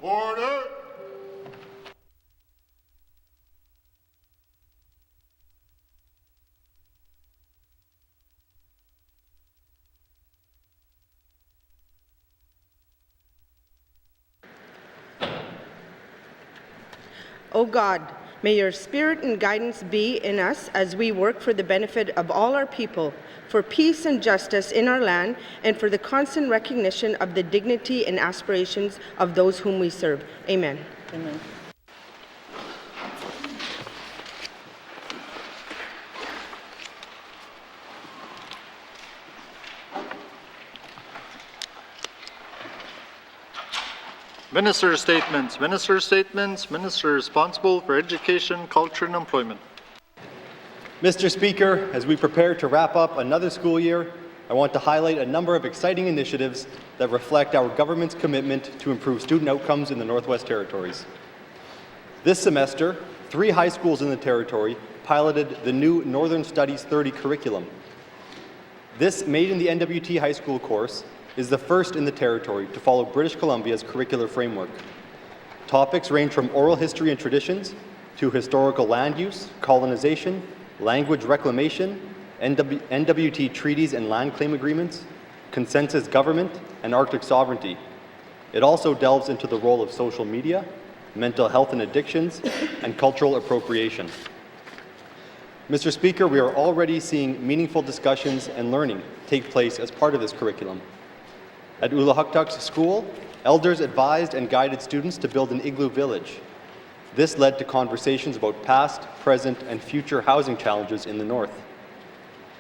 Order! O God, may your spirit and guidance be in us as we work for the benefit of all our people, for peace and justice in our land, and for the constant recognition of the dignity and aspirations of those whom we serve. Amen. Amen. Minister statements. Minister statements. Minister responsible for education, culture, and employment. Mr. Speaker, as we prepare to wrap up another school year, I want to highlight a number of exciting initiatives that reflect our government's commitment to improve student outcomes in the Northwest Territories. This semester, 3 high schools in the Territory piloted the new Northern Studies 30 curriculum. This Made in the N.W.T. high school course is the first in the Territory to follow British Columbia's curricular framework. Topics range from oral history and traditions to historical land use, colonization, language reclamation, N.W.T. treaties and land claim agreements, consensus government, and Arctic sovereignty. It also delves into the role of social media, mental health and addictions, and cultural appropriation. Mr. Speaker, we are already seeing meaningful discussions and learning take place as part of this curriculum. At YELLOWKNIFE School, elders advised and guided students to build an igloo village. This led to conversations about past, present, and future housing challenges in the North.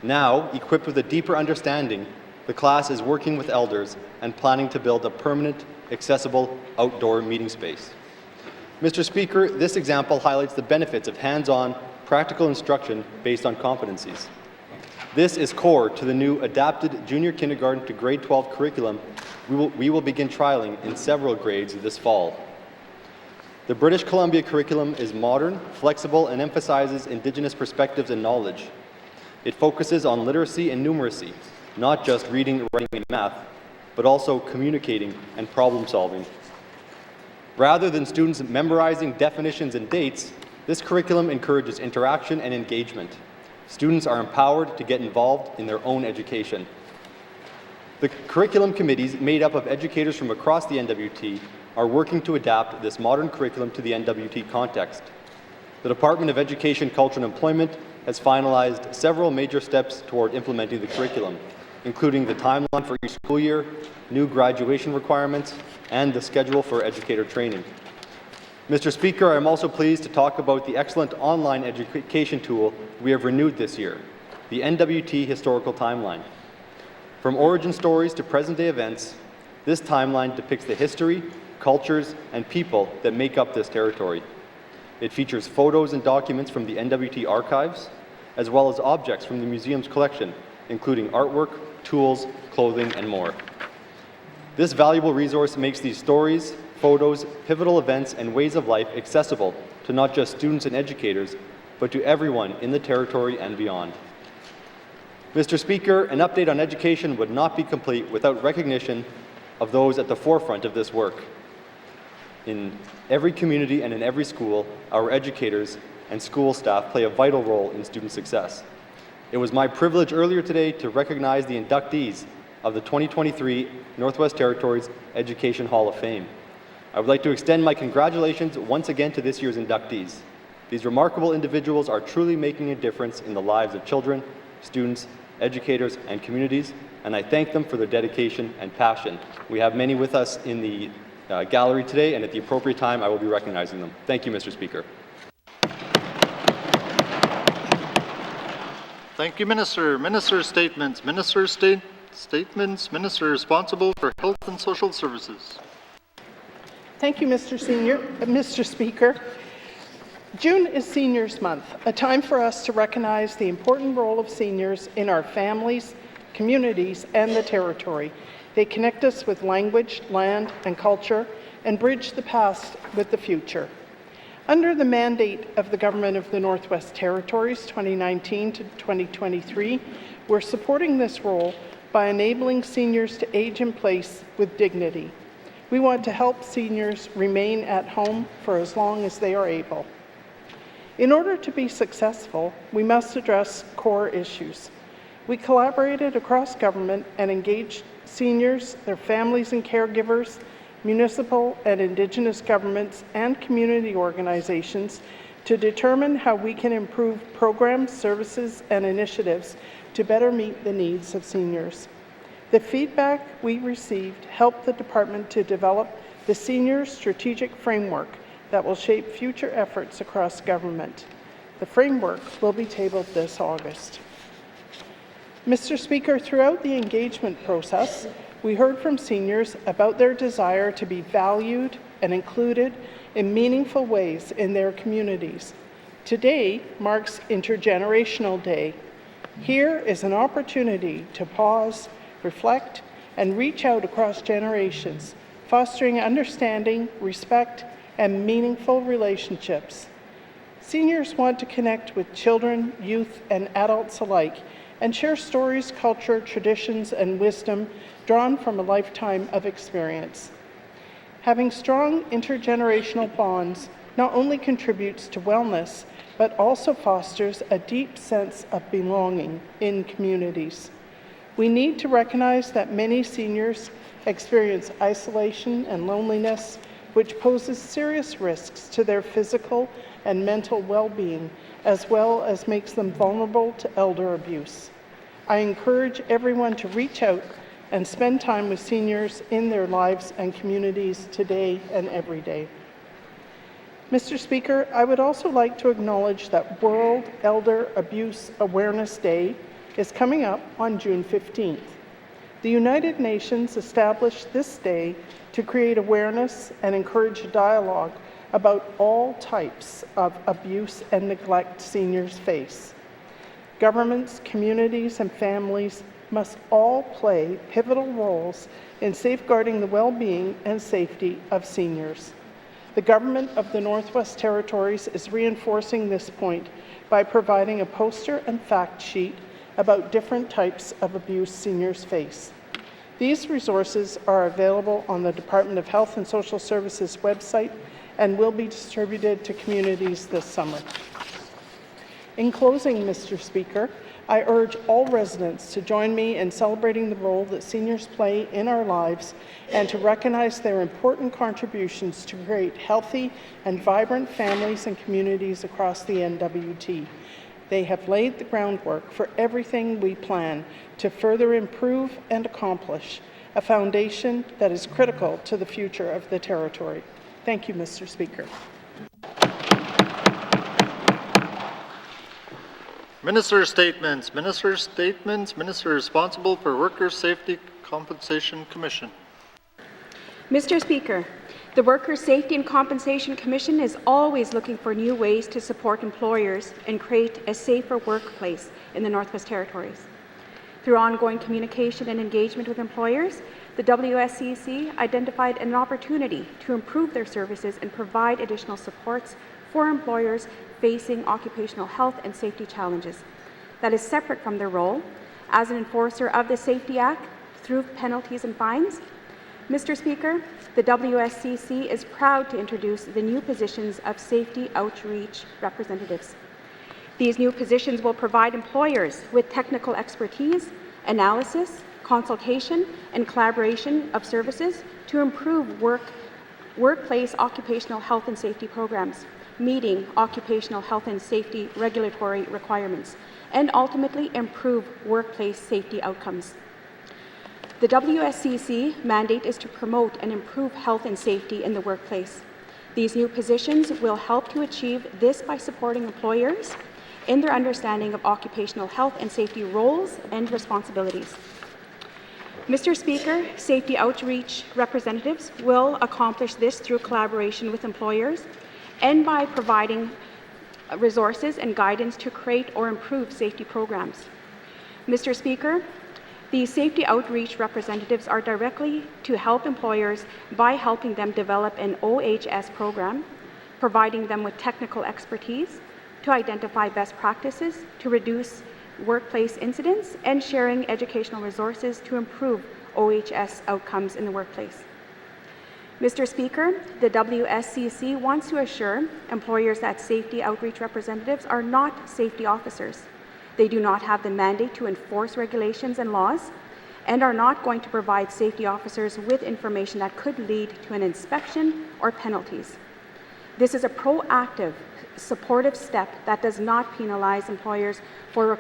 Now, equipped with a deeper understanding, the class is working with elders and planning to build a permanent, accessible outdoor meeting space. Mr. Speaker, this example highlights the benefits of hands-on, practical instruction based on competencies. This is core to the new adapted junior kindergarten to grade 12 curriculum we will begin trialing in several grades this fall. The British Columbia curriculum is modern, flexible, and emphasizes Indigenous perspectives and knowledge. It focuses on literacy and numeracy, not just reading, writing, and math, but also communicating and problem solving. Rather than students memorizing definitions and dates, this curriculum encourages interaction and engagement. Students are empowered to get involved in their own education. The curriculum committees, made up of educators from across the N.W.T, are working to adapt this modern curriculum to the N.W.T context. The Department of Education, Culture and Employment has finalized several major steps toward implementing the curriculum, including the timeline for each school year, new graduation requirements, and the schedule for educator training. Mr. Speaker, I am also pleased to talk about the excellent online education tool we have renewed this year, the N.W.T Historical Timeline. From origin stories to present-day events, this timeline depicts the history, cultures, and people that make up this territory. It features photos and documents from the N.W.T archives, as well as objects from the museum's collection, including artwork, tools, clothing, and more. This valuable resource makes these stories, photos, pivotal events, and ways of life accessible to not just students and educators, but to everyone in the territory and beyond. Mr. Speaker, an update on education would not be complete without recognition of those at the forefront of this work. In every community and in every school, our educators and school staff play a vital role in student success. It was my privilege earlier today to recognize the inductees of the 2023 Northwest Territories Education Hall of Fame. I would like to extend my congratulations once again to this year's inductees. These remarkable individuals are truly making a difference in the lives of children, students, educators, and communities, and I thank them for their dedication and passion. We have many with us in the gallery today, and at the appropriate time, I will be recognizing them. Thank you, Mr. Speaker. Thank you, Minister. Minister statements. Minister statements. Minister responsible for Health and Social Services. Thank you, Mr. Speaker. June is Seniors Month, a time for us to recognize the important role of seniors in our families, communities, and the territory. They connect us with language, land, and culture, and bridge the past with the future. Under the mandate of the Government of the Northwest Territories 2019 to 2023, we're supporting this role by enabling seniors to age in place with dignity. We want to help seniors remain at home for as long as they are able. In order to be successful, we must address core issues. We collaborated across government and engaged seniors, their families and caregivers, municipal and Indigenous governments, and community organizations to determine how we can improve programs, services, and initiatives to better meet the needs of seniors. The feedback we received helped the department to develop the Senior Strategic Framework that will shape future efforts across government. The framework will be tabled this August. Mr. Speaker, throughout the engagement process, we heard from seniors about their desire to be valued and included in meaningful ways in their communities. Today marks Intergenerational Day. Here is an opportunity to pause, reflect, and reach out across generations, fostering understanding, respect, and meaningful relationships. Seniors want to connect with children, youth, and adults alike and share stories, culture, traditions, and wisdom drawn from a lifetime of experience. Having strong intergenerational bonds not only contributes to wellness, but also fosters a deep sense of belonging in communities. We need to recognize that many seniors experience isolation and loneliness, which poses serious risks to their physical and mental well-being, as well as makes them vulnerable to elder abuse. I encourage everyone to reach out and spend time with seniors in their lives and communities today and every day. Mr. Speaker, I would also like to acknowledge that World Elder Abuse Awareness Day is coming up on June 15th. The United Nations established this day to create awareness and encourage a dialogue about all types of abuse and neglect seniors face. Governments, communities, and families must all play pivotal roles in safeguarding the well-being and safety of seniors. The Government of the Northwest Territories is reinforcing this point by providing a poster and fact sheet about different types of abuse seniors face. These resources are available on the Department of Health and Social Services website and will be distributed to communities this summer. In closing, Mr. Speaker, I urge all residents to join me in celebrating the role that seniors play in our lives and to recognize their important contributions to create healthy and vibrant families and communities across the N.W.T. They have laid the groundwork for everything we plan to further improve and accomplish, a foundation that is critical to the future of the Territory. Thank you, Mr. Speaker. Minister statements. Minister responsible for Workers' Safety Compensation Commission. Mr. Speaker, the Workers' Safety and Compensation Commission is always looking for new ways to support employers and create a safer workplace in the Northwest Territories. Through ongoing communication and engagement with employers, the WSCC identified an opportunity to improve their services and provide additional supports for employers facing occupational health and safety challenges. That is separate from their role as an enforcer of the Safety Act through penalties and fines. Mr. Speaker, the WSCC is proud to introduce the new positions of Safety Outreach Representatives. These new positions will provide employers with technical expertise, analysis, consultation, and collaboration of services to improve workplace occupational health and safety programs, meeting occupational health and safety regulatory requirements, and ultimately improve workplace safety outcomes. The WSCC mandate is to promote and improve health and safety in the workplace. These new positions will help to achieve this by supporting employers in their understanding of occupational health and safety roles and responsibilities. Mr. Speaker, safety outreach representatives will accomplish this through collaboration with employers and by providing resources and guidance to create or improve safety programs. Mr. Speaker, these safety outreach representatives are directly to help employers by helping them develop an OHS program, providing them with technical expertise to identify best practices to reduce workplace incidents, and sharing educational resources to improve OHS outcomes in the workplace. Mr. Speaker, the WSCC wants to assure employers that safety outreach representatives are not safety officers. They do not have the mandate to enforce regulations and laws and are not going to provide safety officers with information that could lead to an inspection or penalties. This is a proactive, supportive step that does not penalize employers for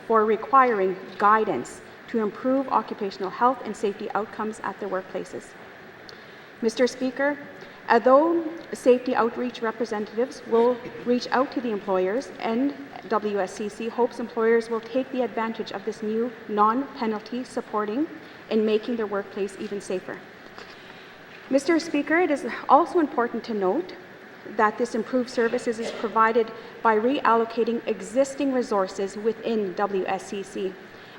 requiring guidance to improve occupational health and safety outcomes at their workplaces. Mr. Speaker, although safety outreach representatives will reach out to the employers, and WSCC hopes employers will take the advantage of this new non-penalty supporting in making their workplace even safer. Mr. Speaker, it is also important to note that this improved services is provided by reallocating existing resources within WSCC.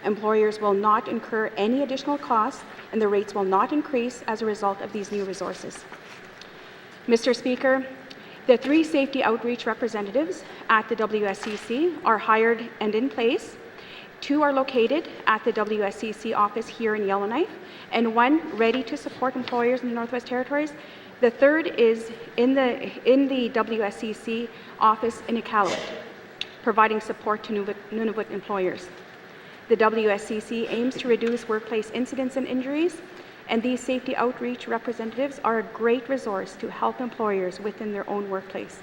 Employers will not incur any additional costs, and the rates will not increase as a result of these new resources. Mr. Speaker, the 3 safety outreach representatives at the WSCC are hired and in place. 2 are located at the WSCC office here in Yellowknife, and 1 ready to support employers in the Northwest Territories. The 3rd is in the WSCC office in Iqaluit, providing support to Nunavut employers. The WSCC aims to reduce workplace incidents and injuries, and these safety outreach representatives are a great resource to help employers within their own workplace.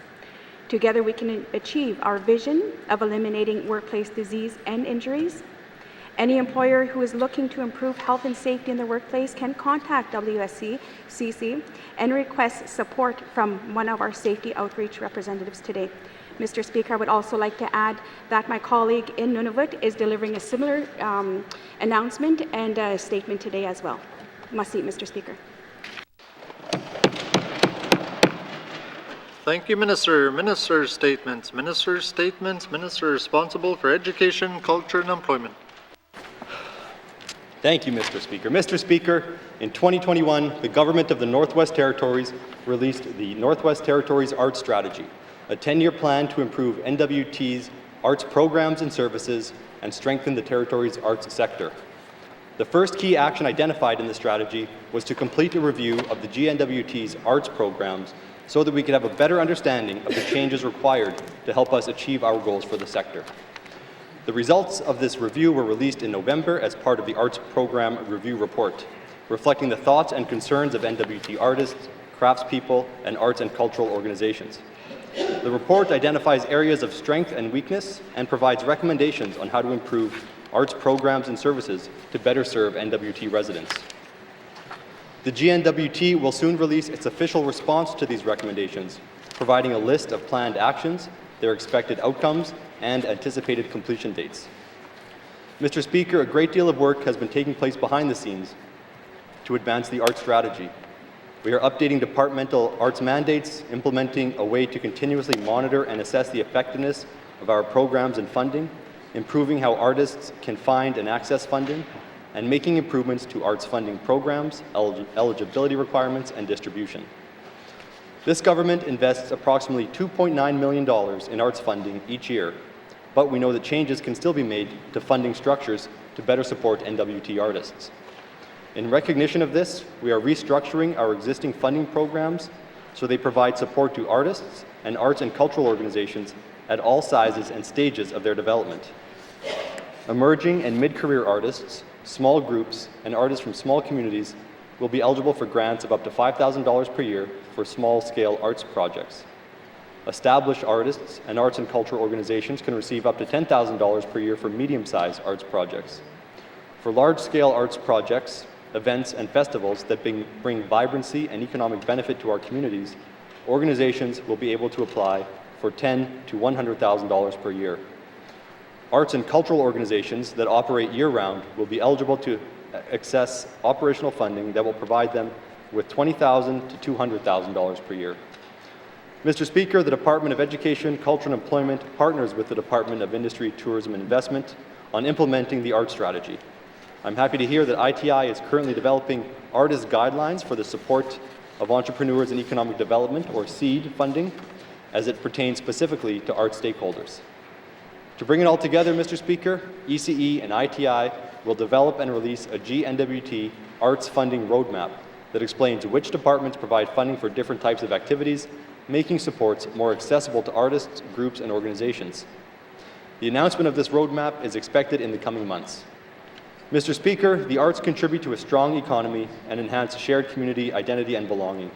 Together we can achieve our vision of eliminating workplace disease and injuries. Any employer who is looking to improve health and safety in their workplace can contact WSCC and request support from one of our safety outreach representatives today. Mr. Speaker, I would also like to add that my colleague in Nunavut is delivering a similar announcement and a statement today as well. Must seat, Mr. Speaker. Thank you, Minister. Minister's statements. Minister's statements. Minister responsible for education, culture, and employment. Thank you, Mr. Speaker. Mr. Speaker, in 2021, the Government of the Northwest Territories released the Northwest Territories Arts Strategy, a 10-year plan to improve N.W.T's arts programs and services and strengthen the Territory's arts sector. The first key action identified in the strategy was to complete a review of the GNWT's arts programs so that we could have a better understanding of the changes required to help us achieve our goals for the sector. The results of this review were released in November as part of the Arts Program Review Report, reflecting the thoughts and concerns of N.W.T artists, craftspeople, and arts and cultural organizations. The report identifies areas of strength and weakness and provides recommendations on how to improve arts programs and services to better serve N.W.T residents. The GNWT will soon release its official response to these recommendations, providing a list of planned actions, their expected outcomes, and anticipated completion dates. Mr. Speaker, a great deal of work has been taking place behind the scenes to advance the arts strategy. We are updating departmental arts mandates, implementing a way to continuously monitor and assess the effectiveness of our programs and funding, improving how artists can find and access funding, and making improvements to arts funding programs, eligibility requirements, and distribution. This government invests approximately $2.9 million in arts funding each year, but we know that changes can still be made to funding structures to better support N.W.T artists. In recognition of this, we are restructuring our existing funding programs so they provide support to artists and arts and cultural organizations at all sizes and stages of their development. Emerging and mid-career artists, small groups, and artists from small communities will be eligible for grants of up to $5,000 per year for small-scale arts projects. Established artists and arts and cultural organizations can receive up to $10,000 per year for medium-sized arts projects. For large-scale arts projects, events, and festivals that bring vibrancy and economic benefit to our communities, organizations will be able to apply for $10,000 to $100,000 per year. Arts and cultural organizations that operate year-round will be eligible to access operational funding that will provide them with $20,000 to $200,000 per year. Mr. Speaker, the Department of Education, Culture and Employment partners with the Department of Industry, Tourism and Investment on implementing the art strategy. I'm happy to hear that ITI is currently developing artist guidelines for the support of entrepreneurs in economic development, or SEED funding, as it pertains specifically to art stakeholders. To bring it all together, Mr. Speaker, ECE and ITI will develop and release a GNWT arts funding roadmap that explains which departments provide funding for different types of activities, making supports more accessible to artists, groups, and organizations. The announcement of this roadmap is expected in the coming months. Mr. Speaker, the arts contribute to a strong economy and enhance shared community identity and belonging.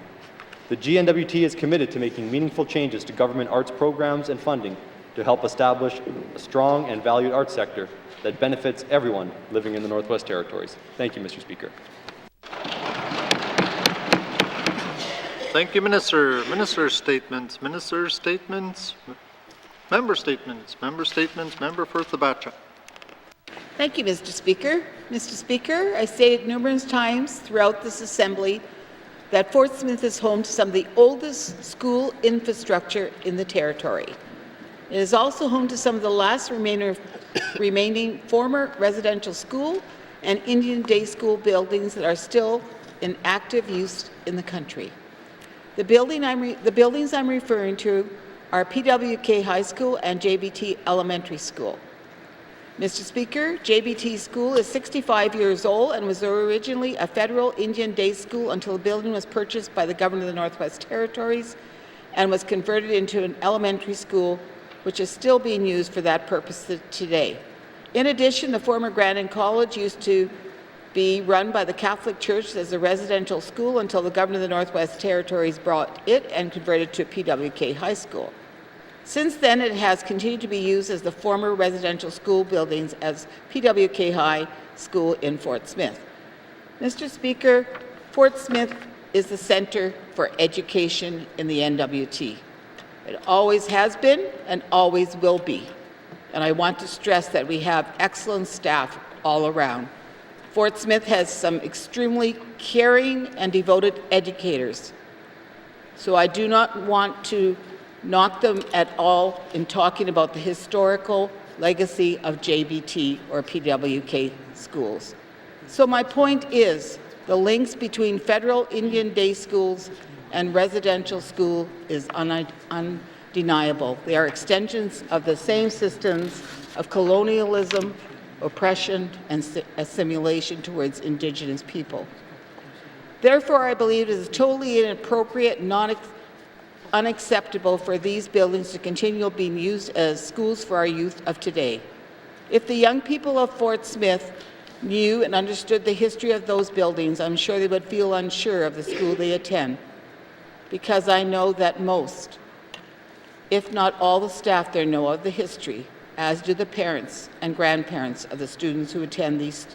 The N.W.T is committed to making meaningful changes to government arts programs and funding to help establish a strong and valued arts sector that benefits everyone living in the Northwest Territories. Thank you, Mr. Speaker. Thank you, Minister. Minister's statements. Minister's statements. Member statements. Member statements. Member for Thabacha. Thank you, Mr. Speaker. Mr. Speaker, I stated numerous times throughout this Assembly that Fort Smith is home to some of the oldest school infrastructure in the Territory. It is also home to some of the last remaining former residential school and Indian Day School buildings that are still in active use in the country. The buildings I'm referring to are PWK High School and JBT Elementary School. Mr. Speaker, JBT School is 65 years old and was originally a federal Indian Day School until the building was purchased by the Government of the Northwest Territories and was converted into an elementary school, which is still being used for that purpose today. In addition, the former Grandin College used to be run by the Catholic Church as a residential school until the Government of the Northwest Territories brought it and converted to PWK High School. Since then, it has continued to be used as the former residential school buildings as PWK High School in Fort Smith. Mr. Speaker, Fort Smith is the center for education in the N.W.T. It always has been and always will be. And I want to stress that we have excellent staff all around. Fort Smith has some extremely caring and devoted educators. So I do not want to knock them at all in talking about the historical legacy of JBT or PWK schools. So my point is the links between federal Indian Day schools and residential school is undeniable. They are extensions of the same systems of colonialism, oppression, and assimilation towards Indigenous people. Therefore, I believe it is totally inappropriate, unacceptable for these buildings to continue being used as schools for our youth of today. If the young people of Fort Smith knew and understood the history of those buildings, I'm sure they would feel unsure of the school they attend, because I know that most, if not all the staff there know of the history, as do the parents and grandparents of the students who attend these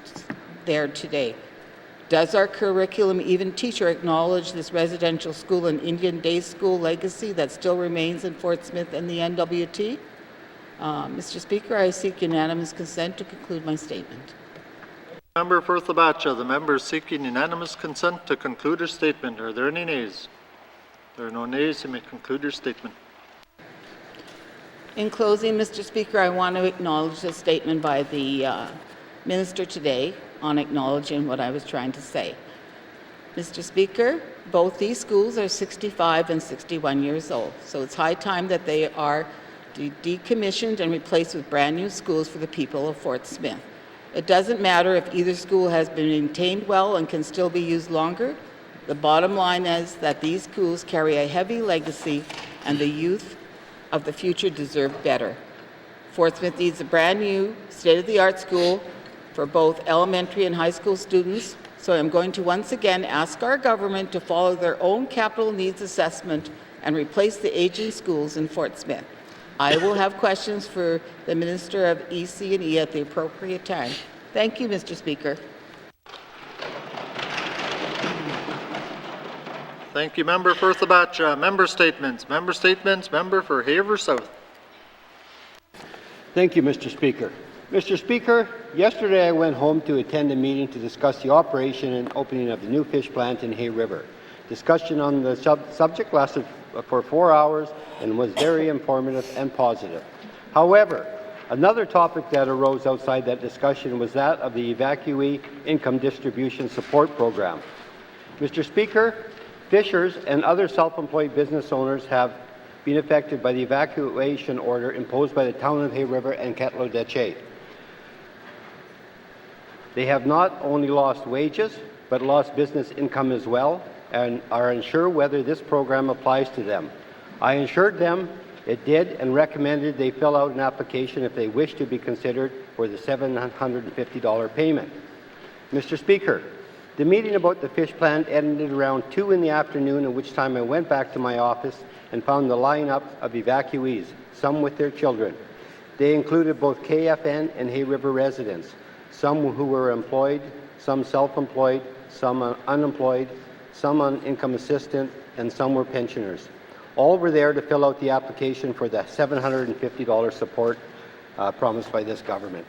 there today. Does our curriculum even teach or acknowledge this residential school and Indian Day School legacy that still remains in Fort Smith and the N.W.T? Mr. Speaker, I seek unanimous consent to conclude my statement. Member for Thabacha, the member seeking unanimous consent to conclude her statement. Are there any nays? There are no nays. You may conclude your statement. In closing, Mr. Speaker, I want to acknowledge the statement by the Minister today on acknowledging what I was trying to say. Mr. Speaker, both these schools are 65 and 61 years old, so it's high time that they are decommissioned and replaced with brand new schools for the people of Fort Smith. It doesn't matter if either school has been maintained well and can still be used longer. The bottom line is that these schools carry a heavy legacy and the youth of the future deserve better. Fort Smith needs a brand new state-of-the-art school for both elementary and high school students, so I'm going to once again ask our government to follow their own capital needs assessment and replace the aging schools in Fort Smith. I will have questions for the Minister of EC&E at the appropriate time. Thank you, Mr. Speaker. Thank you, member for Thabacha. Member statements. Member statements. Member for Haver South. Thank you, Mr. Speaker. Mr. Speaker, yesterday I went home to attend a meeting to discuss the operation and opening of the new fish plant in Hay River. Discussion on the subject lasted for 4 hours and was very informative and positive. However, another topic that arose outside that discussion was that of the Evacuee Income Distribution Support Program. Mr. Speaker, fishers and other self-employed business owners have been affected by the evacuation order imposed by the town of Hay River and N.W.T. They have not only lost wages, but lost business income as well and are unsure whether this program applies to them. I assured them it did and recommended they fill out an application if they wish to be considered for the $750 payment. Mr. Speaker, the meeting about the fish plant ended around 2 in the afternoon, at which time I went back to my office and found the lineup of evacuees, some with their children. They included both KFN and Hay River residents, some who were employed, some self-employed, some unemployed, some on income assistance, and some were pensioners. All were there to fill out the application for the $750 support promised by this government.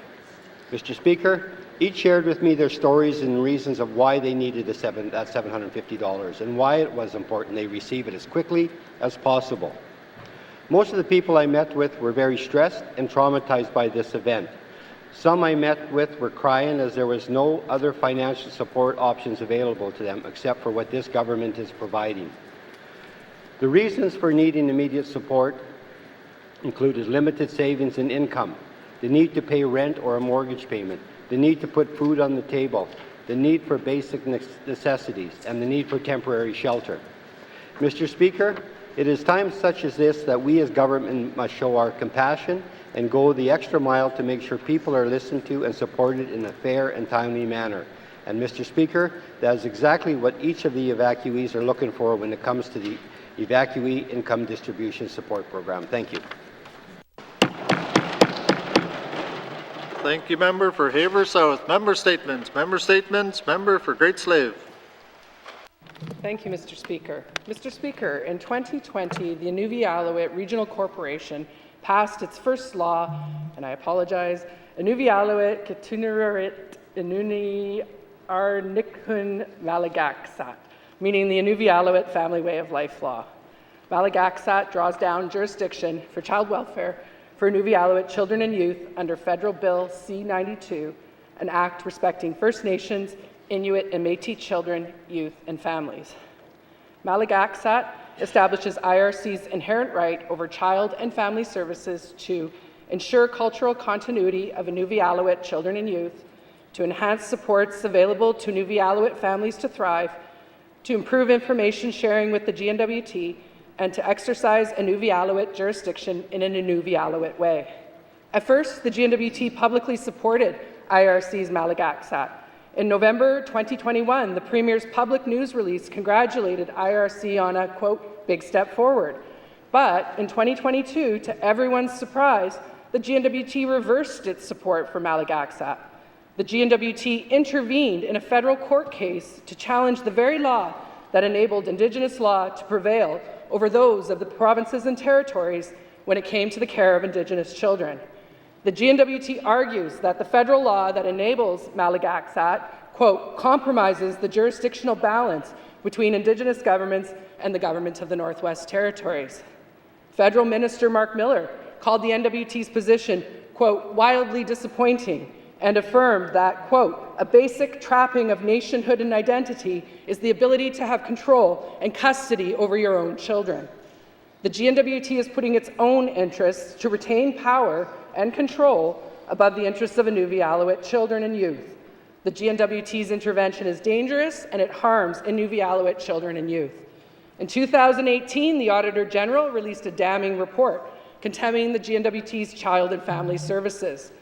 Mr. Speaker, each shared with me their stories and reasons of why they needed that $750 and why it was important they receive it as quickly as possible. Most of the people I met with were very stressed and traumatized by this event. Some I met with were crying as there was no other financial support options available to them except for what this government is providing. The reasons for needing immediate support included limited savings and income, the need to pay rent or a mortgage payment, the need to put food on the table, the need for basic necessities, and the need for temporary shelter. Mr. Speaker, it is times such as this that we as government must show our compassion and go the extra mile to make sure people are listened to and supported in a fair and timely manner. And Mr. Speaker, that is exactly what each of the evacuees are looking for when it comes to the Evacuee Income Distribution Support Program. Thank you. Thank you, member for Haver South. Member statements. Member for Great Slave. Thank you, Mr. Speaker. Mr. Speaker, in 2020, the Inuvialuit Regional Corporation passed its first law, and I apologize, Inuvialuit Kitunurit Inuni Arnikun Malagaksat, meaning the Inuvialuit Family Way of Life Law. Malagaksat draws down jurisdiction for child welfare for Inuvialuit children and youth under Federal Bill C-92, an act respecting First Nations, Inuit and Métis children, youth, and families. Malagaksat establishes IRC's inherent right over child and family services to ensure cultural continuity of Inuvialuit children and youth, to enhance supports available to Inuvialuit families to thrive, to improve information sharing with the N.W.T, and to exercise Inuvialuit jurisdiction in an Inuvialuit way. At first, the N.W.T publicly supported IRC's Malagaksat. In November 2021, the Premier's public news release congratulated IRC on a, quote, big step forward. But in 2022, to everyone's surprise, the N.W.T reversed its support for Malagaksat. The N.W.T intervened in a federal court case to challenge the very law that enabled Indigenous law to prevail over those of the provinces and territories when it came to the care of Indigenous children. The N.W.T argues that the federal law that enables Malagaksat, quote, compromises the jurisdictional balance between Indigenous governments and the government of the Northwest Territories. Federal Minister Mark Miller called the N.W.T's position, quote, wildly disappointing, and affirmed that, quote, a basic trapping of nationhood and identity is the ability to have control and custody over your own children. The N.W.T is putting its own interests to retain power and control above the interests of Inuvialuit children and youth. The N.W.T's intervention is dangerous and it harms Inuvialuit children and youth. In 2018, the Auditor General released a damning report condemning the N.W.T's child and family services.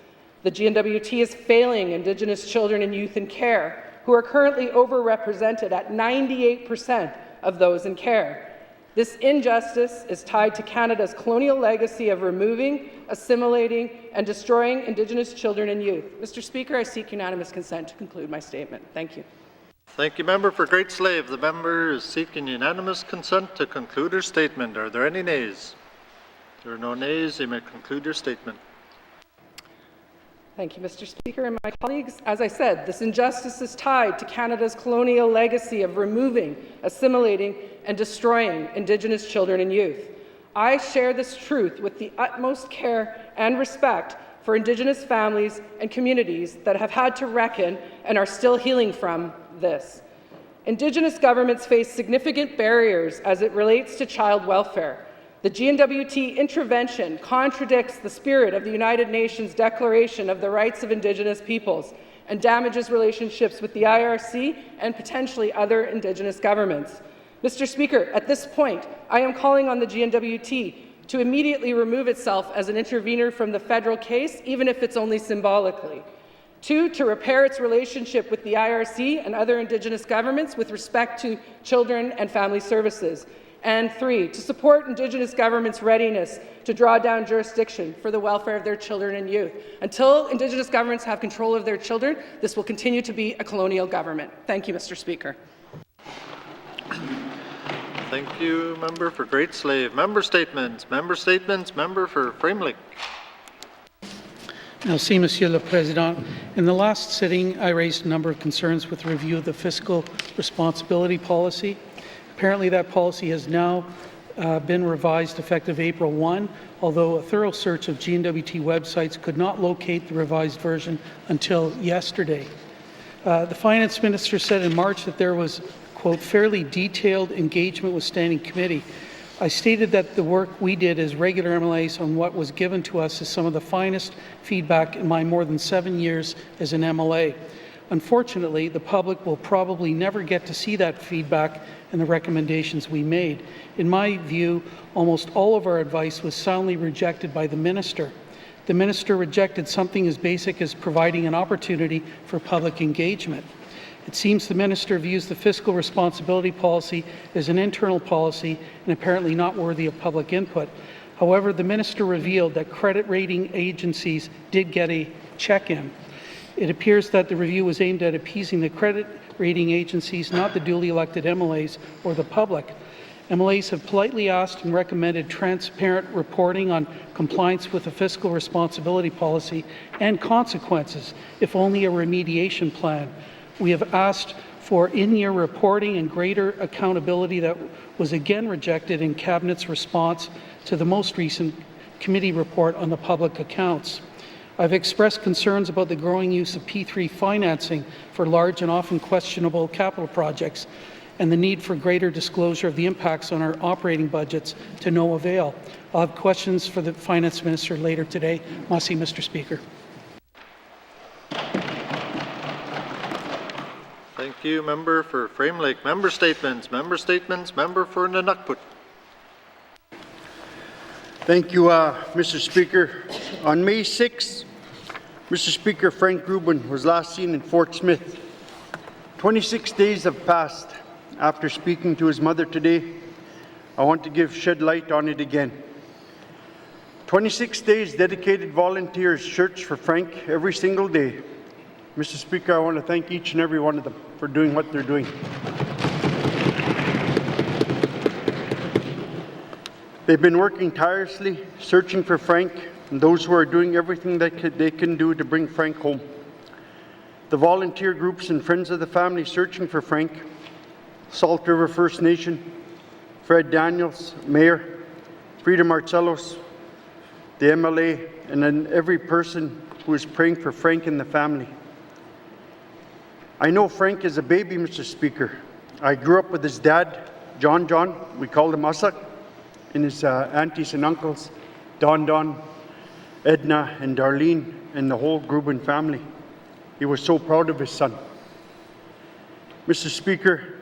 The N.W.T is failing Indigenous children and youth in care, who are currently overrepresented at 98% of those in care. This injustice is tied to Canada's colonial legacy of removing, assimilating, and destroying Indigenous children and youth. Mr. Speaker, I seek unanimous consent to conclude my statement. Thank you. Thank you, member for Great Slave. The member is seeking unanimous consent to conclude her statement. Are there any nays? If there are no nays, you may conclude your statement. Thank you, Mr. Speaker and my colleagues. As I said, this injustice is tied to Canada's colonial legacy of removing, assimilating, and destroying Indigenous children and youth. I share this truth with the utmost care and respect for Indigenous families and communities that have had to reckon and are still healing from this. Indigenous governments face significant barriers as it relates to child welfare. The N.W.T intervention contradicts the spirit of the United Nations Declaration of the Rights of Indigenous Peoples and damages relationships with the IRC and potentially other Indigenous governments. Mr. Speaker, at this point, I am calling on the N.W.T to immediately remove itself as an intervener from the federal case, even if it's only symbolically. 2, to repair its relationship with the IRC and other Indigenous governments with respect to children and family services. And 3, to support Indigenous governments' readiness to draw down jurisdiction for the welfare of their children and youth. Until Indigenous governments have control of their children, this will continue to be a colonial government. Thank you, Mr. Speaker. Thank you, member for Great Slave. Member statements. Member statements. Member for Framelick. Merci, Monsieur le Président. In the last sitting, I raised a number of concerns with the review of the fiscal responsibility policy. Apparently, that policy has now been revised effective April 1, although a thorough search of N.W.T websites could not locate the revised version until yesterday. The Finance Minister said in March that there was, quote, fairly detailed engagement with Standing Committee. I stated that the work we did as regular MLAs on what was given to us is some of the finest feedback in my more than 7 years as an MLA. Unfortunately, the public will probably never get to see that feedback and the recommendations we made. In my view, almost all of our advice was soundly rejected by the Minister. The Minister rejected something as basic as providing an opportunity for public engagement. It seems the Minister views the fiscal responsibility policy as an internal policy and apparently not worthy of public input. However, the Minister revealed that credit rating agencies did get a check-in. It appears that the review was aimed at appeasing the credit rating agencies, not the duly elected MLAs or the public. MLAs have politely asked and recommended transparent reporting on compliance with the fiscal responsibility policy and consequences, if only a remediation plan. We have asked for in-year reporting and greater accountability that was again rejected in Cabinet's response to the most recent committee report on the public accounts. I've expressed concerns about the growing use of P3 financing for large and often questionable capital projects and the need for greater disclosure of the impacts on our operating budgets to no avail. I'll have questions for the Finance Minister later today. Merci, Mr. Speaker. Thank you, member for Framelick. Member statements. Member statements. Member for N.W.T. Thank you, Mr. Speaker. On May 6, Mr. Speaker, Frank Rubin was last seen in Fort Smith. 26 days have passed. After speaking to his mother today, I want to shed light on it again. 26 days dedicated volunteers search for Frank every single day. Mr. Speaker, I want to thank each and every one of them for doing what they're doing. They've been working tirelessly, searching for Frank, and those who are doing everything that they can do to bring Frank home. The volunteer groups and friends of the family searching for Frank, Salt River First Nation, Fred Daniels, Mayor, Frida Marcellos, the MLA, and then every person who is praying for Frank and the family. I know Frank is a baby, Mr. Speaker. I grew up with his dad, John, we called him Asak, and his aunties and uncles, Don, Edna, and Darlene, and the whole Grubin family. He was so proud of his son. Mr. Speaker,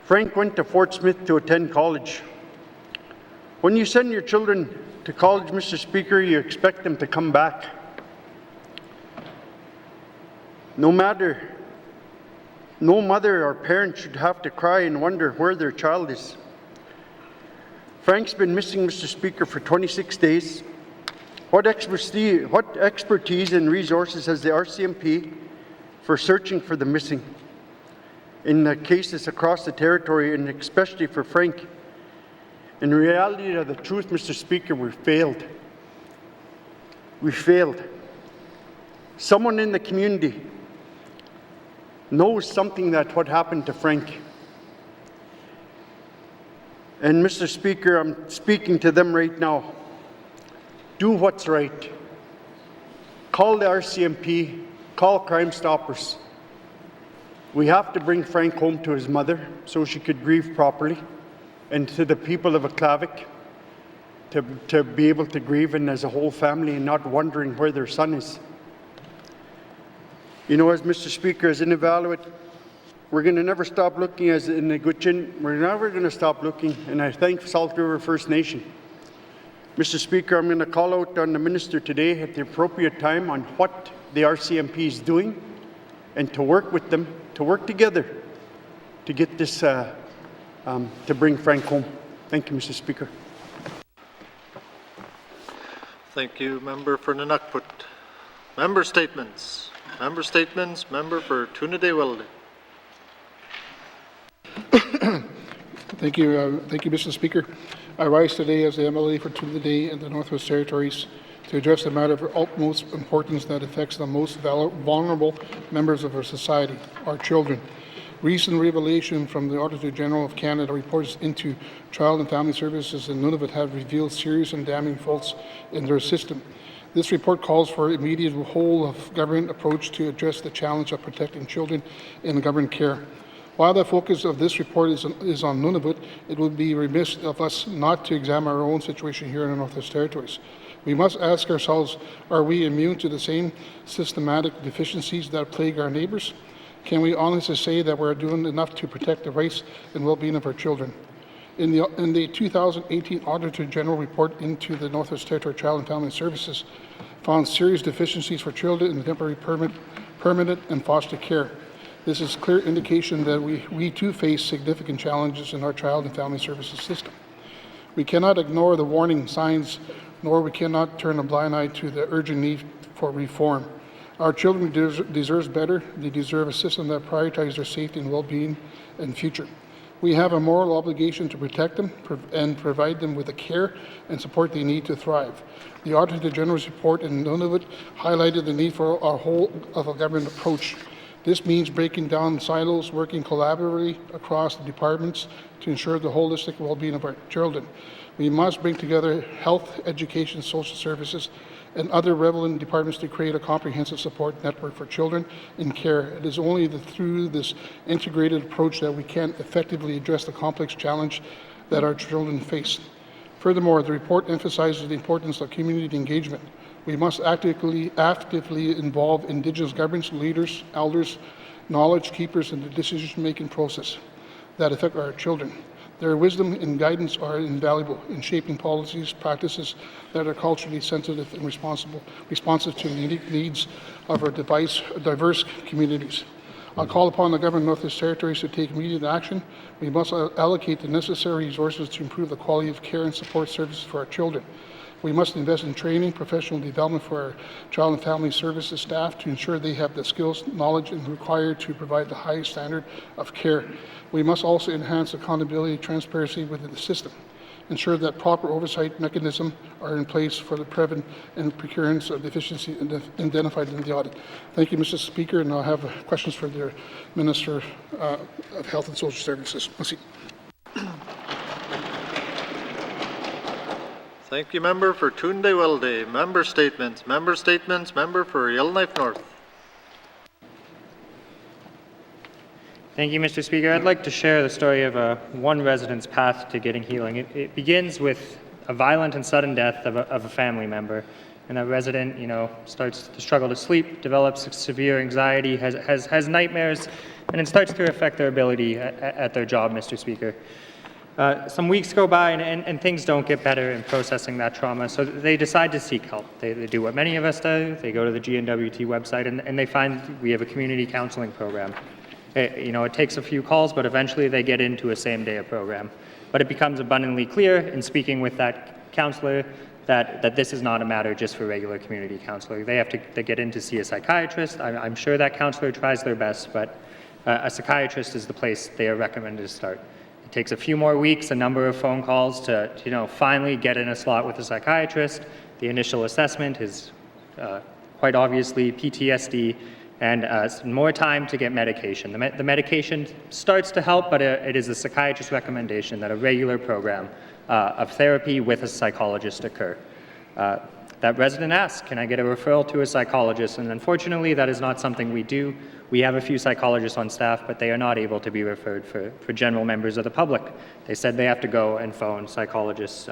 Frank went to Fort Smith to attend college. When you send your children to college, Mr. Speaker, you expect them to come back. No mother or parent should have to cry and wonder where their child is. Frank's been missing, Mr. Speaker, for 26 days. What expertise and resources has the RCMP for searching for the missing in the cases across the territory, and especially for Frank? In reality of the truth, Mr. Speaker, we failed. We failed. Someone in the community knows something that what happened to Frank. And Mr. Speaker, I'm speaking to them right now. Do what's right. Call the RCMP, call Crime Stoppers. We have to bring Frank home to his mother so she could grieve properly, and to the people of Aklavik to be able to grieve and as a whole family and not wondering where their son is. You know, as Mr. Speaker, as an evaluate, we're going to never stop looking as in the Gutchin. We're never going to stop looking, and I thank Salt River First Nation. Mr. Speaker, I'm going to call out on the Minister today at the appropriate time on what the RCMP is doing and to work with them, to work together to get this, to bring Frank home. Thank you, Mr. Speaker. Thank you, Member for N.W.T. Member statements. Member statements. Member for Tunadewelde. Thank you, Mr. Speaker. I rise today as the MLA for Tunadewelde in the Northwest Territories to address a matter of utmost importance that affects the most vulnerable members of our society, our children. Recent revelation from the Auditor General of Canada reports into Child and Family Services in Nunavut have revealed serious and damning faults in their system. This report calls for immediate whole-of-government approach to address the challenge of protecting children in government care. While the focus of this report is on Nunavut, it would be remiss of us not to examine our own situation here in the Northwest Territories. We must ask ourselves, are we immune to the same systematic deficiencies that plague our neighbours? Can we honestly say that we're doing enough to protect the rights and well-being of our children? In the 2018 Auditor General report into the Northwest Territory Child and Family Services found serious deficiencies for children in the temporary, permanent and foster care. This is clear indication that we too face significant challenges in our child and family services system. We cannot ignore the warning signs, nor we cannot turn a blind eye to the urgent need for reform. Our children deserve better. They deserve a system that prioritizes their safety and well-being and future. We have a moral obligation to protect them and provide them with the care and support they need to thrive. The Auditor General's report in Nunavut highlighted the need for a whole-of-government approach. This means breaking down silos, working collaboratively across the departments to ensure the holistic well-being of our children. We must bring together health, education, social services, and other relevant departments to create a comprehensive support network for children in care. It is only through this integrated approach that we can effectively address the complex challenge that our children face. Furthermore, the report emphasizes the importance of community engagement. We must actively involve Indigenous governments, leaders, elders, knowledge keepers in the decision-making process that affect our children. Their wisdom and guidance are invaluable in shaping policies, practices that are culturally sensitive and responsive to the unique needs of our diverse communities. I'll call upon the Government of Northwest Territories to take immediate action. We must allocate the necessary resources to improve the quality of care and support services for our children. We must invest in training, professional development for our child and family services staff to ensure they have the skills, knowledge, and required to provide the highest standard of care. We must also enhance accountability and transparency within the system, ensure that proper oversight mechanisms are in place for the prevention and procurement of deficiency identified in the audit. Thank you, Mr. Speaker, and I'll have questions for the Minister of Health and Social Services. Merci. Thank you, Member for Tunadewelde. Member statements. Member statements. Member for Yellowknife North. Thank you, Mr. Speaker. I'd like to share the story of one resident's path to getting healing. It begins with a violent and sudden death of a family member. And that resident, starts to struggle to sleep, develops severe anxiety, has nightmares, and it starts to affect their ability at their job, Mr. Speaker. Some weeks go by and things don't get better in processing that trauma, so they decide to seek help. They do what many of us do. They go to the N.W.T website and they find we have a community counseling program. It takes a few calls, but eventually they get into a same-day program. But it becomes abundantly clear in speaking with that counselor that this is not a matter just for regular community counseling. They have to get in to see a psychiatrist. I'm sure that counselor tries their best, but a psychiatrist is the place they are recommended to start. It takes a few more weeks, a number of phone calls to finally get in a slot with a psychiatrist. The initial assessment is quite obviously PTSD, and more time to get medication. The medication starts to help, but it is a psychiatrist's recommendation that a regular program of therapy with a psychologist occur. That resident asks, can I get a referral to a psychologist? And unfortunately, that is not something we do. We have a few psychologists on staff, but they are not able to be referred for general members of the public. They said they have to go and phone psychologists,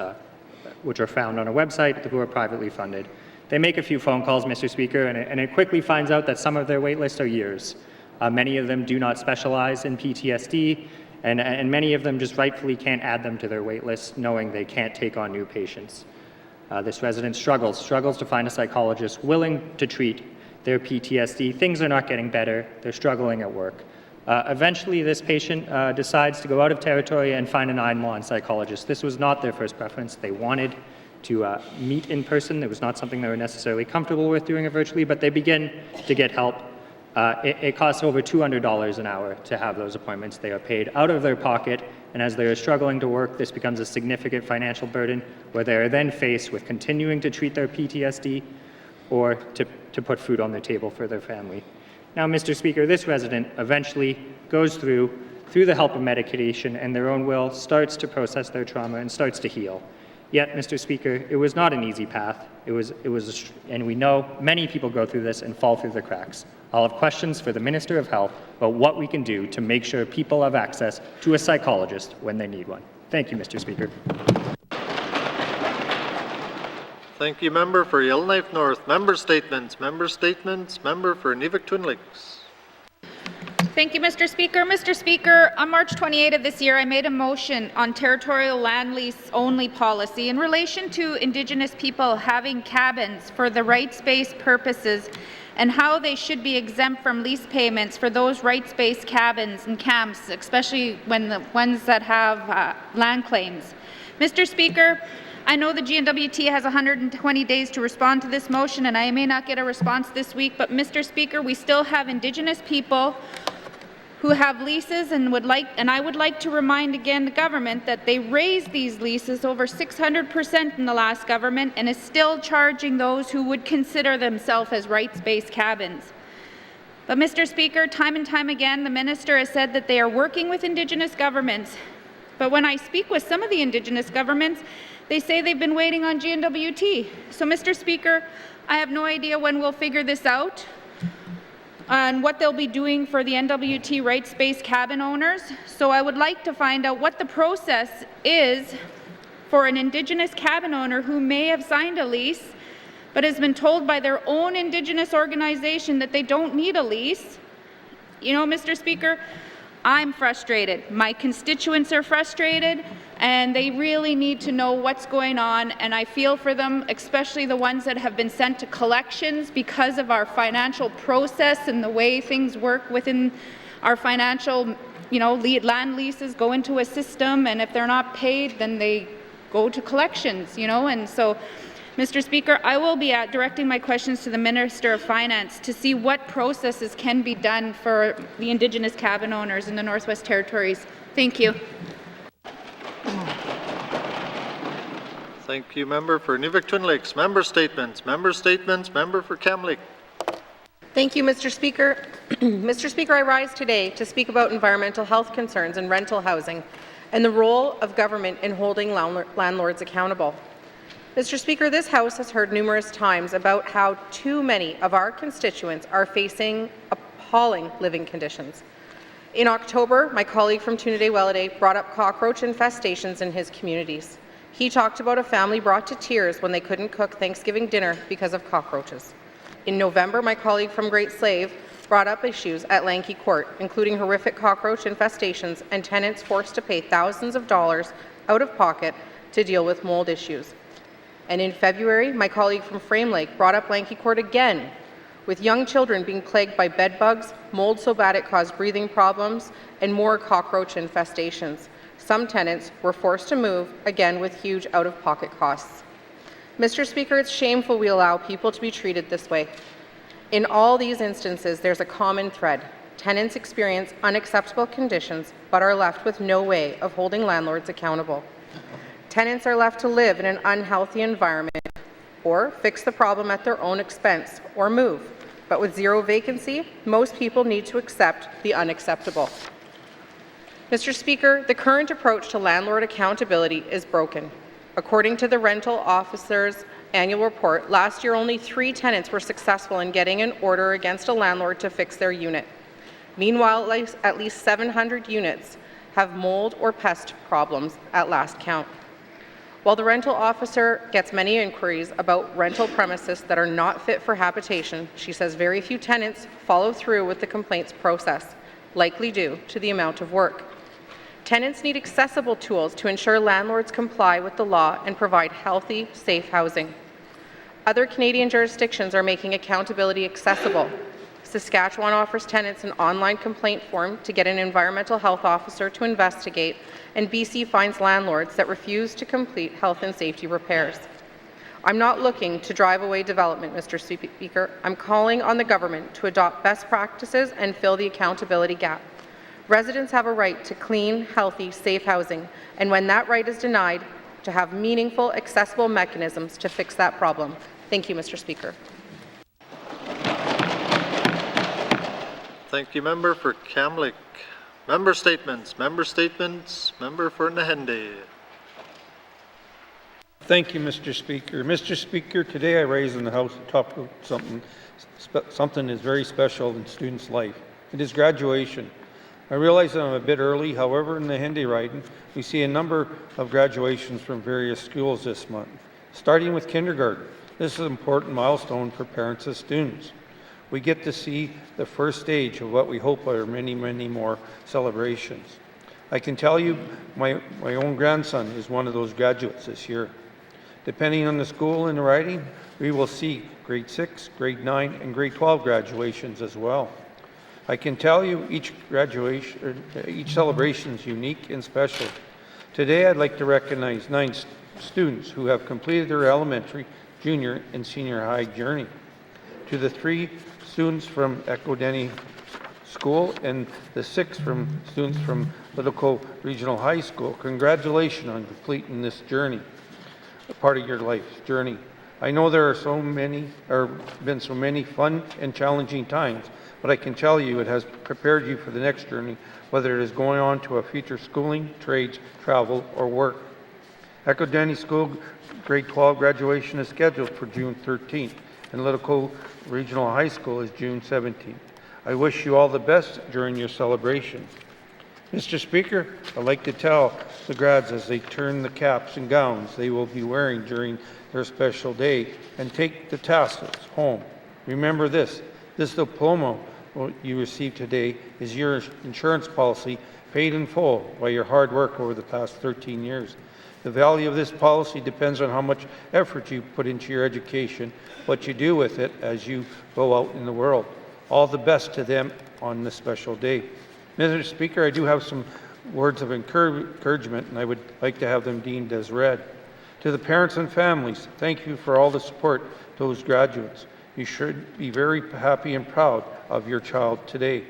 which are found on a website, who are privately funded. They make a few phone calls, Mr. Speaker, and it quickly finds out that some of their wait lists are years. Many of them do not specialize in PTSD, and many of them just rightfully can't add them to their wait list, knowing they can't take on new patients. This resident struggles to find a psychologist willing to treat their PTSD. Things are not getting better. They're struggling at work. Eventually, this patient decides to go out of territory and find an in-line psychologist. This was not their first preference. They wanted to meet in person. It was not something they were necessarily comfortable with doing it virtually, but they begin to get help. It costs over $200 an hour to have those appointments. They are paid out of their pocket, and as they are struggling to work, this becomes a significant financial burden where they are then faced with continuing to treat their PTSD or to put food on their table for their family. Now, Mr. Speaker, this resident eventually goes through the help of medication and their own will, starts to process their trauma and starts to heal. Yet, Mr. Speaker, it was not an easy path. And we know many people go through this and fall through the cracks. I'll have questions for the Minister of Health about what we can do to make sure people have access to a psychologist when they need one. Thank you, Mr. Speaker. Thank you, Member for Yellowknife North. Member statements. Member for N.W.T. Lakes. Thank you, Mr. Speaker. Mr. Speaker, on March 28 of this year, I made a motion on territorial land lease only policy in relation to Indigenous people having cabins for the rights-based purposes and how they should be exempt from lease payments for those rights-based cabins and camps, especially when the ones that have land claims. Mr. Speaker, I know the N.W.T has 120 days to respond to this motion, and I may not get a response this week, but Mr. Speaker, we still have Indigenous people who have leases and I would like to remind again the government that they raised these leases over 600% in the last government and is still charging those who would consider themselves as rights-based cabins. But Mr. Speaker, time and time again, the minister has said that they are working with Indigenous governments. But when I speak with some of the Indigenous governments, they say they've been waiting on N.W.T. So, Mr. Speaker, I have no idea when we'll figure this out on what they'll be doing for the N.W.T rights-based cabin owners. So I would like to find out what the process is for an Indigenous cabin owner who may have signed a lease but has been told by their own Indigenous organization that they don't need a lease. You know, Mr. Speaker, I'm frustrated. My constituents are frustrated, and they really need to know what's going on, and I feel for them, especially the ones that have been sent to collections because of our financial process and the way things work within our financial, land leases go into a system, and if they're not paid, then they go to collections, and so, Mr. Speaker, I will be directing my questions to the Minister of Finance to see what processes can be done for the Indigenous cabin owners in the Northwest Territories. Thank you. Thank you, Member for N.W.T. Lakes. Member statements. Member for Kamloops. Thank you, Mr. Speaker. Mr. Speaker, I rise today to speak about environmental health concerns and rental housing and the role of government in holding landlords accountable. Mr. Speaker, this House has heard numerous times about how too many of our constituents are facing appalling living conditions. In October, my colleague from Tunadé-Welladay brought up cockroach infestations in his communities. He talked about a family brought to tears when they couldn't cook Thanksgiving dinner because of cockroaches. In November, my colleague from Great Slave brought up issues at Lanky Court, including horrific cockroach infestations and tenants forced to pay thousands of dollars out of pocket to deal with mold issues. And in February, my colleague from Frame Lake brought up Lanky Court again, with young children being plagued by bed bugs, mold so bad it caused breathing problems, and more cockroach infestations. Some tenants were forced to move, again with huge out-of-pocket costs. Mr. Speaker, it's shameful we allow people to be treated this way. In all these instances, there's a common thread. Tenants experience unacceptable conditions, but are left with no way of holding landlords accountable. Tenants are left to live in an unhealthy environment or fix the problem at their own expense or move. But with zero vacancy, most people need to accept the unacceptable. Mr. Speaker, the current approach to landlord accountability is broken. According to the Rental Officer's annual report, last year only 3 tenants were successful in getting an order against a landlord to fix their unit. Meanwhile, at least 700 units have mold or pest problems at last count. While the rental officer gets many inquiries about rental premises that are not fit for habitation, she says very few tenants follow through with the complaints process, likely due to the amount of work. Tenants need accessible tools to ensure landlords comply with the law and provide healthy, safe housing. Other Canadian jurisdictions are making accountability accessible. Saskatchewan offers tenants an online complaint form to get an environmental health officer to investigate, and BC fines landlords that refuse to complete health and safety repairs. I'm not looking to drive away development, Mr. Speaker. I'm calling on the government to adopt best practices and fill the accountability gap. Residents have a right to clean, healthy, safe housing, and when that right is denied, to have meaningful, accessible mechanisms to fix that problem. Thank you, Mr. Speaker. Thank you, Member for Kamlik. Member statements. Member for Nahende. Thank you, Mr. Speaker. Mr. Speaker, today I raise in the House to talk about something is very special in students' life. It is graduation. I realize that I'm a bit early, however, in the Nahende riding, we see a number of graduations from various schools this month. Starting with kindergarten, this is an important milestone for parents and students. We get to see the first stage of what we hope are many, many more celebrations. I can tell you my own grandson is one of those graduates this year. Depending on the school and the riding, we will see grade 6, grade 9, and grade 12 graduations as well. I can tell you each celebration is unique and special. Today I'd like to recognize 9 students who have completed their elementary, junior, and senior high journey. To the 3 students from Acknowledgements School and the 6 students from Littleco Regional High School, congratulations on completing this journey, a part of your life's journey. I know there are been so many fun and challenging times, but I can tell you it has prepared you for the next journey, whether it is going on to a future schooling, trades, travel, or work. Acknowledgements School grade 12 graduation is scheduled for June 13th, and Littleco Regional High School is June 17th. I wish you all the best during your celebration. Mr. Speaker, I'd like to tell the grads as they turn the caps and gowns they will be wearing during their special day and take the tassels home. Remember this diploma you receive today is your insurance policy paid in full by your hard work over the past 13 years. The value of this policy depends on how much effort you put into your education, what you do with it as you go out in the world. All the best to them on this special day. Mr. Speaker, I do have some words of encouragement, and I would like to have them deemed as read. To the parents and families, thank you for all the support to those graduates. You should be very happy and proud of your child today.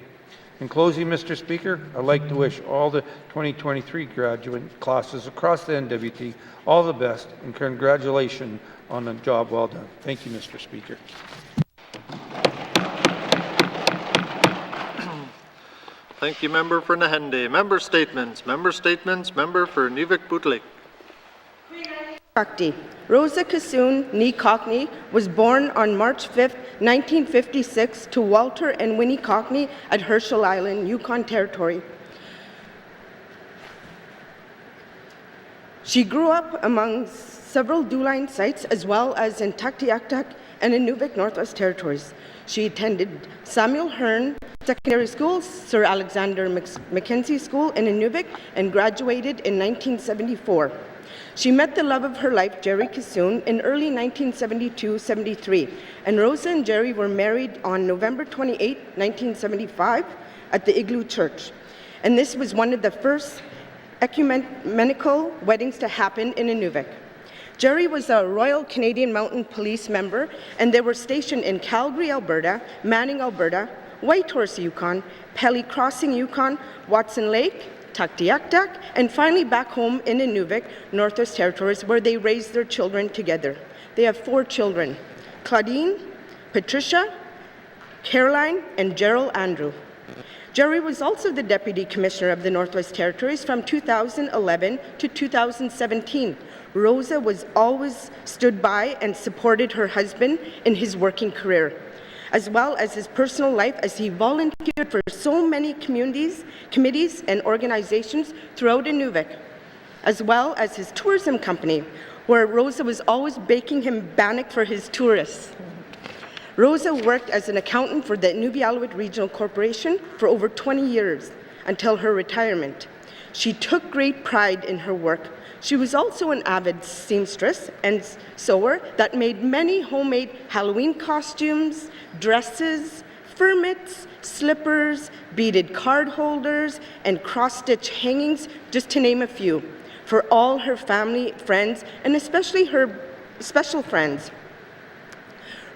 In closing, Mr. Speaker, I'd like to wish all the 2023 graduate classes across the N.W.T. all the best and congratulations on a job well done. Thank you, Mr. Speaker. Thank you, Member for Nahende. Member statements. Member for Nivik-Bootlik. Rosa Kassoon Nee Cockney was born on March 5, 1956 to Walter and Winnie Cockney at Herschel Island, Yukon Territory. She grew up among several Douline sites as well as in Tuktoyaktuk and Inuvik, Northwest Territories. She attended Samuel Hearn Secondary School, Sir Alexander Mackenzie School in Inuvik, and graduated in 1974. She met the love of her life, Jerry Kassoon, in early 1972-73, and Rosa and Jerry were married on November 28, 1975, at the Igloo Church. And this was one of the first ecumenical weddings to happen in Inuvik. Jerry was a Royal Canadian Mounted Police member, and they were stationed in Calgary, Alberta, Manning, Alberta, Whitehorse, Yukon, Pelly Crossing, Yukon, Watson Lake, Tuktoyaktuk, and finally back home in Inuvik, Northwest Territories, where they raised their children together. They have 4 children, Claudine, Patricia, Caroline, and Gerald Andrew. Jerry was also the Deputy Commissioner of the Northwest Territories from 2011 to 2017. Rosa was always stood by and supported her husband in his working career, as well as his personal life as he volunteered for so many communities, committees, and organizations throughout Inuvik. as well as his tourism company, where Rosa was always baking him bannock for his tourists. Rosa worked as an accountant for the N.W.T Regional Corporation for over 20 years until her retirement. She took great pride in her work. She was also an avid seamstress and sewer that made many homemade Halloween costumes, dresses, fur mitts, slippers, beaded card holders, and cross-stitch hangings, just to name a few, for all her family, friends, and especially her special friends.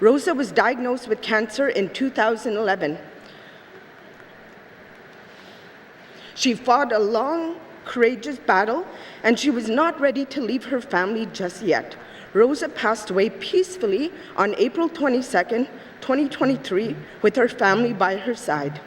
Rosa was diagnosed with cancer in 2011. She fought a long, courageous battle, and she was not ready to leave her family just yet. Rosa passed away peacefully on April 22nd, 2023, with her family by her side.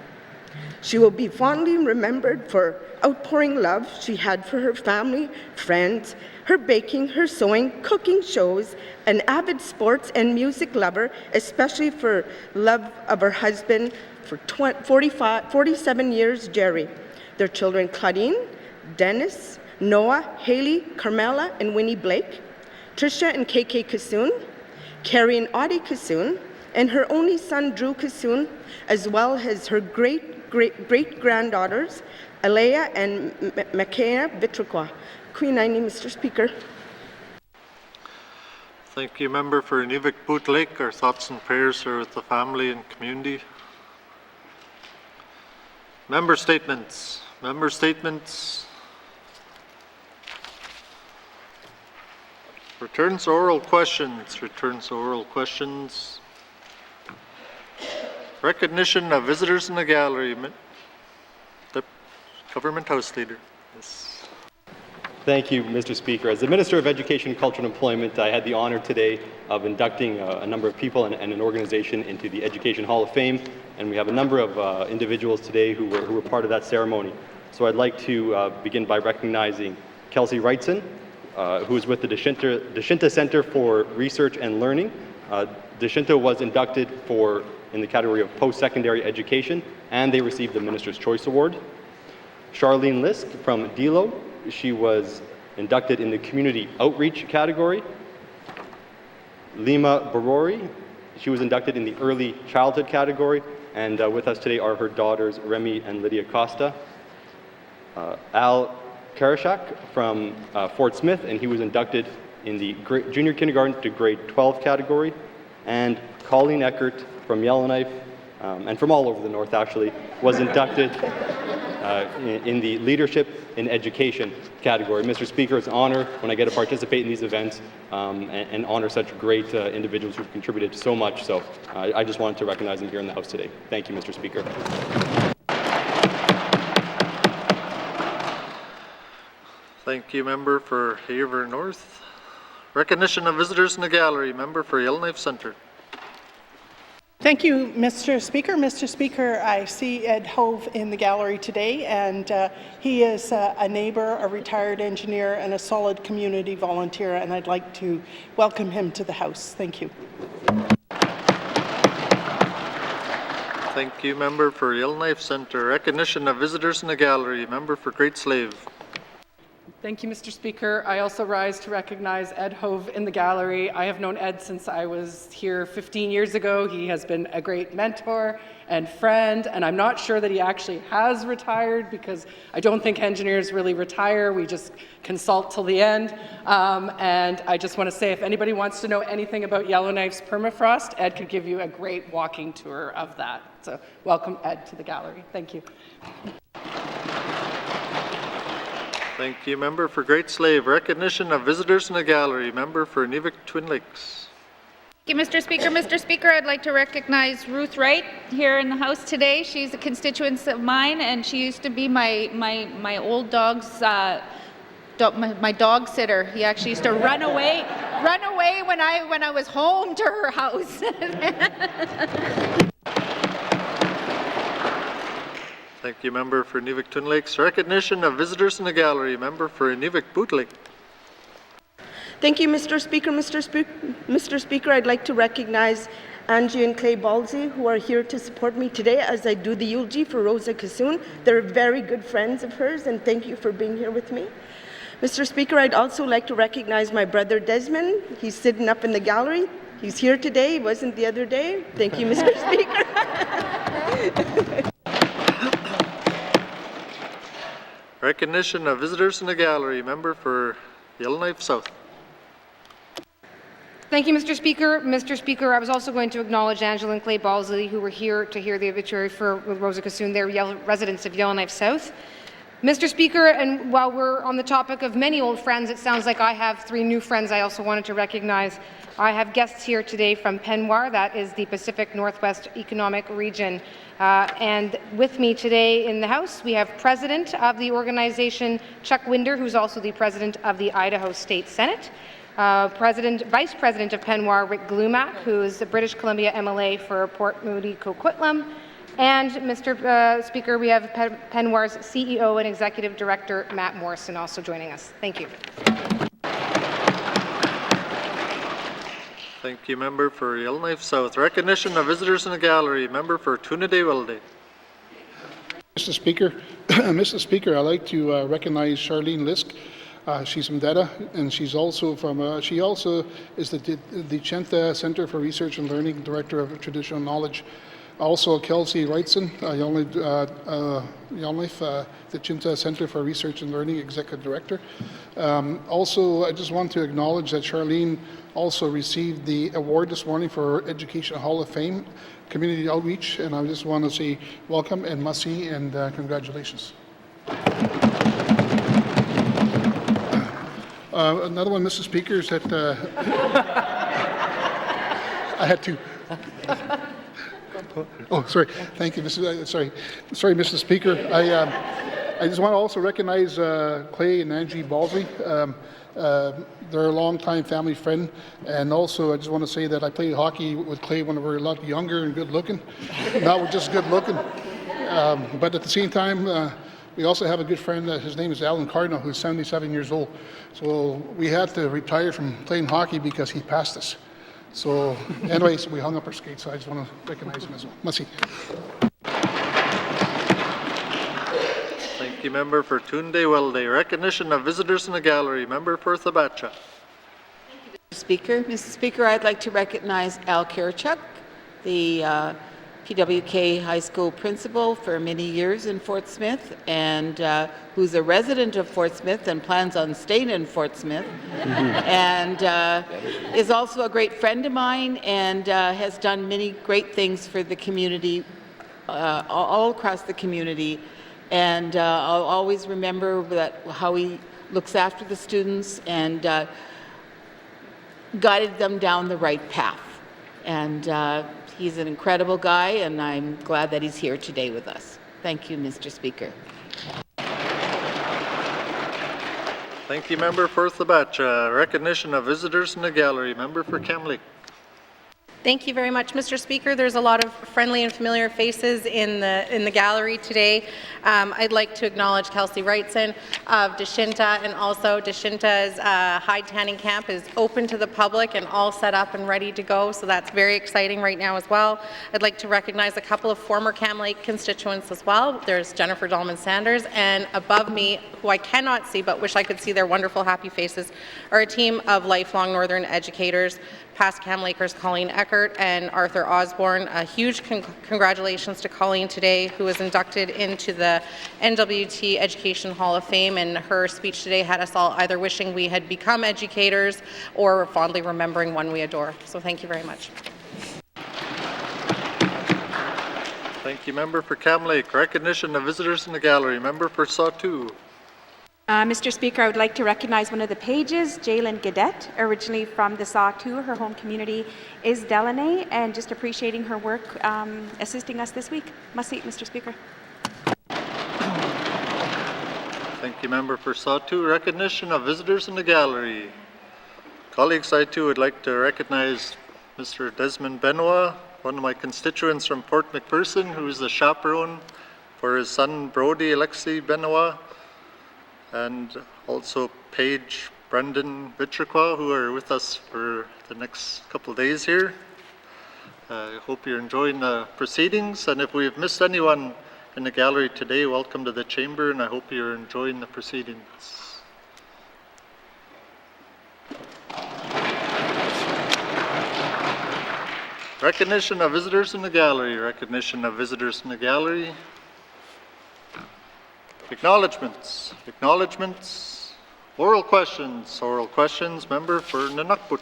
She will be fondly remembered for outpouring love she had for her family, friends, her baking, her sewing, cooking shows, an avid sports and music lover, especially for love of her husband for 47 years, Jerry. Their children, Claudine, Dennis, Noah, Haley, Carmela, and Winnie Blake, Tricia and KK Kassoon, Carrie and Audie Kassoon, and her only son, Drew Kassoon, as well as her great-granddaughters, Alea and Makaya Vitriqua. Queen Aini, Mr. Speaker. Thank you, Member for Inuvik-Boot Lake. Our thoughts and prayers are with the family and community. Member statements. Member statements. Returns to oral questions. Returns to oral questions. Recognition of visitors in the gallery. The Government House Leader. Yes. Thank you, Mr. Speaker. As the Minister of Education, Culture and Employment, I had the honor today of inducting a number of people and an organization into the Education Hall of Fame, and we have a number of individuals today who were part of that ceremony. So I'd like to begin by recognizing Kelsey Wrightson, who is with the Deshinta Center for Research and Learning. Deshinta was inducted in the category of post-secondary education, and they received the Minister's Choice Award. Charlene Lisk from DELO, she was inducted in the Community Outreach category. Lima Barori, she was inducted in the Early Childhood category, and with us today are her daughters, Remy and Lydia Costa. Al Karashak from Fort Smith, and he was inducted in the Junior Kindergarten to Grade 12 category. And Colleen Eckert from Yellowknife, and from all over the North actually, was inducted in the Leadership in Education category. Mr. Speaker, it's an honor when I get to participate in these events and honor such great individuals who've contributed so much. So I just wanted to recognize them here in the House today. Thank you, Mr. Speaker. Thank you, Member for Haver North. Recognition of visitors in the gallery. Member for Yellowknife Centre. Thank you, Mr. Speaker. Mr. Speaker, I see Ed Hove in the gallery today, and he is a neighbour, a retired engineer, and a solid community volunteer, and I'd like to welcome him to the House. Thank you. Thank you, Member for Yellowknife Centre. Recognition of visitors in the gallery. Member for Great Slave. Thank you, Mr. Speaker. I also rise to recognize Ed Hove in the gallery. I have known Ed since I was here 15 years ago. He has been a great mentor and friend, and I'm not sure that he actually has retired because I don't think engineers really retire. We just consult till the end. And I just want to say, if anybody wants to know anything about Yellowknife's permafrost, Ed could give you a great walking tour of that. So welcome, Ed, to the gallery. Thank you. Thank you, Member for Great Slave. Recognition of visitors in the gallery. Member for Inuvik-Twin Lakes. Thank you, Mr. Speaker. Mr. Speaker, I'd like to recognize Ruth Wright here in the House today. She's a constituent of mine, and she used to be my old dog's my dog sitter. He actually used to run away when I was home to her house. Thank you, Member for Inuvik-Twin Lakes. Recognition of visitors in the gallery. Member for Inuvik-Boot Lake. Thank you, Mr. Speaker. Mr. Speaker, I'd like to recognize Angie and Clay Balsey, who are here to support me today as I do the eulogy for Rosa Kassoon. They're very good friends of hers, and thank you for being here with me. Mr. Speaker, I'd also like to recognize my brother Desmond. He's sitting up in the gallery. He's here today. He wasn't the other day. Thank you, Mr. Speaker. Recognition of visitors in the gallery. Member for Yellowknife South. Thank you, Mr. Speaker. Mr. Speaker, I was also going to acknowledge Angela and Clay Balsley, who were here to hear the obituary for Rosa Kassoon. They're residents of Yellowknife South. Mr. Speaker, and while we're on the topic of many old friends, it sounds like I have 3 new friends I also wanted to recognize. I have guests here today from Penwar, that is the Pacific Northwest Economic Region. And with me today in the House, we have President of the organization, Chuck Winder, who's also the President of the Idaho State Senate. Vice President of Penwar, Rick Glumac, who is the British Columbia MLA for Port Moody Coquitlam. And Mr. Speaker, we have Penwar's CEO and Executive Director, Matt Morrison, also joining us. Thank you. Thank you, Member for Yellowknife South. Recognition of visitors in the gallery. Member for Tunaday-Welleday. Mr. Speaker, Mr. Speaker, I'd like to recognize Charlene Lisk. She's from DETA, and she's also from. She also is the Chenta Center for Research and Learning Director of Traditional Knowledge. Also, Kelsey Wrightson, Yellowknife, the Chenta Center for Research and Learning Executive Director. Also, I just want to acknowledge that Charlene also received the award this morning for Education Hall of Fame Community Outreach, and I just want to say welcome and must-see and congratulations. Another one, Mr. Speaker, is that I had to. Oh, sorry. Thank you, Mr. Mr. Speaker. I just want to also recognize Clay and Angie Balsley. They're a longtime family friend, and also I just want to say that I played hockey with Clay when we were a lot younger and good looking. Now we're just good looking, but at the same time. We also have a good friend, his name is Alan Cardinal, who's 77 years old. So we had to retire from playing hockey because he passed us. So anyways, we hung up our skates, so I just want to recognize him as well. Must-see. Thank you, Member for Tunaday-Welleday. Recognition of visitors in the gallery. Member for Thabatcha. Mr. Speaker. Mr. Speaker, I'd like to recognize Al Kirchuk, the PWK High School principal for many years in Fort Smith, and who's a resident of Fort Smith and plans on staying in Fort Smith, and is also a great friend of mine and has done many great things for the community, all across the community. And I'll always remember how he looks after the students and guided them down the right path. And he's an incredible guy, and I'm glad that he's here today with us. Thank you, Mr. Speaker. Thank you, Member for Thabatcha. Recognition of visitors in the gallery. Member for Kamloops. Thank you very much, Mr. Speaker. There's a lot of friendly and familiar faces in the gallery today. I'd like to acknowledge Kelsey Wrightson of Deshinta, and also Deshinta's hide tanning camp is open to the public and all set up and ready to go, so that's very exciting right now as well. I'd like to recognize a couple of former Cam Lake constituents as well. There's Jennifer Dolman-Sanders, and above me, who I cannot see but wish I could see their wonderful happy faces, are a team of lifelong Northern educators, past Cam Lakers Colleen Eckert and Arthur Osborne. A huge congratulations to Colleen today, who was inducted into the N.W.T. Education Hall of Fame, and her speech today had us all either wishing we had become educators or fondly remembering one we adore. So thank you very much. Thank you, Member for Cam Lake. Recognition of visitors in the gallery. Member for Sawtoo. Mr. Speaker, I would like to recognize one of the pages, Jalen Gadet, originally from the Sawtoo. Her home community is Delaney, and just appreciating her work assisting us this week. Must seat, Mr. Speaker. Thank you, Member for Sawtoo. Recognition of visitors in the gallery. Colleagues, I too would like to recognize Mr. Desmond Benoit, one of my constituents from Port McPherson, who is the chaperone for his son Brody Alexi Benoit, and also Paige, Brendan Vitriqua, who are with us for the next couple of days here. I hope you're enjoying the proceedings, and if we have missed anyone in the gallery today, welcome to the chamber, and I hope you're enjoying the proceedings. Recognition of visitors in the gallery. Recognition of visitors in the gallery. Acknowledgements. Acknowledgements. Oral questions. Oral questions. Member for N.W.T.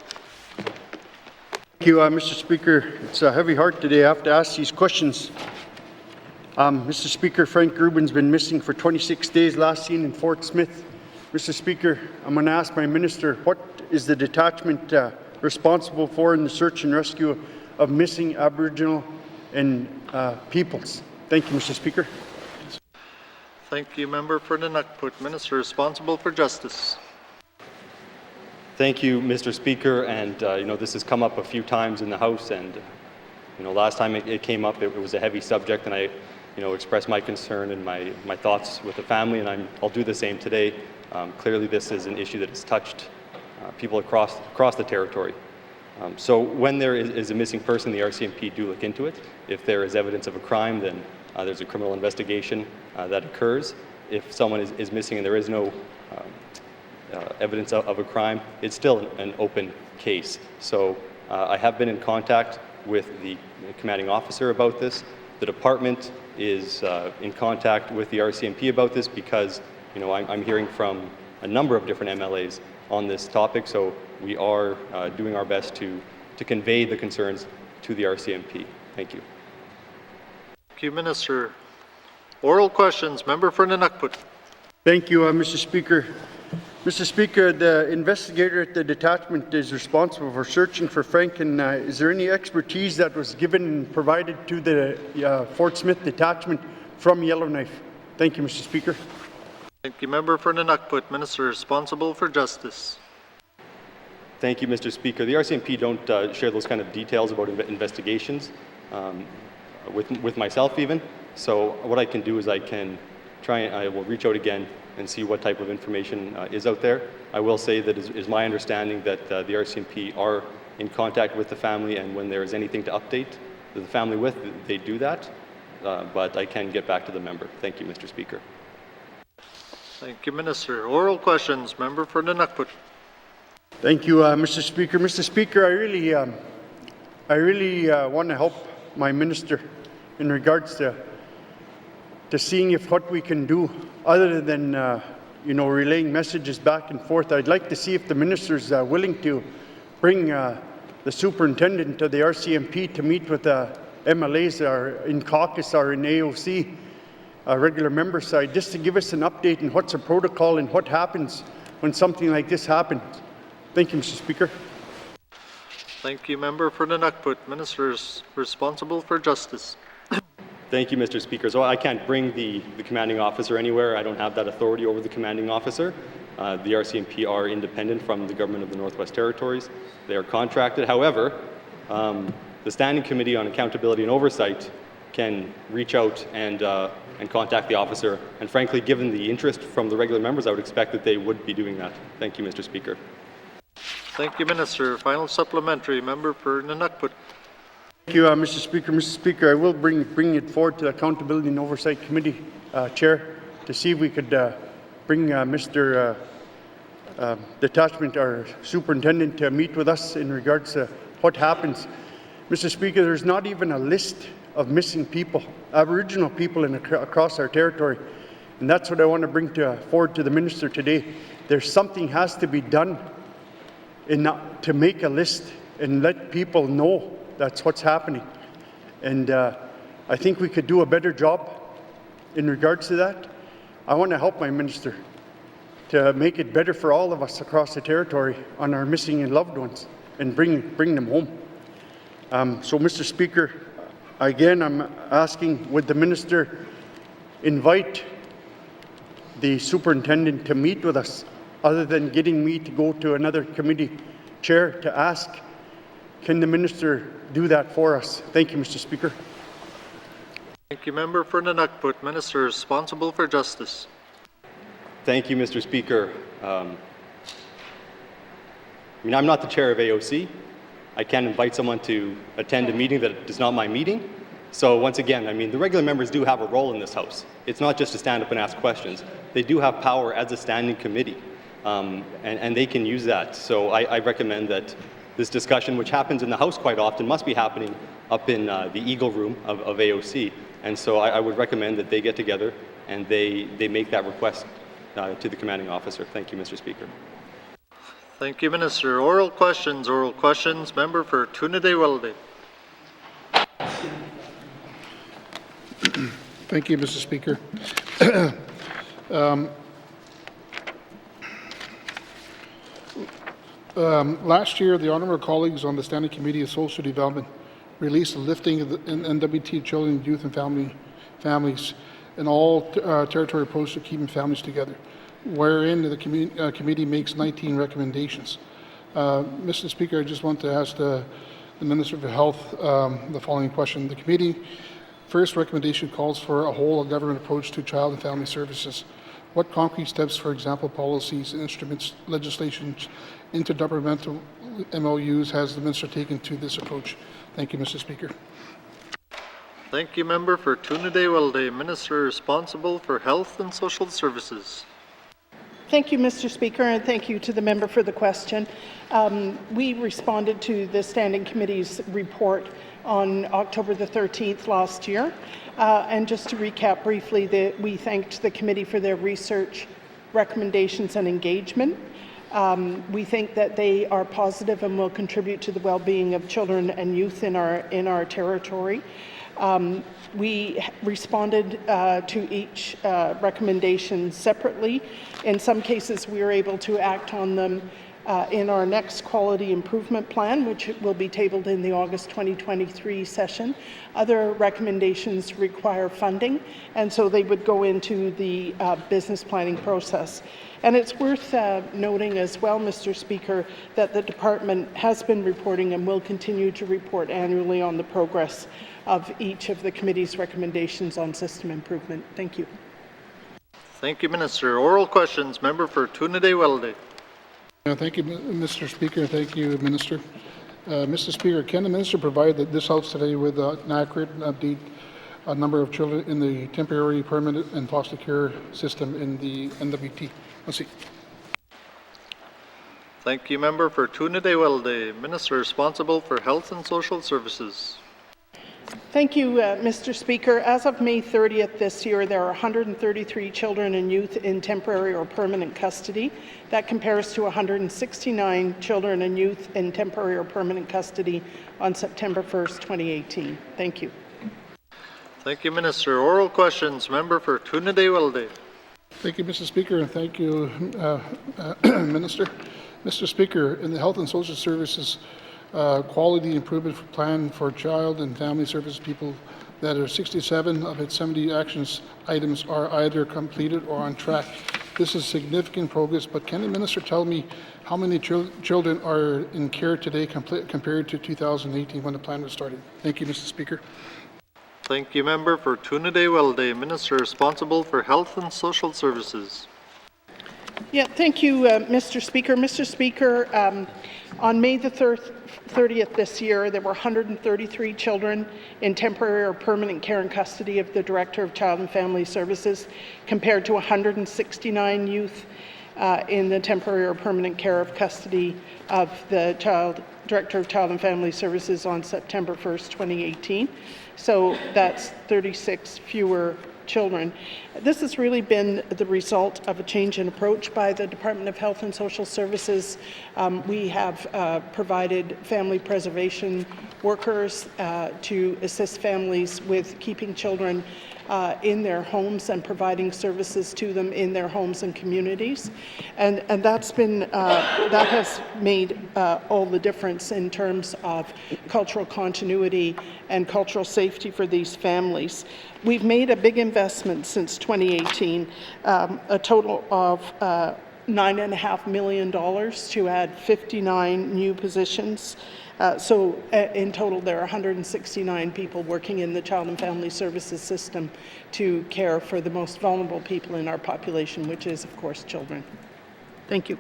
Thank you, Mr. Speaker. It's a heavy heart today. I have to ask these questions. Mr. Speaker, Frank Rubin's been missing for 26 days, last seen in Fort Smith. Mr. Speaker, I'm going to ask my minister, what is the detachment responsible for in the search and rescue of missing Aboriginal and peoples? Thank you, Mr. Speaker. Thank you, member for N.W.T. Minister responsible for justice. Thank you, Mr. Speaker. And this has come up a few times in the House, and last time it came up, it was a heavy subject, and I expressed my concern and my thoughts with the family, and I'll do the same today. Clearly, this is an issue that has touched people across the territory. So when there is a missing person, the RCMP do look into it. If there is evidence of a crime, then there's a criminal investigation that occurs. If someone is missing and there is no evidence of a crime, it's still an open case. So I have been in contact with the commanding officer about this. The department is in contact with the RCMP about this because I'm hearing from a number of different MLAs on this topic, so we are doing our best to convey the concerns to the RCMP. Thank you. Thank you, Minister. Oral questions. Member for N.W.T. Thank you, Mr. Speaker. Mr. Speaker, the investigator at the detachment is responsible for searching for Frank, and is there any expertise that was given and provided to the Fort Smith detachment from Yellowknife? Thank you, Mr. Speaker. Thank you, member for N.W.T. Minister responsible for justice. Thank you, Mr. Speaker. The RCMP don't share those kind of details about investigations with myself even. So what I can do is I will reach out again and see what type of information is out there. I will say that it is my understanding that the RCMP are in contact with the family, and when there is anything to update the family with, they do that. But I can get back to the member. Thank you, Mr. Speaker. Thank you, Minister. Oral questions. Member for N.W.T. Thank you, Mr. Speaker. Mr. Speaker, I really want to help my minister in regards to seeing if what we can do other than relaying messages back and forth. I'd like to see if the minister is willing to bring the superintendent to the RCMP to meet with MLAs or in caucus or in AOC regular member side, just to give us an update on what's the protocol and what happens when something like this happens. Thank you, Mr. Speaker. Thank you, member for N.W.T. Ministers responsible for justice. Thank you, Mr. Speaker. So I can't bring the commanding officer anywhere. I don't have that authority over the commanding officer. The RCMP are independent from the government of the Northwest Territories. They are contracted. However, the Standing Committee on Accountability and Oversight can reach out and contact the officer. And frankly, given the interest from the regular members, I would expect that they would be doing that. Thank you, Mr. Speaker. Thank you, Minister. Final supplementary. Member for N.W.T. Thank you, Mr. Speaker. Mr. Speaker, I will bring it forward to the Accountability and Oversight Committee Chair to see if we could bring Mr. Detachment, our superintendent, to meet with us in regards to what happens. Mr. Speaker, there's not even a list of missing people, Aboriginal people across our territory, and that's what I want to bring forward to the minister today. There's something has to be done to make a list and let people know that's what's happening. And I think we could do a better job in regards to that. I want to help my minister to make it better for all of us across the territory on our missing and loved ones and bring them home. So, Mr. Speaker, again, I'm asking, would the minister invite the superintendent to meet with us, other than getting me to go to another committee chair to ask, can the minister do that for us? Thank you, Mr. Speaker. Thank you, member for N.W.T. Minister responsible for justice. Thank you, Mr. Speaker. I'm not the chair of AOC. I can't invite someone to attend a meeting that is not my meeting. So once again, the regular members do have a role in this House. It's not just to stand up and ask questions. They do have power as a standing committee, and they can use that. So I recommend that this discussion, which happens in the House quite often, must be happening up in the Eagle Room of AOC. And so I would recommend that they get together and they make that request to the commanding officer. Thank you, Mr. Speaker. Thank you, Minister. Oral questions. Member for Trinidad-Welleday. Thank you, Mr. Speaker. Last year, the honourable colleagues on the Standing Committee of Social Development released a lifting of the N.W.T. children, youth and families and all territory approach to keeping families together, wherein the committee makes 19 recommendations. Mr. Speaker, I just want to ask the Minister for Health the following question. The committee first recommendation calls for a whole of government approach to child and family services. What concrete steps, for example, policies, instruments, legislation, intergovernmental MOUs has the Minister taken to this approach? Thank you, Mr. Speaker. Thank you, Member for Trinidad-Welleday. Minister responsible for Health and Social Services. Thank you, Mr. Speaker, and thank you to the member for the question. We responded to the Standing Committee's report on October the 13th last year. And just to recap briefly, we thanked the committee for their research, recommendations, and engagement. We think that they are positive and will contribute to the well-being of children and youth in our territory. We responded to each recommendation separately. In some cases, we were able to act on them in our next quality improvement plan, which will be tabled in the August 2023 session. Other recommendations require funding, and so they would go into the business planning process. And it's worth noting as well, Mr. Speaker, that the department has been reporting and will continue to report annually on the progress of each of the committee's recommendations on system improvement. Thank you. Thank you, Minister. Oral questions. Member for Trinidad-Welleday. Thank you, Mr. Speaker. Thank you, Minister. Mr. Speaker, can the Minister provide this House today with an accurate update on number of children in the temporary, permanent, and foster care system in the N.W.T? Let's see. Thank you, Member for Trinidad-Welleday. Minister responsible for Health and Social Services. Thank you, Mr. Speaker. As of May 30th this year, there are 133 children and youth in temporary or permanent custody. That compares to 169 children and youth in temporary or permanent custody on September 1st, 2018. Thank you. Thank you, Minister. Oral questions. Member for Trinidad-Welleday. Thank you, Mr. Speaker, and thank you, Minister. Mr. Speaker, in the Health and Social Services Quality Improvement Plan for Child and Family Service people that are 67 of its 70 actions items are either completed or on track. This is significant progress, but can the Minister tell me how many children are in care today compared to 2018 when the plan was started? Thank you, Mr. Speaker. Thank you, Member for Trinidad-Welleday. Minister responsible for Health and Social Services. Yeah, thank you, Mr. Speaker. Mr. Speaker, on May the 30th this year, there were 133 children in temporary or permanent care and custody of the Director of Child and Family Services, compared to 169 youth in the temporary or permanent care of custody of the Director of Child and Family Services on September 1st, 2018. So that's 36 fewer children. This has really been the result of a change in approach by the Department of Health and Social Services. We have provided family preservation workers to assist families with keeping children in their homes and providing services to them in their homes and communities. And that's been, that has made all the difference in terms of cultural continuity and cultural safety for these families. We've made a big investment since 2018, a total of $9.5 million to add 59 new positions. So in total, there are 169 people working in the Child and Family Services system to care for the most vulnerable people in our population, which is, of course, children. Thank you.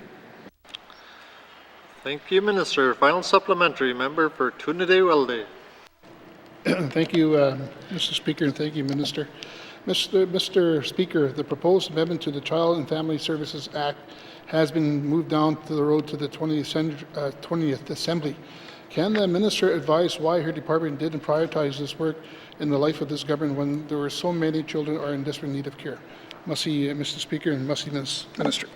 Thank you, Minister. Final supplementary. Member for Trinidad-Welleday. Thank you, Mr. Speaker, and thank you, Minister. Mr. Speaker, the proposed amendment to the Child and Family Services Act has been moved down to the road to the 20th Assembly. Can the minister advise why her department didn't prioritize this work in the life of this government when there were so many children are in desperate need of care? Merci, Mr. Speaker, and merci, Ms. Minister.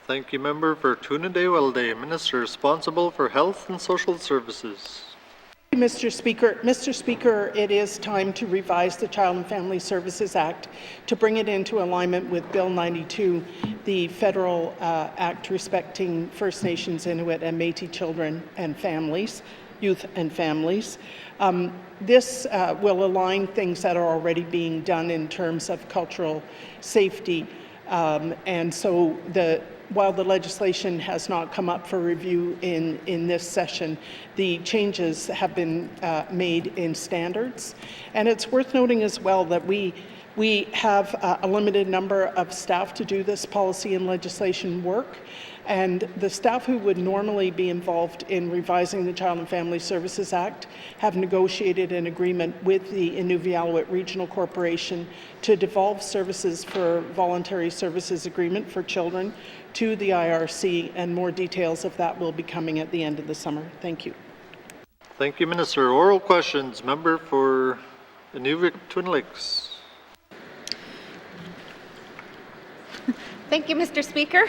Thank you, Member for Tuna-Day-Welday, Minister responsible for Health and Social Services. Mr. Speaker, it is time to revise the Child and Family Services Act to bring it into alignment with Bill 92, the federal act respecting First Nations, Inuit and Métis children and families, youth and families. This will align things that are already being done in terms of cultural safety. And so while the legislation has not come up for review in this session, the changes have been made in standards. And it's worth noting as well that we have a limited number of staff to do this policy and legislation work. And the staff who would normally be involved in revising the Child and Family Services Act have negotiated an agreement with the N.W.T Regional Corporation to devolve services for voluntary services agreement for children to the IRC, and more details of that will be coming at the end of the summer. Thank you. Thank you, Minister. Oral questions. Member for Inuvik-Twin Lakes. Thank you, Mr. Speaker.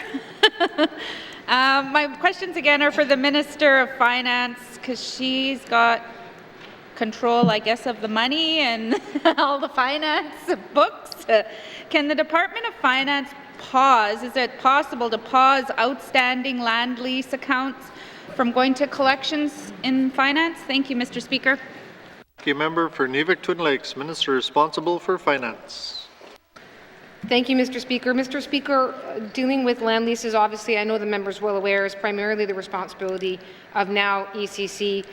My questions again are for the Minister of Finance, because she's got control, I guess, of the money and all the finance books. Can the Department of Finance pause? Is it possible to pause outstanding land lease accounts from going to collections in finance? Thank you, Mr. Speaker. Thank you, Member for Inuvik-Twin Lakes, Minister responsible for Finance. Thank you, Mr. Speaker. Mr. Speaker, dealing with land leases, obviously, I know the member is well aware, is primarily the responsibility of now ECC.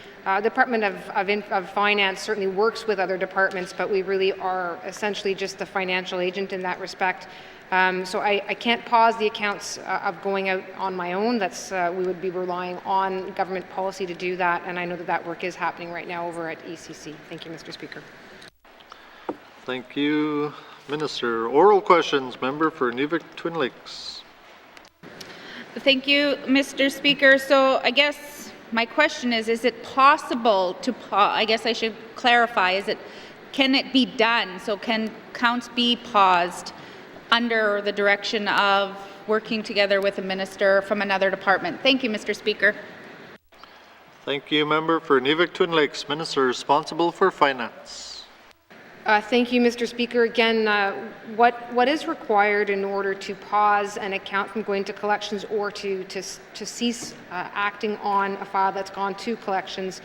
Department of Finance certainly works with other departments, but we really are essentially just the financial agent in that respect. So I can't pause the accounts of going out on my own. That's we would be relying on government policy to do that, and I know that that work is happening right now over at ECC. Thank you, Mr. Speaker. Thank you, Minister. Oral questions. Member for Inuvik-Twin Lakes. Thank you, Mr. Speaker. So I guess my question is it possible to pause? I guess I should clarify. Can it be done? So can counts be paused under the direction of working together with a minister from another department? Thank you, Mr. Speaker. Thank you, Member for Inuvik-Twin Lakes, Minister responsible for Finance. Thank you, Mr. Speaker. Again, what is required in order to pause an account from going to collections or to cease acting on a file that's gone to collections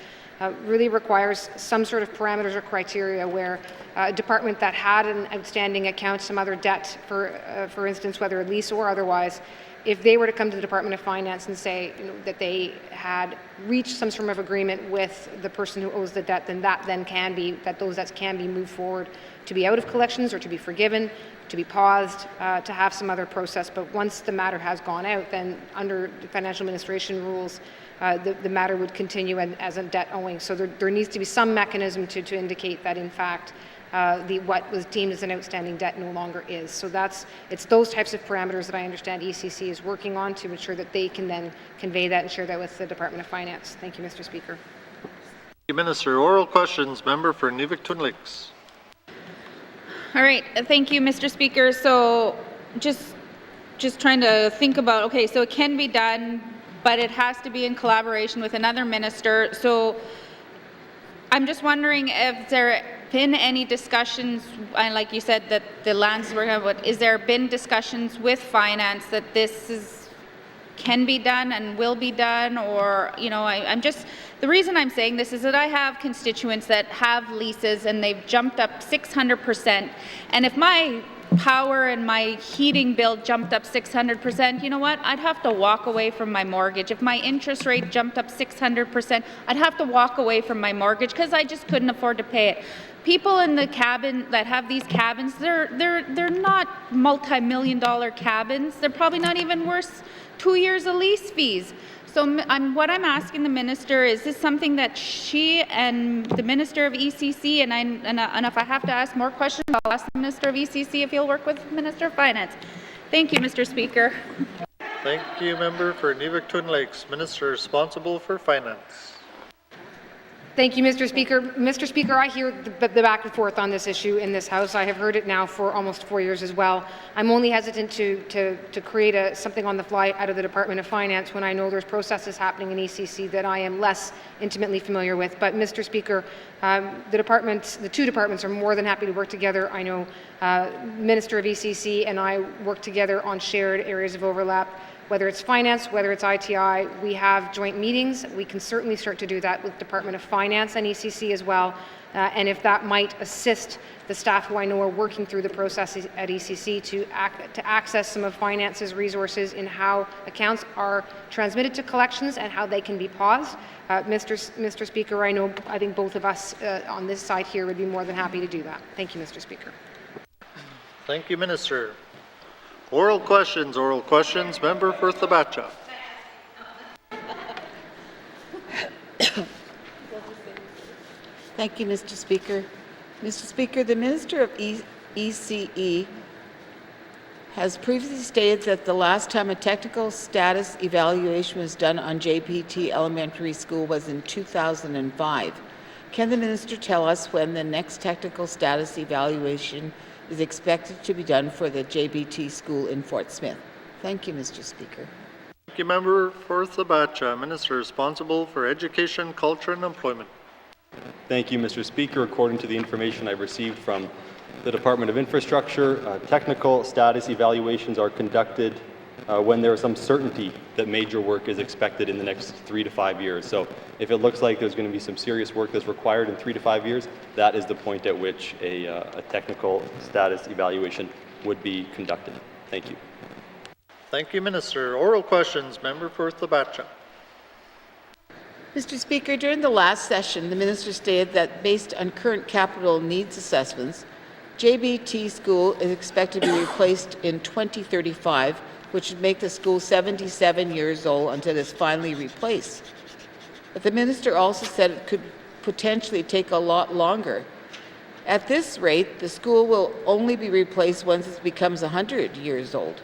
really requires some sort of parameters or criteria where a department that had an outstanding account, some other debt, for instance, whether a lease or otherwise, if they were to come to the Department of Finance and say that they had reached some sort of agreement with the person who owes the debt, then those debts can be moved forward to be out of collections or to be forgiven, to be paused, to have some other process. But once the matter has gone out, then under the financial administration rules, the matter would continue as a debt owing. So there needs to be some mechanism to indicate that, in fact, what was deemed as an outstanding debt no longer is. So it's those types of parameters that I understand ECC is working on to ensure that they can then convey that and share that with the Department of Finance. Thank you, Mr. Speaker. Thank you, Minister. Oral questions. Member for Inuvik-Twin Lakes. All right. Thank you, Mr. Speaker. So just trying to think about, okay, so it can be done, but it has to be in collaboration with another minister. So I'm just wondering if there been any discussions, and like you said, that the lands were going, but is there been discussions with finance that this can be done and will be done? Or, I'm just, the reason I'm saying this is that I have constituents that have leases and they've jumped up 600%. And if my power and my heating bill jumped up 600%, you know what? I'd have to walk away from my mortgage. If my interest rate jumped up 600%, I'd have to walk away from my mortgage because I just couldn't afford to pay it. People in the cabin that have these cabins, they're not multi-million-dollar cabins. They're probably not even worth 2 years of lease fees. So what I'm asking the minister, is this something that she and the Minister of ECC, and if I have to ask more questions, I'll ask the Minister of ECC if he'll work with the Minister of Finance. Thank you, Mr. Speaker. Thank you, member for Nevis-Twin Lakes, Minister responsible for Finance. Thank you, Mr. Speaker. Mr. Speaker, I hear the back and forth on this issue in this House. I have heard it now for almost 4 years as well. I'm only hesitant to create something on the fly out of the Department of Finance when I know there's processes happening in ECC that I am less intimately familiar with. But, Mr. Speaker, the two departments are more than happy to work together. I know Minister of ECC and I work together on shared areas of overlap. Whether it's finance, whether it's ITI, we have joint meetings. We can certainly start to do that with Department of Finance and ECC as well. And if that might assist the staff who I know are working through the process at ECC to access some of Finance's resources in how accounts are transmitted to collections and how they can be paused. Mr. Speaker, I think both of us on this side here would be more than happy to do that. Thank you, Mr. Speaker. Thank you, Minister. Oral questions, member for Thabacha. Thank you, Mr. Speaker. Mr. Speaker, the Minister of ECE has previously stated that the last time a technical status evaluation was done on JPT Elementary School was in 2005. Can the Minister tell us when the next technical status evaluation is expected to be done for the JBT school in Fort Smith? Thank you, Mr. Speaker. Thank you, member for Thabacha, Minister responsible for Education, Culture and Employment. Thank you, Mr. Speaker. According to the information I've received from the Department of Infrastructure, technical status evaluations are conducted when there is some certainty that major work is expected in the next 3 to 5 years. So if it looks like there's going to be some serious work that's required in 3 to 5 years, that is the point at which a technical status evaluation would be conducted. Thank you. Thank you, Minister. Oral questions, member for Thabacha. Mr. Speaker, during the last session, the Minister stated that based on current capital needs assessments, JBT school is expected to be replaced in 2035, which would make the school 77 years old until it is finally replaced. But the Minister also said it could potentially take a lot longer. At this rate, the school will only be replaced once it becomes 100 years old.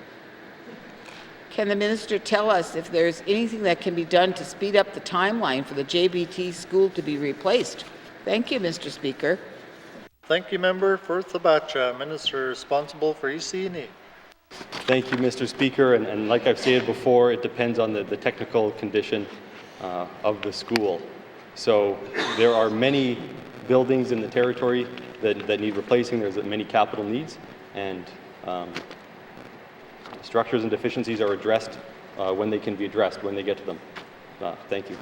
Can the Minister tell us if there's anything that can be done to speed up the timeline for the JBT school to be replaced? Thank you, Mr. Speaker. Thank you, member for Thabacha, Minister responsible for EC&E. Thank you, Mr. Speaker. And like I've stated before, it depends on the technical condition of the school. So there are many buildings in the territory that need replacing. There's many capital needs, and structures and deficiencies are addressed when they can be addressed, when they get to them. Thank you.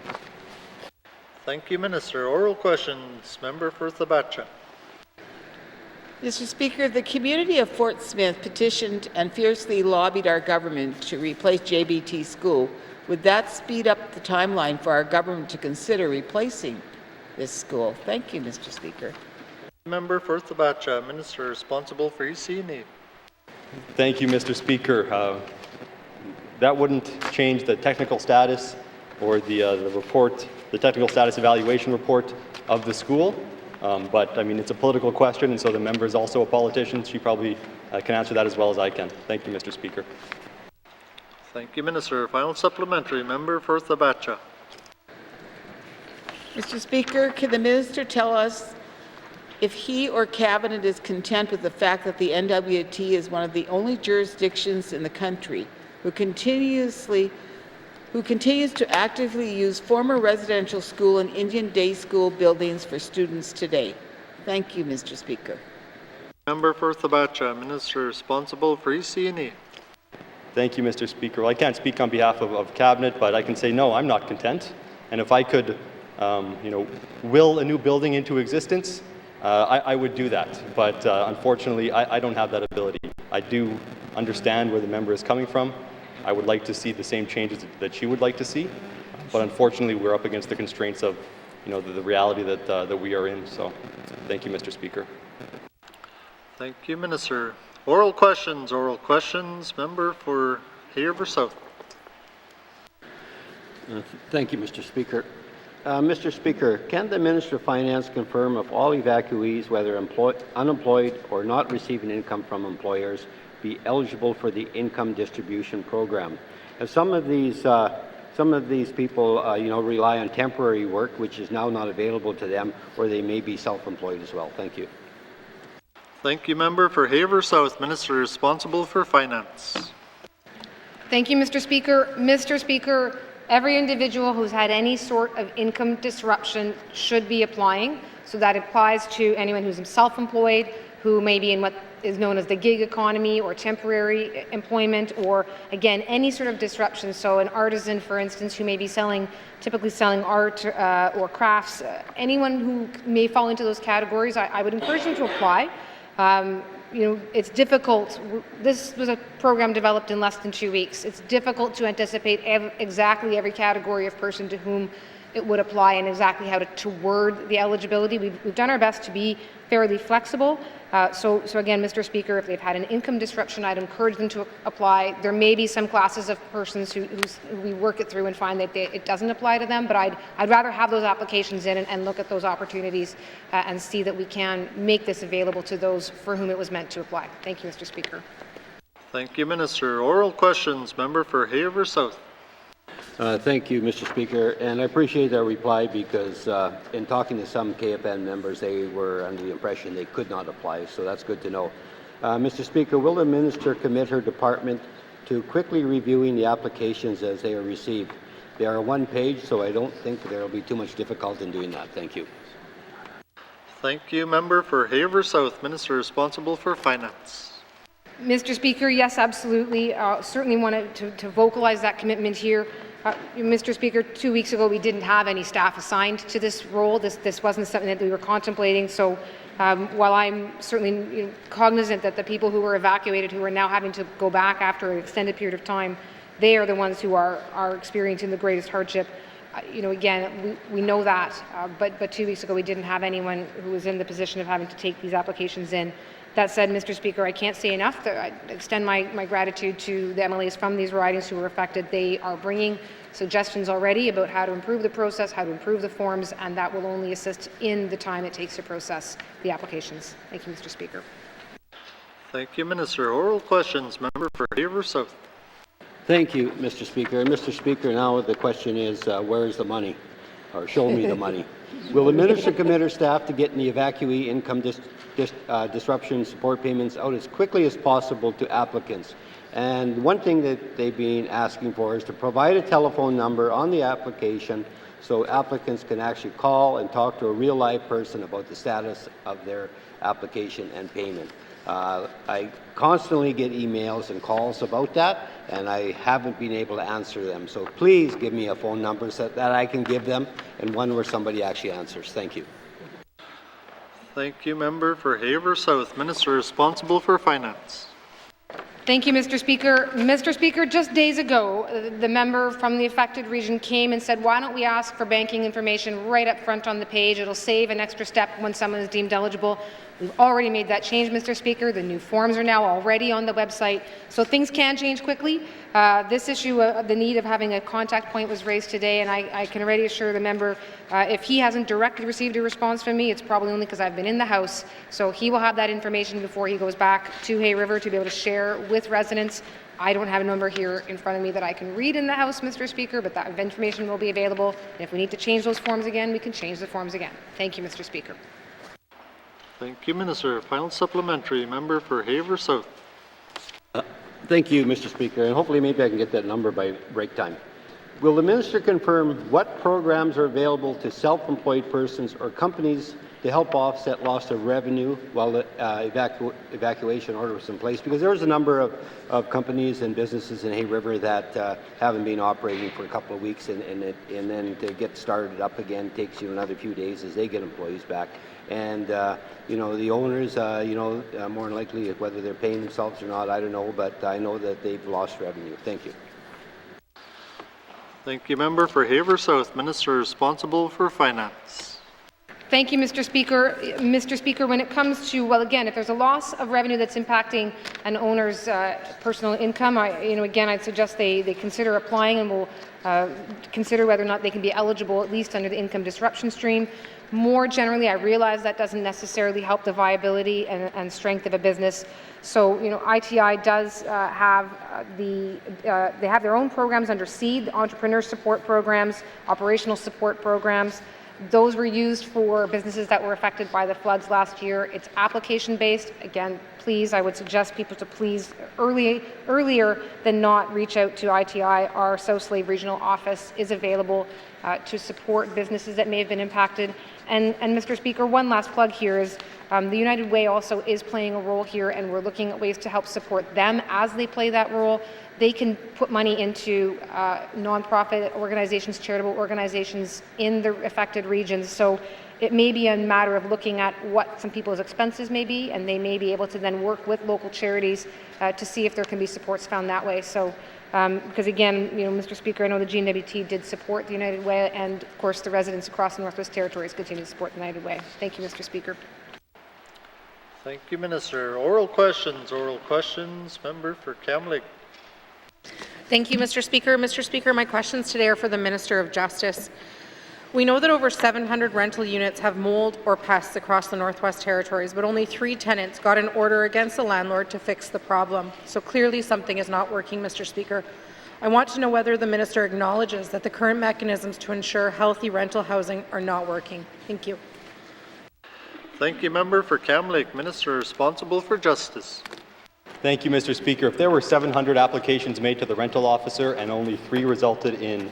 Thank you, Minister. Oral questions, member for Thabacha. Mr. Speaker, the community of Fort Smith petitioned and fiercely lobbied our government to replace JBT School. Would that speed up the timeline for our government to consider replacing this school? Thank you, Mr. Speaker. Member for Thabacha, Minister responsible for EC&E. Thank you, Mr. Speaker. That wouldn't change the technical status or the report, the technical status evaluation report of the school. But I mean, it's a political question, and so the member is also a politician. She probably can answer that as well as I can. Thank you, Mr. Speaker. Thank you, Minister. Final supplementary, member for Thabacha. Mr. Speaker, can the Minister tell us if he or Cabinet is content with the fact that the N.W.T is one of the only jurisdictions in the country who continues to actively use former residential school and Indian day school buildings for students today? Thank you, Mr. Speaker. Member for Thabacha, Minister responsible for EC&E. Thank you, Mr. Speaker. Well, I can't speak on behalf of Cabinet, but I can say no, I'm not content. And if I could, will a new building into existence, I would do that. But unfortunately, I don't have that ability. I do understand where the member is coming from. I would like to see the same changes that she would like to see, but unfortunately, we're up against the constraints of, the reality that we are in. So, thank you, Mr. Speaker. Thank you, Minister. Oral questions, member for Hay River South. Thank you, Mr. Speaker. Mr. Speaker, can the Minister of Finance confirm if all evacuees, whether unemployed or not receiving income from employers, be eligible for the income distribution program? As some of these people, rely on temporary work, which is now not available to them, or they may be self-employed as well. Thank you. Thank you, Member for Haver South, Minister responsible for Finance. Thank you, Mr. Speaker. Mr. Speaker, every individual who's had any sort of income disruption should be applying. So that applies to anyone who's self-employed, who may be in what is known as the gig economy or temporary employment, or again, any sort of disruption. So an artisan, for instance, who may be typically selling art or crafts, anyone who may fall into those categories, I would encourage them to apply. It's difficult. This was a program developed in less than 2 weeks. It's difficult to anticipate exactly every category of person to whom it would apply and exactly how to word the eligibility. We've done our best to be fairly flexible. So again, Mr. Speaker, if they've had an income disruption, I'd encourage them to apply. There may be some classes of persons who we work it through and find that it doesn't apply to them, but I'd rather have those applications in and look at those opportunities and see that we can make this available to those for whom it was meant to apply. Thank you, Mr. Speaker. Thank you, Minister. Oral questions, Member for Haver South. Thank you, Mr. Speaker, and I appreciate that reply because in talking to some KFN members, they were under the impression they could not apply, so that's good to know. Mr. Speaker, will the Minister commit her department to quickly reviewing the applications as they are received? They are one page, so I don't think there will be too much difficulty in doing that. Thank you. Thank you, Member for Haver South, Minister responsible for Finance. Mr. Speaker, yes, absolutely. Certainly wanted to vocalize that commitment here. Mr. Speaker, 2 weeks ago we didn't have any staff assigned to this role. This wasn't something that we were contemplating. So while I'm certainly cognizant that the people who were evacuated, who are now having to go back after an extended period of time, they are the ones who are experiencing the greatest hardship. Again, we know that, but 2 weeks ago we didn't have anyone who was in the position of having to take these applications in. That said, Mr. Speaker, I can't say enough. I extend my gratitude to the MLAs from these ridings who were affected. They are bringing suggestions already about how to improve the process, how to improve the forms, and that will only assist in the time it takes to process the applications. Thank you, Mr. Speaker. Thank you, Minister. Oral questions, Member for Haver South. Thank you, Mr. Speaker. And Mr. Speaker, now the question is, where is the money? Or show me the money. Will the Minister commit her staff to getting the evacuee income disruption support payments out as quickly as possible to applicants? And one thing that they've been asking for is to provide a telephone number on the application so applicants can actually call and talk to a real live person about the status of their application and payment. I constantly get emails and calls about that, and I haven't been able to answer them. So please give me a phone number so that I can give them, and one where somebody actually answers. Thank you. Thank you, Member for Haver South, Minister responsible for Finance. Thank you, Mr. Speaker. Mr. Speaker, just days ago, the member from the affected region came and said, why don't we ask for banking information right up front on the page? It'll save an extra step when someone is deemed eligible. We've already made that change, Mr. Speaker. The new forms are now already on the website, so things can change quickly. This issue, the need of having a contact point, was raised today, and I can already assure the member, if he hasn't directly received a response from me, it's probably only because I've been in the House. So he will have that information before he goes back to Hay River to be able to share with residents. I don't have a number here in front of me that I can read in the House, Mr. Speaker, but that information will be available. And if we need to change those forms again, we can change the forms again. Thank you, Mr. Speaker. Thank you, Minister. Final supplementary, Member for Haver South. Thank you, Mr. Speaker, and hopefully maybe I can get that number by break time. Will the Minister confirm what programs are available to self-employed persons or companies to help offset loss of revenue while the evacuation order was in place? Because there was a number of companies and businesses in Hay River that haven't been operating for a couple of weeks, and then to get started up again takes you another few days as they get employees back. And the owners, more than likely, whether they're paying themselves or not, I don't know, but I know that they've lost revenue. Thank you. Thank you, Member for Haver South, Minister responsible for Finance. Thank you, Mr. Speaker. Mr. Speaker, when it comes to, well, again, if there's a loss of revenue that's impacting an owner's personal income, again, I'd suggest they consider applying and will consider whether or not they can be eligible at least under the income disruption stream. More generally, I realize that doesn't necessarily help the viability and strength of a business. So, ITI does have they have their own programs under SEED, entrepreneur support programs, operational support programs. Those were used for businesses that were affected by the floods last year. It's application-based. Again, please, I would suggest people to please earlier than not reach out to ITI. Our South Slave Regional Office is available to support businesses that may have been impacted. And Mr. Speaker, one last plug here is the United Way also is playing a role here, and we're looking at ways to help support them as they play that role. They can put money into nonprofit organizations, charitable organizations in the affected regions. So it may be a matter of looking at what some people's expenses may be, and they may be able to then work with local charities to see if there can be supports found that way. So, because again, Mr. Speaker, I know the N.W.T did support the United Way, and of course the residents across the Northwest Territories continue to support the United Way. Thank you, Mr. Speaker. Thank you, Minister. Oral questions. Member for Kamloops. Thank you, Mr. Speaker. Mr. Speaker, my questions today are for the Minister of Justice. We know that over 700 rental units have mold or pests across the Northwest Territories, but only 3 tenants got an order against the landlord to fix the problem. So clearly something is not working, Mr. Speaker. I want to know whether the Minister acknowledges that the current mechanisms to ensure healthy rental housing are not working. Thank you. Thank you, Member for Kamloops. Minister responsible for Justice. Thank you, Mr. Speaker. If there were 700 applications made to the rental officer and only 3 resulted in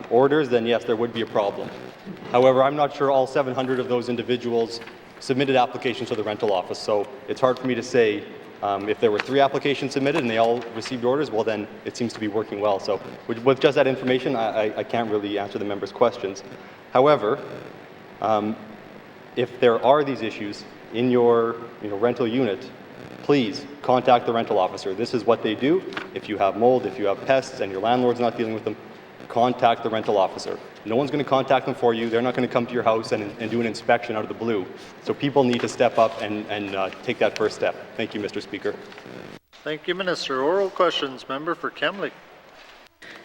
orders, then yes, there would be a problem. However, I'm not sure all 700 of those individuals submitted applications to the rental office, so it's hard for me to say if there were 3 applications submitted and they all received orders, well then it seems to be working well. So with just that information, I can't really answer the member's questions. However, if there are these issues in your rental unit, please contact the rental officer. This is what they do. If you have mold, if you have pests and your landlord's not dealing with them, contact the rental officer. No one's going to contact them for you. They're not going to come to your house and do an inspection out of the blue. So people need to step up and take that first step. Thank you, Mr. Speaker. Thank you, Minister. Oral questions. Member for Kamloops.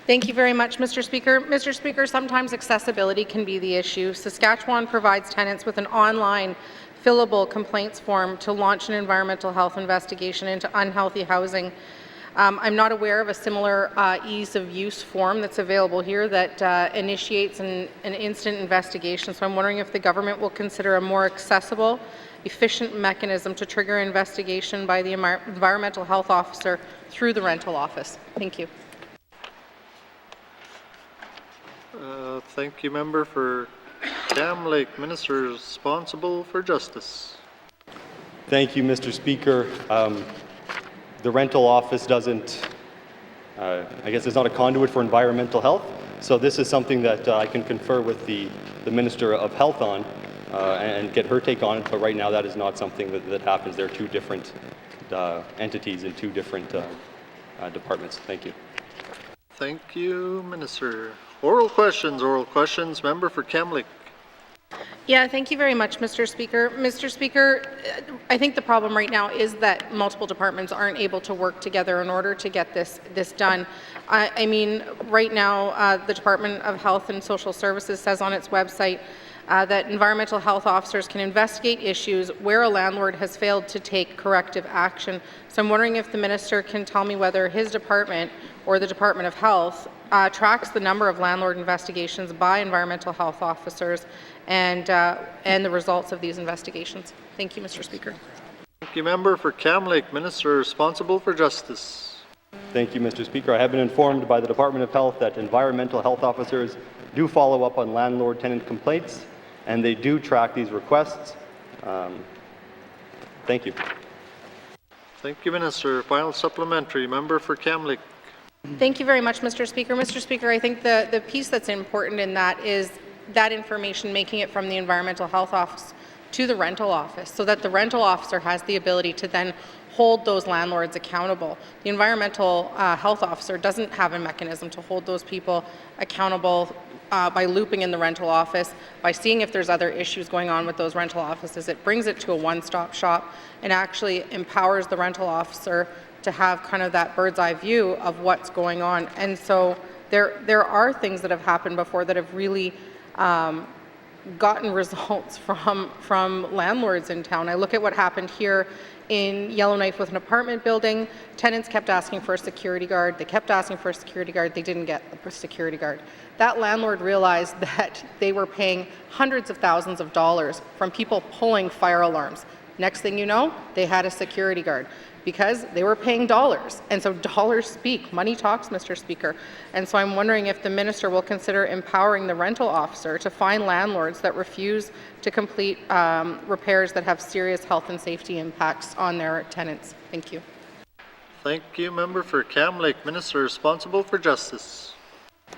Thank you very much, Mr. Speaker. Mr. Speaker, sometimes accessibility can be the issue. Saskatchewan provides tenants with an online fillable complaints form to launch an environmental health investigation into unhealthy housing. I'm not aware of a similar ease of use form that's available here that initiates an instant investigation. So I'm wondering if the government will consider a more accessible, efficient mechanism to trigger investigation by the environmental health officer through the rental office. Thank you. Thank you, Member for Kamloops. Minister responsible for Justice. Thank you, Mr. Speaker. The rental office doesn't, I guess it's not a conduit for environmental health, so this is something that I can confer with the Minister of Health on and get her take on it, but right now that is not something that happens. There are 2 different entities in 2 different departments. Thank you. Thank you, Minister. Oral questions. Member for Kamloops. Yeah, thank you very much, Mr. Speaker. Mr. Speaker, I think the problem right now is that multiple departments aren't able to work together in order to get this done. I mean, right now, the Department of Health and Social Services says on its website that environmental health officers can investigate issues where a landlord has failed to take corrective action. So I'm wondering if the minister can tell me whether his department or the Department of Health tracks the number of landlord investigations by environmental health officers and the results of these investigations. Thank you, Mr. Speaker. Thank you, Member for Kamloops. Minister responsible for Justice. Thank you, Mr. Speaker. I have been informed by the Department of Health that environmental health officers do follow up on landlord-tenant complaints, and they do track these requests. Thank you. Thank you, Minister. Final supplementary. Member for Kamloops. Thank you very much, Mr. Speaker. Mr. Speaker, I think the piece that's important in that is that information making it from the environmental health office to the rental office so that the rental officer has the ability to then hold those landlords accountable. The environmental health officer doesn't have a mechanism to hold those people accountable by looping in the rental office, by seeing if there's other issues going on with those rental offices, it brings it to a one-stop shop and actually empowers the rental officer to have kind of that bird's eye view of what's going on. And so there are things that have happened before that have really gotten results from landlords in town. I look at what happened here in Yellowknife with an apartment building. Tenants kept asking for a security guard. They kept asking for a security guard. They didn't get a security guard. That landlord realized that they were paying hundreds of thousands of dollars from people pulling fire alarms. Next thing you know, they had a security guard because they were paying dollars. And so dollars speak. Money talks, Mr. Speaker. And so I'm wondering if the minister will consider empowering the rental officer to fine landlords that refuse to complete repairs that have serious health and safety impacts on their tenants. Thank you. Thank you. Member for Cam Lake, Minister responsible for Justice.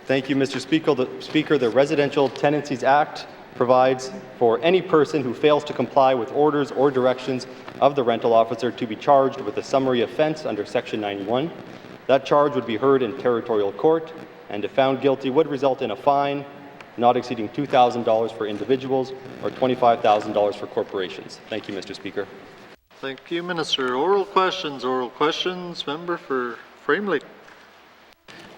Thank you, Mr. Speaker. The Residential Tenancies Act provides for any person who fails to comply with orders or directions of the rental officer to be charged with a summary offense under Section 91. That charge would be heard in territorial court, and if found guilty would result in a fine not exceeding $2,000 for individuals or $25,000 for corporations. Thank you, Mr. Speaker. Thank you, Minister. Oral questions. Member for Frame Lake.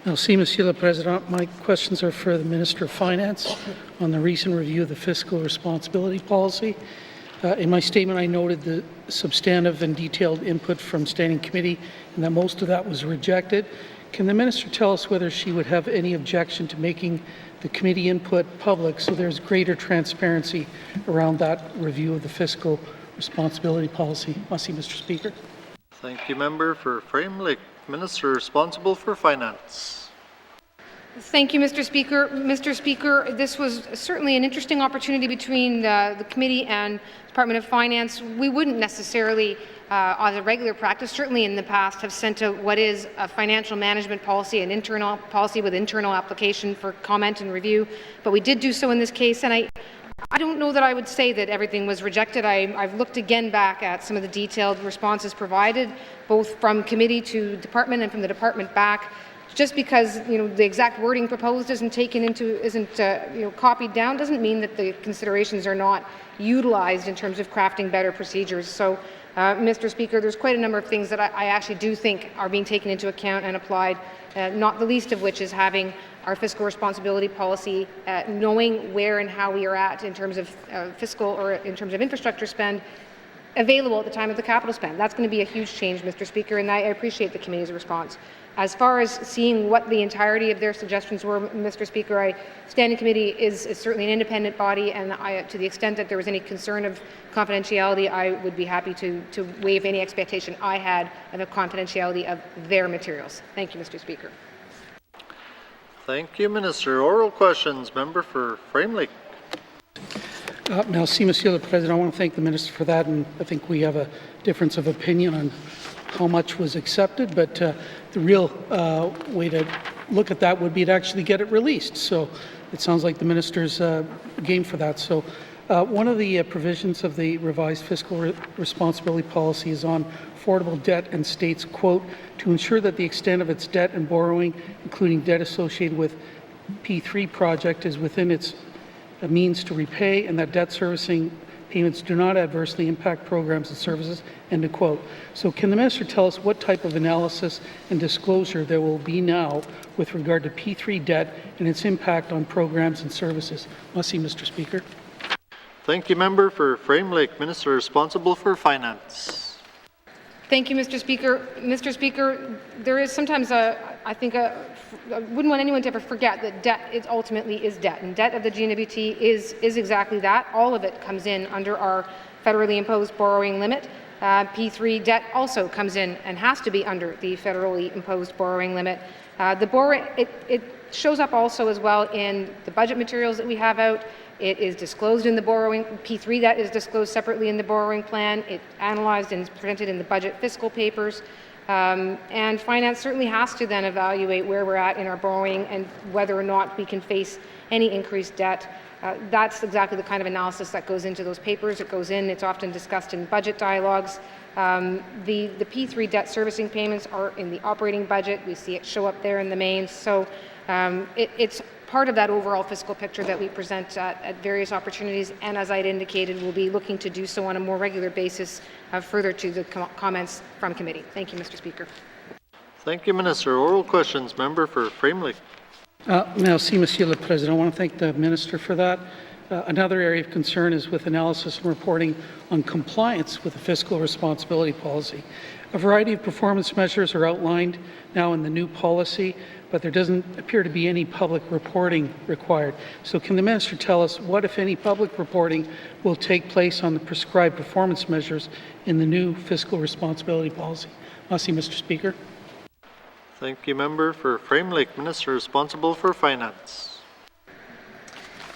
Merci, Monsieur le Président. My questions are for the Minister of Finance on the recent review of the fiscal responsibility policy. In my statement, I noted the substantive and detailed input from Standing Committee and that most of that was rejected. Can the Minister tell us whether she would have any objection to making the committee input public so there's greater transparency around that review of the fiscal responsibility policy? Merci, Mr. Speaker. Thank you, Member for Frame Lake. Minister responsible for Finance. Thank you, Mr. Speaker. Mr. Speaker, this was certainly an interesting opportunity between the committee and Department of Finance. We wouldn't necessarily, as a regular practice, certainly in the past, have sent out what is a financial management policy, an internal policy with internal application for comment and review, but we did do so in this case, and I don't know that I would say that everything was rejected. I've looked again back at some of the detailed responses provided, both from committee to department and from the department back. Just because the exact wording proposed isn't copied down doesn't mean that the considerations are not utilized in terms of crafting better procedures. So, Mr. Speaker, there's quite a number of things that I actually do think are being taken into account and applied, not the least of which is having our fiscal responsibility policy, knowing where and how we are at in terms of fiscal or in terms of infrastructure spend available at the time of the capital spend. That's going to be a huge change, Mr. Speaker, and I appreciate the committee's response. As far as seeing what the entirety of their suggestions were, Mr. Speaker, Standing Committee is certainly an independent body, and to the extent that there was any concern of confidentiality, I would be happy to waive any expectation I had of the confidentiality of their materials. Thank you, Mr. Speaker. Thank you, Minister. Oral questions. Member for Frame Lake. Merci, Monsieur le Président. I want to thank the Minister for that, and I think we have a difference of opinion on how much was accepted, but the real way to look at that would be to actually get it released. So it sounds like the Minister's game for that. So one of the provisions of the revised fiscal responsibility policy is on affordable debt and states, quote, to ensure that the extent of its debt and borrowing, including debt associated with P3 project, is within its means to repay, and that debt servicing payments do not adversely impact programs and services, end of quote. So can the Minister tell us what type of analysis and disclosure there will be now with regard to P3 debt and its impact on programs and services? Merci, Mr. Speaker. Thank you, Member for Frame Lake. Minister responsible for Finance. Thank you, Mr. Speaker. Mr. Speaker, there is sometimes I wouldn't want anyone to ever forget that debt ultimately is debt, and debt of the N.W.T is exactly that. All of it comes in under our federally imposed borrowing limit. P3 debt also comes in and has to be under the federally imposed borrowing limit. It shows up also as well in the budget materials that we have out. It is disclosed in the borrowing, P3 that is disclosed separately in the borrowing plan. It's analyzed and presented in the budget fiscal papers. And Finance certainly has to then evaluate where we're at in our borrowing and whether or not we can face any increased debt. That's exactly the kind of analysis that goes into those papers. It goes in, it's often discussed in budget dialogues. The P3 debt servicing payments are in the operating budget. We see it show up there in the mains. So it's part of that overall fiscal picture that we present at various opportunities, and as I'd indicated, we'll be looking to do so on a more regular basis further to the comments from committee. Thank you, Mr. Speaker. Thank you, Minister. Oral questions. Member for Framley. Merci, Monsieur le Président. I want to thank the Minister for that. Another area of concern is with analysis and reporting on compliance with the fiscal responsibility policy. A variety of performance measures are outlined now in the new policy, but there doesn't appear to be any public reporting required. So can the Minister tell us what, if any, public reporting will take place on the prescribed performance measures in the new fiscal responsibility policy? Merci, Mr. Speaker. Thank you, Member for Framley. Minister responsible for Finance.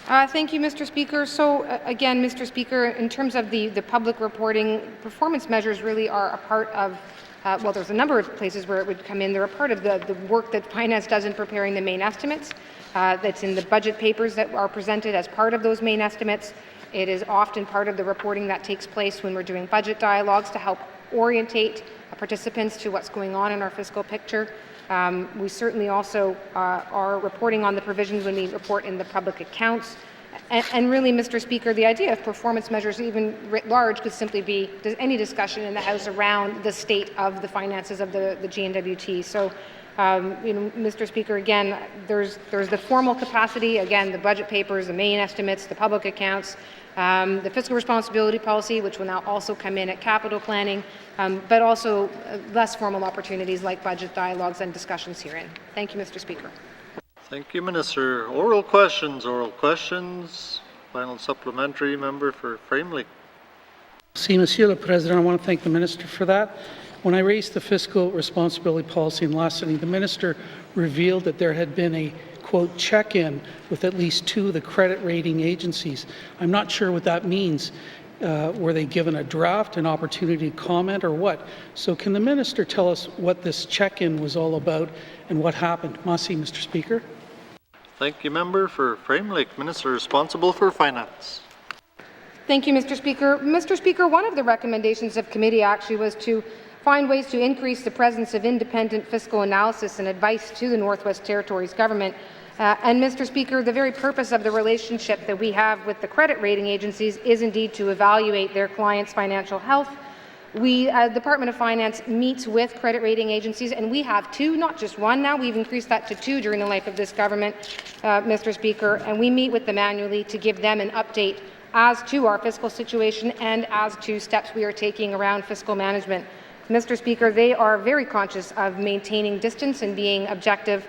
Thank you, Mr. Speaker. So, again, Mr. Speaker, in terms of the public reporting, performance measures really are a part of, well, there's a number of places where it would come in. They're a part of the work that Finance does in preparing the main estimates. That's in the budget papers that are presented as part of those main estimates. It is often part of the reporting that takes place when we're doing budget dialogues to help orientate participants to what's going on in our fiscal picture. We certainly also are reporting on the provisions when we report in the public accounts. And really, Mr. Speaker, the idea of performance measures, even writ large, could simply be any discussion in the House around the state of the finances of the N.W.T. So, Mr. Speaker, again, there's the formal capacity, again, the budget papers, the main estimates, the public accounts, the fiscal responsibility policy, which will now also come in at capital planning, but also less formal opportunities like budget dialogues and discussions herein. Thank you, Mr. Speaker. Thank you, Minister. Oral questions. Oral questions. Final supplementary. Member for Framley. Merci, Monsieur le Président. I want to thank the Minister for that. When I raised the fiscal responsibility policy in last sitting, the Minister revealed that there had been a, quote, check-in with at least 2 of the credit rating agencies. I'm not sure what that means. Were they given a draft, an opportunity to comment, or what? So can the Minister tell us what this check-in was all about and what happened? Merci, Mr. Speaker. Thank you, Member for Framley. Minister responsible for Finance. Thank you, Mr. Speaker. Mr. Speaker, one of the recommendations of committee actually was to find ways to increase the presence of independent fiscal analysis and advice to the Northwest Territories government. And Mr. Speaker, the very purpose of the relationship that we have with the credit rating agencies is indeed to evaluate their clients' financial health. We, Department of Finance, meets with credit rating agencies, and we have 2, not just 1 now. We've increased that to 2 during the life of this government, Mr. Speaker, and we meet with them annually to give them an update as to our fiscal situation and as to steps we are taking around fiscal management. Mr. Speaker, they are very conscious of maintaining distance and being objective.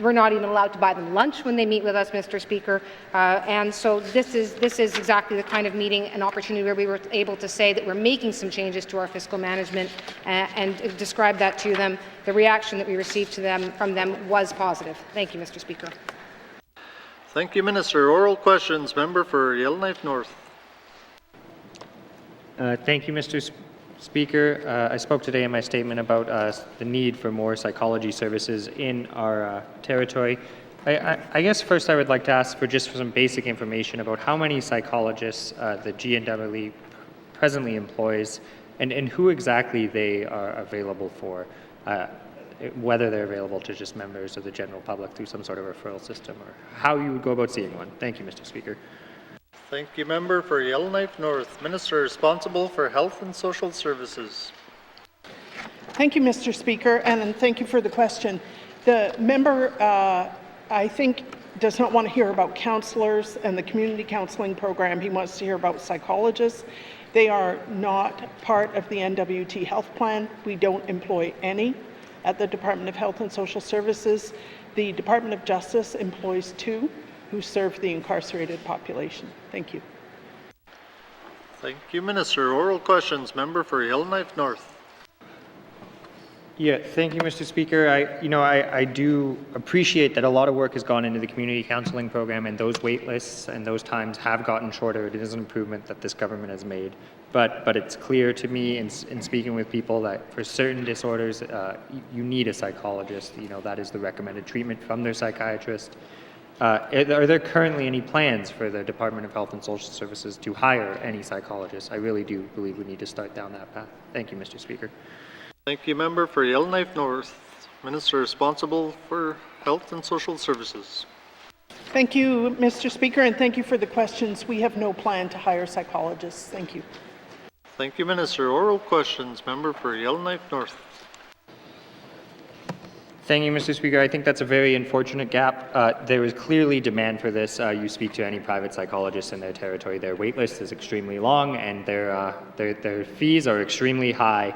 We're not even allowed to buy them lunch when they meet with us, Mr. Speaker. And so this is exactly the kind of meeting and opportunity where we were able to say that we're making some changes to our fiscal management and describe that to them. The reaction that we received from them was positive. Thank you, Mr. Speaker. Thank you, Minister. Oral questions. Member for Yellowknife North. Thank you, Mr. Speaker. I spoke today in my statement about the need for more psychology services in our territory. I guess first I would like to ask for some basic information about how many psychologists the GNW presently employs and who exactly they are available for, whether they're available to just members of the general public through some sort of referral system, or how you would go about seeing one. Thank you, Mr. Speaker. Thank you, Member for Yellowknife North. Minister responsible for Health and Social Services. Thank you, Mr. Speaker, and thank you for the question. The member, I think, does not want to hear about counsellors and the community counselling program. He wants to hear about psychologists. They are not part of the N.W.T. health plan. We don't employ any at the Department of Health and Social Services. The Department of Justice employs 2 who serve the incarcerated population. Thank you. Thank you, Minister. Oral questions. Member for Yellowknife North. Yeah, thank you, Mr. Speaker. I do appreciate that a lot of work has gone into the community counselling program, and those wait lists and those times have gotten shorter. It is an improvement that this government has made. But it's clear to me in speaking with people that for certain disorders, you need a psychologist. That is the recommended treatment from their psychiatrist. Are there currently any plans for the Department of Health and Social Services to hire any psychologists? I really do believe we need to start down that path. Thank you, Mr. Speaker. Thank you, Member for Yellowknife North. Minister responsible for Health and Social Services. Thank you, Mr. Speaker, and thank you for the questions. We have no plan to hire psychologists. Thank you. Thank you, Minister. Oral questions. Member for Yellowknife North. Thank you, Mr. Speaker. I think that's a very unfortunate gap. There is clearly demand for this. You speak to any private psychologist in their territory, their wait list is extremely long and their fees are extremely high.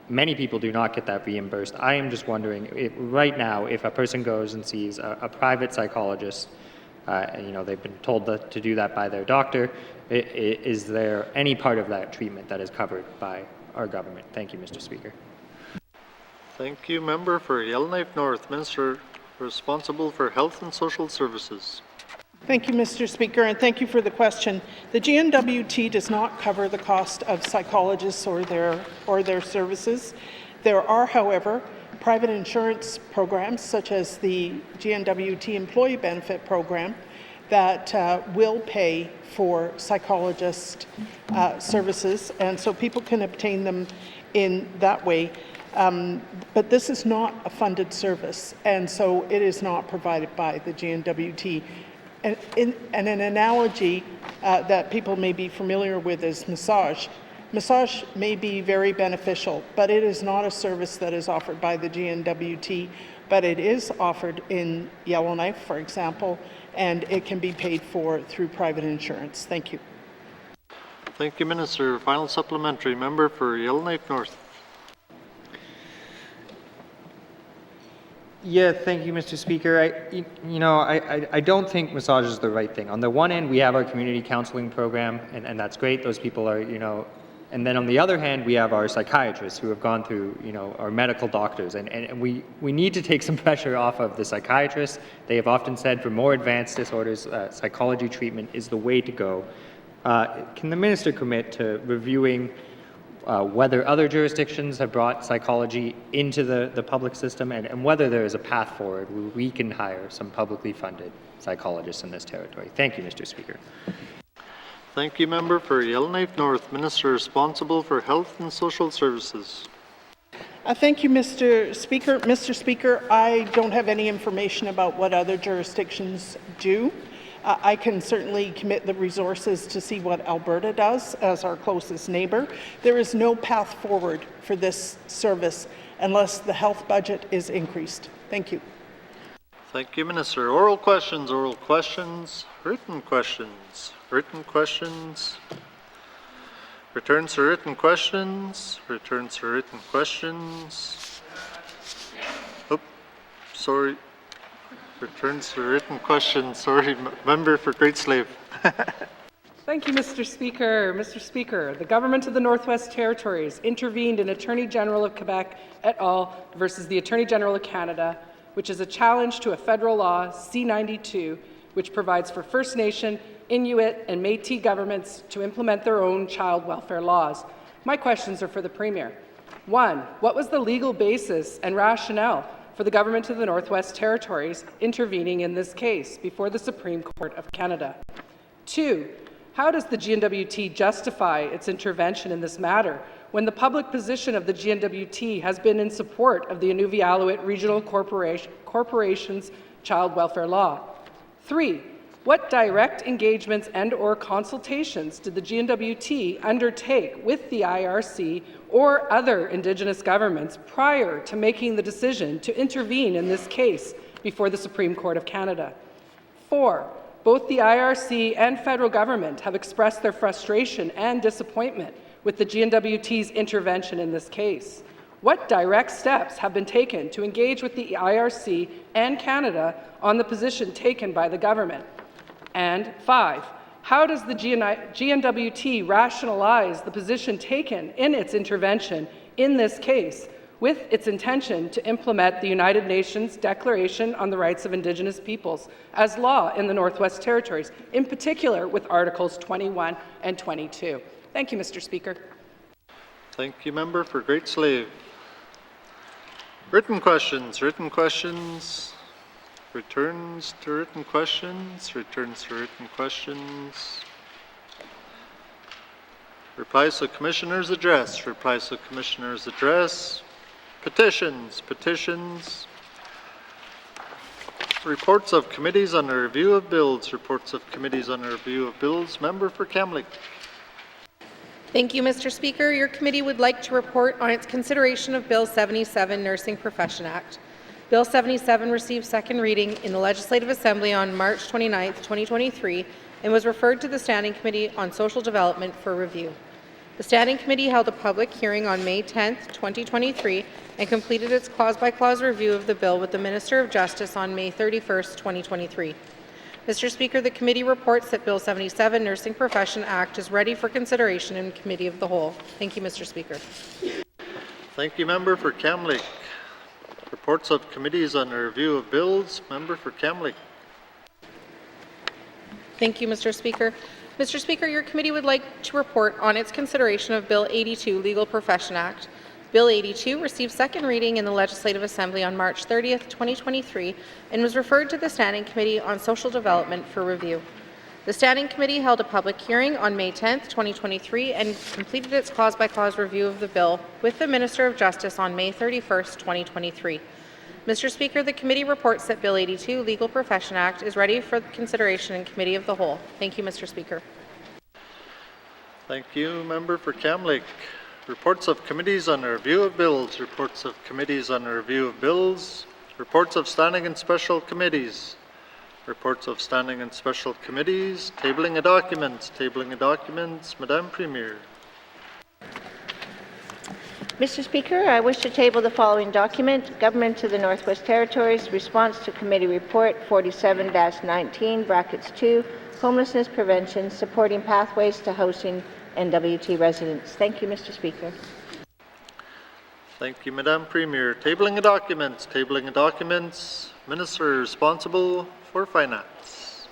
Many people do not get that reimbursed. I am just wondering, right now, if a person goes and sees a private psychologist, they've been told to do that by their doctor, is there any part of that treatment that is covered by our government? Thank you, Mr. Speaker. Thank you, Member for Yellowknife North. Minister responsible for Health and Social Services. Thank you, Mr. Speaker, and thank you for the question. The N.W.T does not cover the cost of psychologists or their services. There are, however, private insurance programs such as the N.W.T Employee Benefit Program that will pay for psychologist services, and so people can obtain them in that way. But this is not a funded service, and so it is not provided by the N.W.T. And an analogy that people may be familiar with is massage. Massage may be very beneficial, but it is not a service that is offered by the N.W.T, but it is offered in Yellowknife, for example, and it can be paid for through private insurance. Thank you. Thank you, Minister. Final supplementary. Member for Yellowknife North. Yeah, thank you, Mr. Speaker. I don't think massage is the right thing. On the one end, we have our community counseling program, and that's great. Those people are, and then on the other hand, we have our psychiatrists who have gone through, our medical doctors, and we need to take some pressure off of the psychiatrists. They have often said for more advanced disorders, psychology treatment is the way to go. Can the minister commit to reviewing whether other jurisdictions have brought psychology into the public system and whether there is a path forward where we can hire some publicly funded psychologists in this territory? Thank you, Mr. Speaker. Thank you, Member for Yellowknife North. Minister responsible for Health and Social Services. Thank you, Mr. Speaker. Mr. Speaker, I don't have any information about what other jurisdictions do. I can certainly commit the resources to see what Alberta does as our closest neighbour. There is no path forward for this service unless the health budget is increased. Thank you. Thank you, Minister. Oral questions, written questions, written questions, returns to written questions, returns to written questions. Oops, sorry. Returns to written questions. Sorry, Member for Great Slave. Thank you, Mr. Speaker. Mr. Speaker, the Government of the Northwest Territories intervened in Attorney General of Quebec et al. Versus the Attorney General of Canada, which is a challenge to a federal law, C-92, which provides for First Nation, Inuit, and Métis governments to implement their own child welfare laws. My questions are for the Premier. 1. What was the legal basis and rationale for the Government of the Northwest Territories intervening in this case before the Supreme Court of Canada? 2. How does the N.W.T justify its intervention in this matter when the public position of the N.W.T has been in support of the Inuvialuit Regional Corporation's child welfare law? 3. What direct engagements and/or consultations did the N.W.T undertake with the IRC or other Indigenous governments prior to making the decision to intervene in this case before the Supreme Court of Canada? 4. Both the IRC and federal government have expressed their frustration and disappointment with the N.W.T's intervention in this case. What direct steps have been taken to engage with the IRC and Canada on the position taken by the government? And 5, how does the N.W.T rationalize the position taken in its intervention in this case with its intention to implement the United Nations Declaration on the Rights of Indigenous Peoples as law in the Northwest Territories, in particular with Articles 21 and 22? Thank you, Mr. Speaker. Thank you, Member for Great Slave. Written questions, returns to written questions, replies to Commissioner's address, petitions, Reports of committees on a review of bills. Reports of committees on a review of bills. Member for Kamloops. Thank you, Mr. Speaker. Your committee would like to report on its consideration of Bill 77, Nursing Profession Act. Bill 77 received second reading in the Legislative Assembly on March 29, 2023, and was referred to the Standing Committee on Social Development for review. The Standing Committee held a public hearing on May 10, 2023, and completed its clause-by-clause review of the bill with the Minister of Justice on May 31, 2023. Mr. Speaker, the committee reports that Bill 77, Nursing Profession Act, is ready for consideration in Committee of the Whole. Thank you, Mr. Speaker. Thank you, Member for Kamloops. Reports of committees on a review of bills. Member for Kamloops. Thank you, Mr. Speaker. Mr. Speaker, your committee would like to report on its consideration of Bill 82, Legal Profession Act. Bill 82 received second reading in the Legislative Assembly on March 30, 2023, and was referred to the Standing Committee on Social Development for review. The Standing Committee held a public hearing on May 10, 2023, and completed its clause-by-clause review of the bill with the Minister of Justice on May 31, 2023. Mr. Speaker, the committee reports that Bill 82, Legal Profession Act, is ready for consideration in Committee of the Whole. Thank you, Mr. Speaker. Thank you, Member for Kamloops. Reports of committees on a review of bills. Reports of committees on a review of bills. Reports of standing and special committees. Reports of standing and special committees. Tabling of documents. Tabling of documents. Madame Premier. Mr. Speaker, I wish to table the following document, Government of the Northwest Territories, Response to Committee Report 47-19, brackets 2, Homelessness Prevention, Supporting Pathways to Housing N.W.T residents. Thank you, Mr. Speaker. Thank you, Madame Premier. Tabling of documents. Tabling of documents. Minister responsible for finance.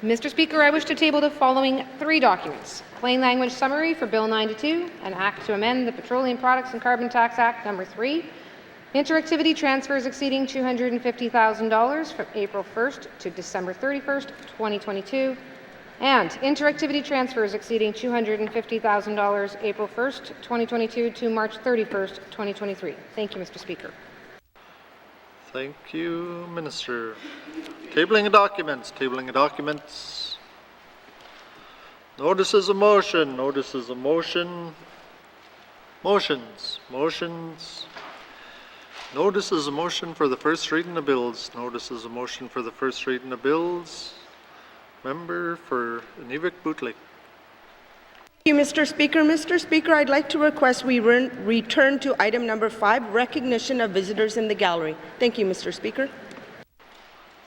Mr. Speaker, I wish to table the following three documents. Plain language summary for Bill 92, an act to amend the Petroleum Products and Carbon Tax Act No. 3. Interactivity transfers exceeding $250,000 from April 1st to December 31st, 2022. And interactivity transfers exceeding $250,000 April 1st, 2022 to March 31st, 2023. Thank you, Mr. Speaker. Thank you, Minister. Tabling of documents. Tabling of documents. Notices of motion. Notices of motion. Motions. Motions. Notices of motion for the first reading of bills. Notices of motion for the first reading of bills. Member for N.W.T. Thank you, Mr. Speaker. Mr. Speaker, I'd like to request we return to item number 5, recognition of visitors in the gallery. Thank you, Mr. Speaker.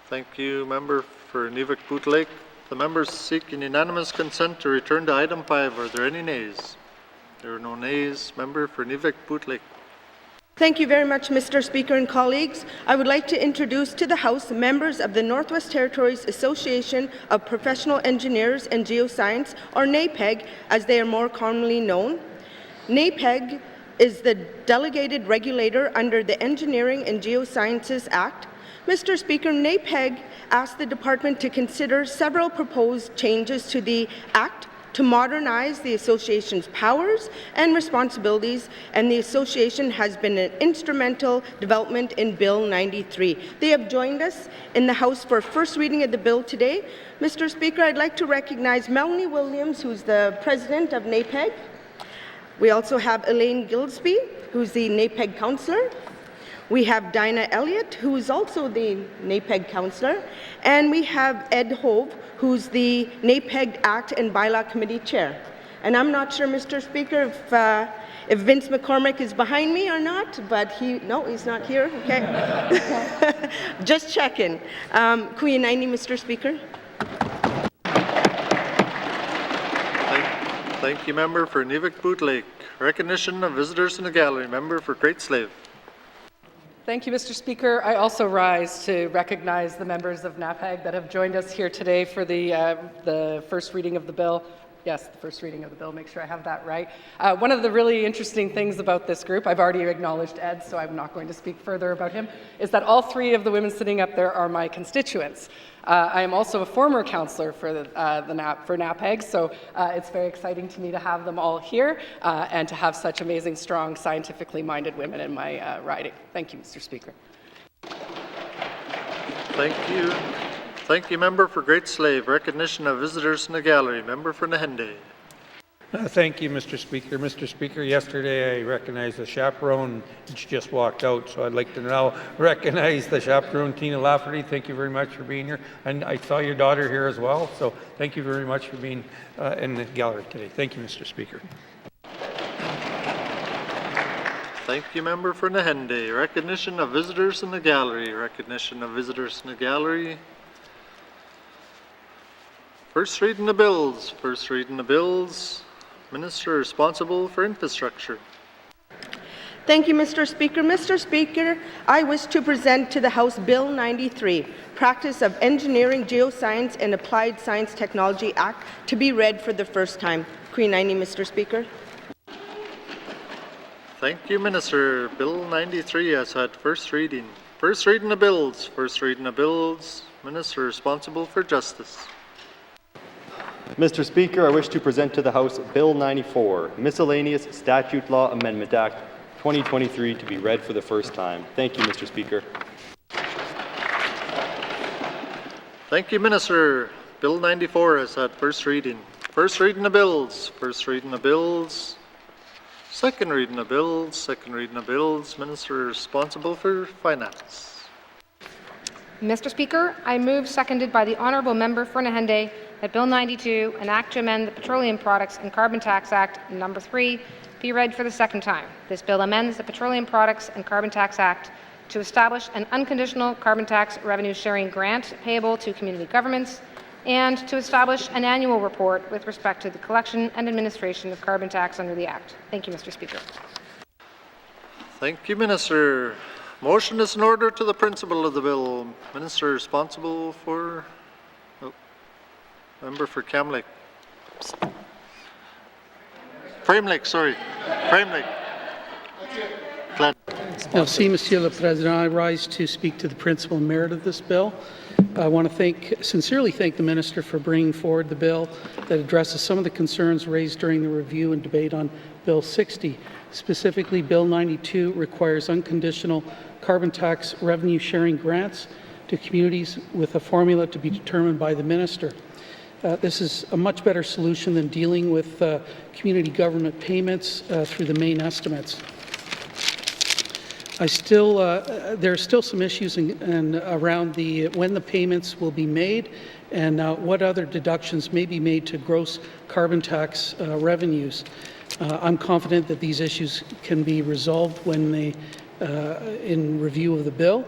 Thank you, Member for N.W.T. The members seek unanimous consent to return to item 5. Are there any nays? There are no nays. Member for N.W.T. Thank you very much, Mr. Speaker and colleagues. I would like to introduce to the House members of the Northwest Territories Association of Professional Engineers and Geoscience, or NAPEG, as they are more commonly known. NAPEG is the delegated regulator under the Engineering and Geosciences Act. Mr. Speaker, NAPEG asked the department to consider several proposed changes to the Act to modernize the association's powers and responsibilities, and the association has been an instrumental development in Bill 93. They have joined us in the House for first reading of the bill today. Mr. Speaker, I'd like to recognize Melanie Williams, who's the president of NAPEG. We also have Elaine Gillespie, who's the NAPEG councillor. We have Dinah Elliott, who is also the NAPEG councillor, and we have Ed Hove, who's the NAPEG Act and Bylaw Committee Chair. And I'm not sure, Mr. Speaker, if Vince McCormick is behind me or not, but he's not here, okay? Just checking. Kuyanini, Mr. Speaker. Thank you, Member for N.W.T. Recognition of visitors in the gallery. Member for Great Slave. Thank you, Mr. Speaker. I also rise to recognize the members of NAPEG that have joined us here today for the first reading of the bill. Yes, the first reading of the bill, make sure I have that right. One of the really interesting things about this group, I've already acknowledged Ed, so I'm not going to speak further about him, is that all three of the women sitting up there are my constituents. I am also a former councillor for NAPEG, so it's very exciting to me to have them all here and to have such amazing, strong, scientifically minded women in my riding. Thank you, Mr. Speaker. Thank you. Thank you, Member for Great Slave. Recognition of visitors in the gallery. Member for Nahende. Thank you, Mr. Speaker. Mr. Speaker, yesterday I recognized the chaperone, and she just walked out, so I'd like to now recognize the chaperone, Tina Lafferty. Thank you very much for being here. And I saw your daughter here as well, so thank you very much for being in the gallery today. Thank you, Mr. Speaker. Thank you, Member for Nahende. Recognition of visitors in the gallery. Recognition of visitors in the gallery. First reading the bills. First reading the bills. Minister responsible for infrastructure. Thank you, Mr. Speaker. Mr. Speaker, I wish to present to the House Bill 93, Practice of Engineering, Geoscience and Applied Science Technology Act, to be read for the first time. Queen 90, Mr. Speaker. Thank you, Minister. Bill 93 has had first reading. First reading the bills. First reading the bills. Minister responsible for justice. Mr. Speaker, I wish to present to the House Bill 94, Miscellaneous Statute Law Amendment Act 2023, to be read for the first time. Thank you, Mr. Speaker. Thank you, Minister. Bill 94 has had first reading. First reading the bills. First reading the bills. Second reading the bills. Second reading the bills. Minister responsible for finance. Mr. Speaker, I move, seconded by the Honourable Member for Nahende, that Bill 92, an act to amend the Petroleum Products and Carbon Tax Act No. 3, be read for the second time. This bill amends the Petroleum Products and Carbon Tax Act to establish an unconditional carbon tax revenue sharing grant payable to community governments and to establish an annual report with respect to the collection and administration of carbon tax under the Act. Thank you, Mr. Speaker. Thank you, Minister. Motion is in order to the principle of the bill. Minister responsible for... Member for Cam Lake. Frame Lake, sorry. Frame Lake. Merci, Monsieur le Président. I rise to speak to the principal merit of this bill. I want to sincerely thank the Minister for bringing forward the bill that addresses some of the concerns raised during the review and debate on Bill 60. Specifically, Bill 92 requires unconditional carbon tax revenue sharing grants to communities with a formula to be determined by the Minister. This is a much better solution than dealing with community government payments through the main estimates. There are still some issues around when the payments will be made and what other deductions may be made to gross carbon tax revenues. I'm confident that these issues can be resolved when in review of the bill.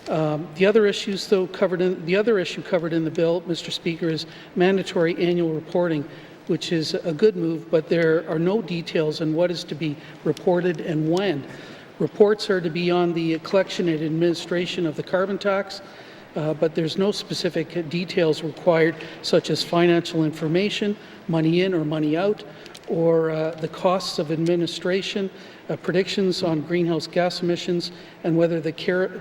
The other issue covered in the bill, Mr. Speaker, is mandatory annual reporting, which is a good move, but there are no details on what is to be reported and when. Reports are to be on the collection and administration of the carbon tax, but there's no specific details required, such as financial information, money in or money out, or the costs of administration, predictions on greenhouse gas emissions, and whether the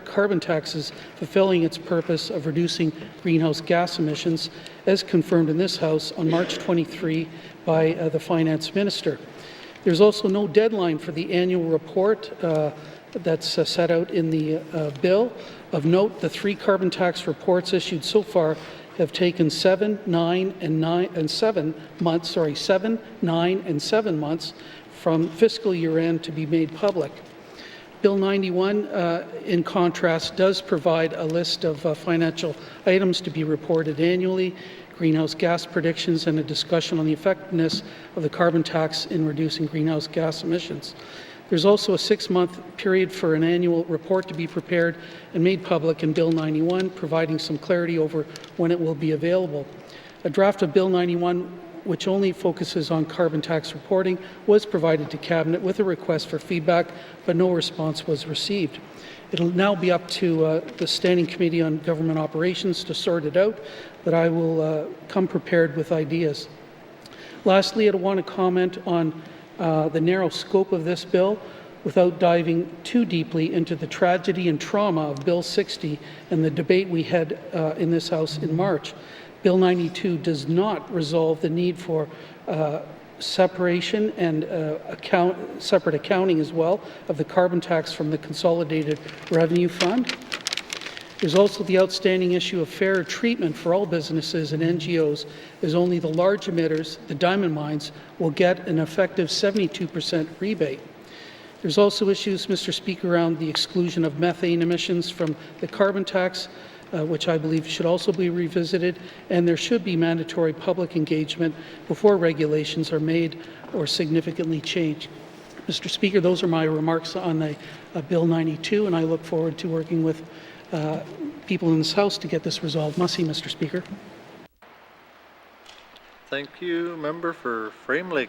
carbon tax is fulfilling its purpose of reducing greenhouse gas emissions, as confirmed in this House on March 23 by the Finance Minister. There's also no deadline for the annual report that's set out in the bill. Of note, the 3 carbon tax reports issued so far have taken 7, 9, and 7 months from fiscal year end to be made public. Bill 91, in contrast, does provide a list of financial items to be reported annually, greenhouse gas predictions, and a discussion on the effectiveness of the carbon tax in reducing greenhouse gas emissions. There's also a 6-month period for an annual report to be prepared and made public in Bill 91, providing some clarity over when it will be available. A draft of Bill 91, which only focuses on carbon tax reporting, was provided to Cabinet with a request for feedback, but no response was received. It'll now be up to the Standing Committee on Government Operations to sort it out, but I will come prepared with ideas. Lastly, I want to comment on the narrow scope of this bill without diving too deeply into the tragedy and trauma of Bill 60 and the debate we had in this House in March. Bill 92 does not resolve the need for separation and separate accounting as well of the carbon tax from the Consolidated Revenue Fund. There's also the outstanding issue of fair treatment for all businesses and NGOs, as only the large emitters, the diamond mines, will get an effective 72% rebate. There's also issues, Mr. Speaker, around the exclusion of methane emissions from the carbon tax, which I believe should also be revisited, and there should be mandatory public engagement before regulations are made or significantly changed. Mr. Speaker, those are my remarks on the Bill 92, and I look forward to working with people in this House to get this resolved. Merci, Mr. Speaker. Thank you. Member for Frame Lake.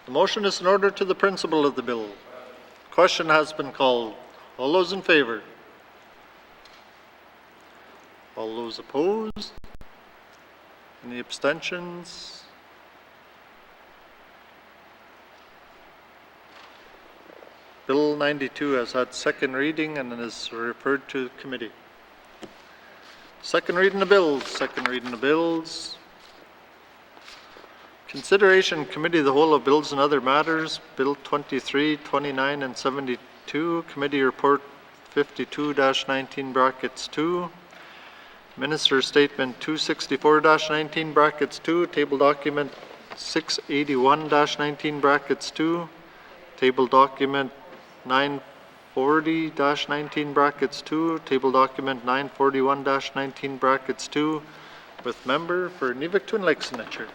The motion is in order to the principle of the bill. Question has been called. All those in favor? All those opposed? Any abstentions? Bill 92 has had second reading and is referred to committee. Second reading of bills. Second reading of bills. Consideration Committee of the Whole of Bills and Other Matters, Bill 23, 29, and 72, Committee Report 52-19 brackets 2, Minister's Statement 264-19 brackets 2, Table Document 681-19 brackets 2, Table Document 940-19 brackets 2, Table Document 941-19 brackets 2, with member for Nivik Twin Lakes signature.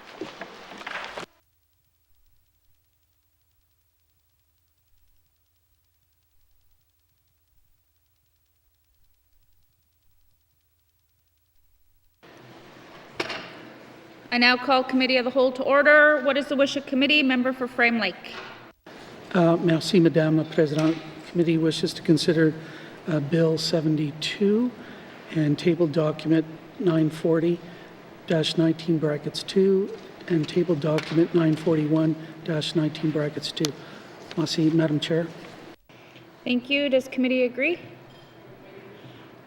I now call Committee of the Whole to order. What is the wish of committee? Member for Frame Lake. Merci, Madame la Présidente. Committee wishes to consider Bill 72 and table document 940-19 brackets 2 and table document 941-19 brackets 2. Merci, Madam Chair. Thank you. Does committee agree?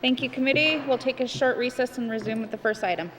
Thank you, committee. We'll take a short recess and resume with the first item.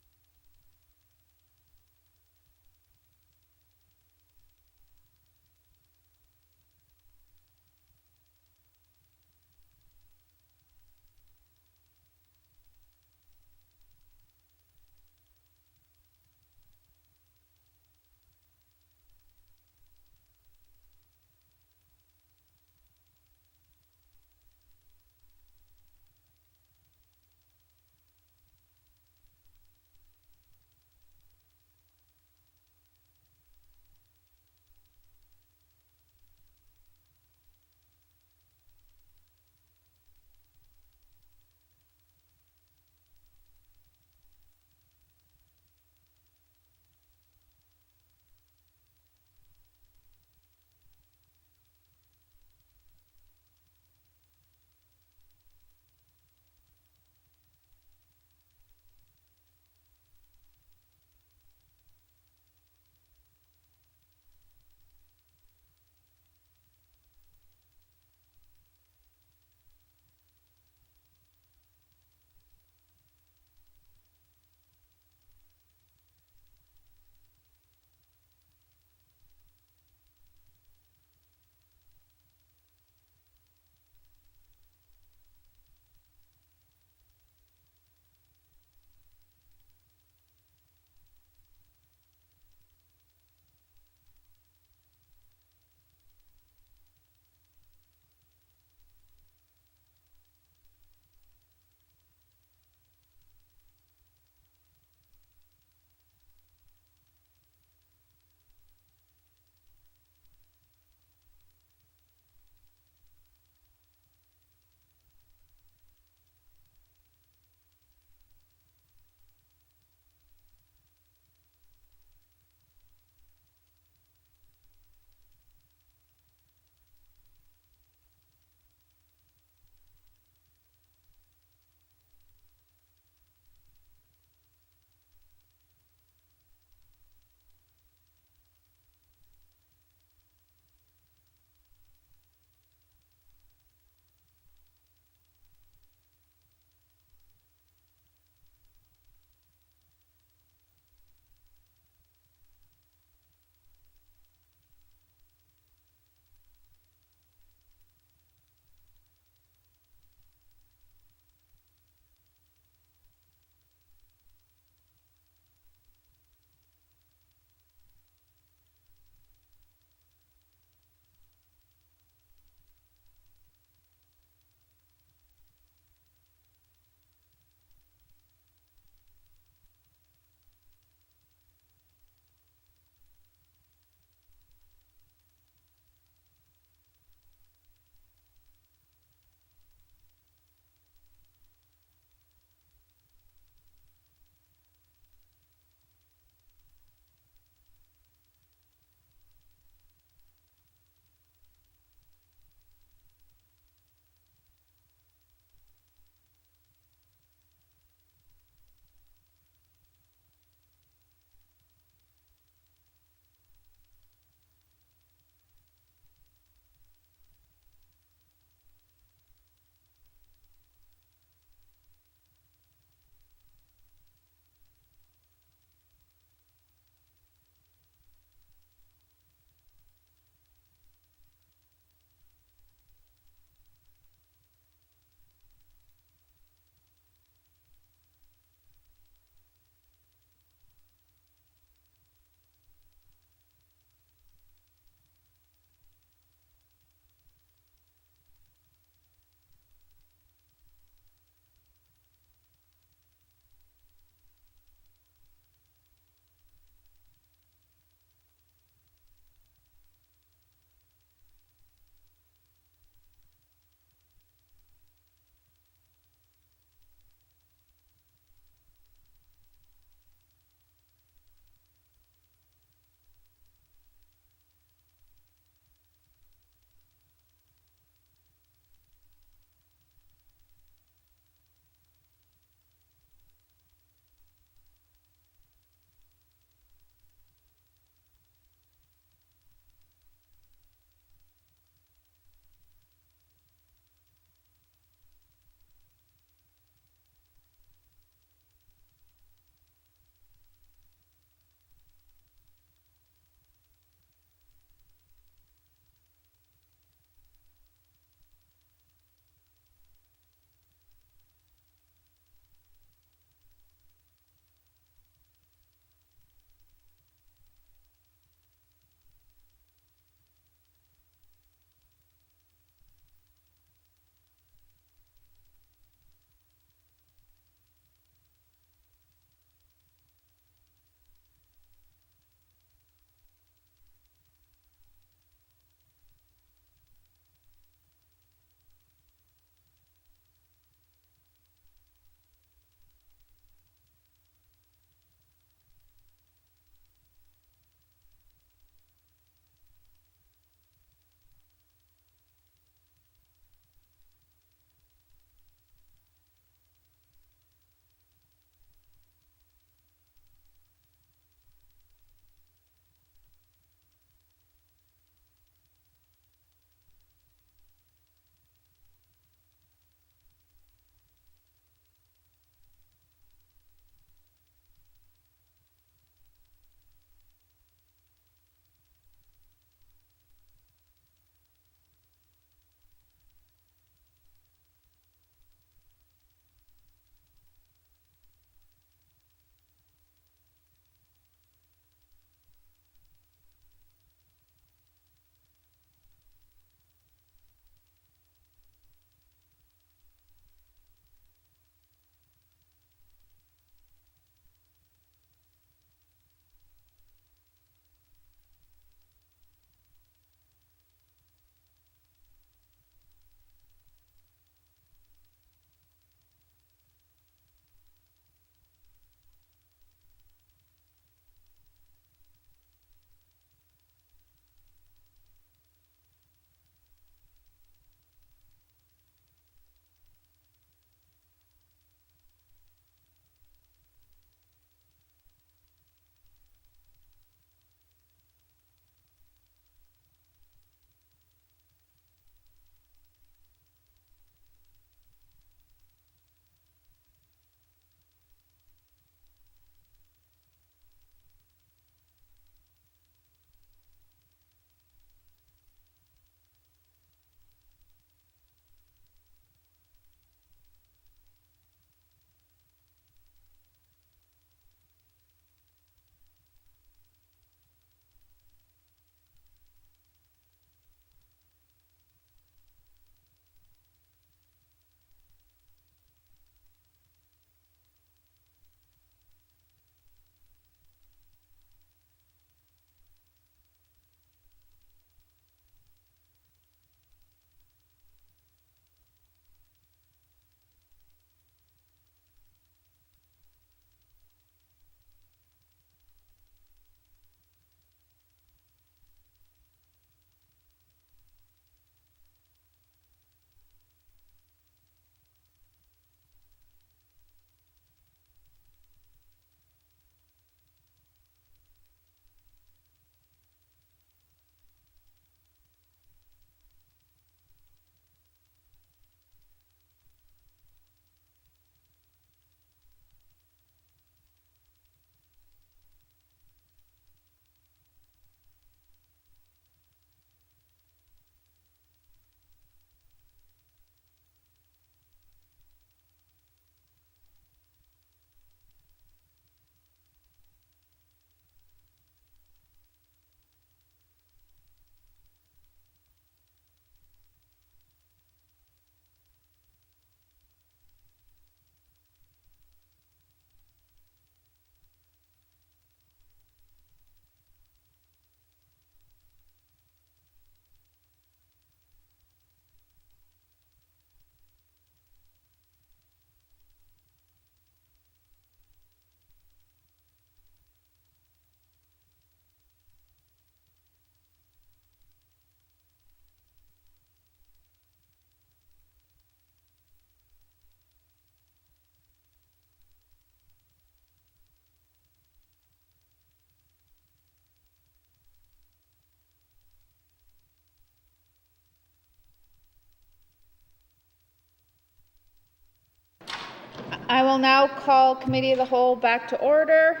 I will now call Committee of the Whole back to order.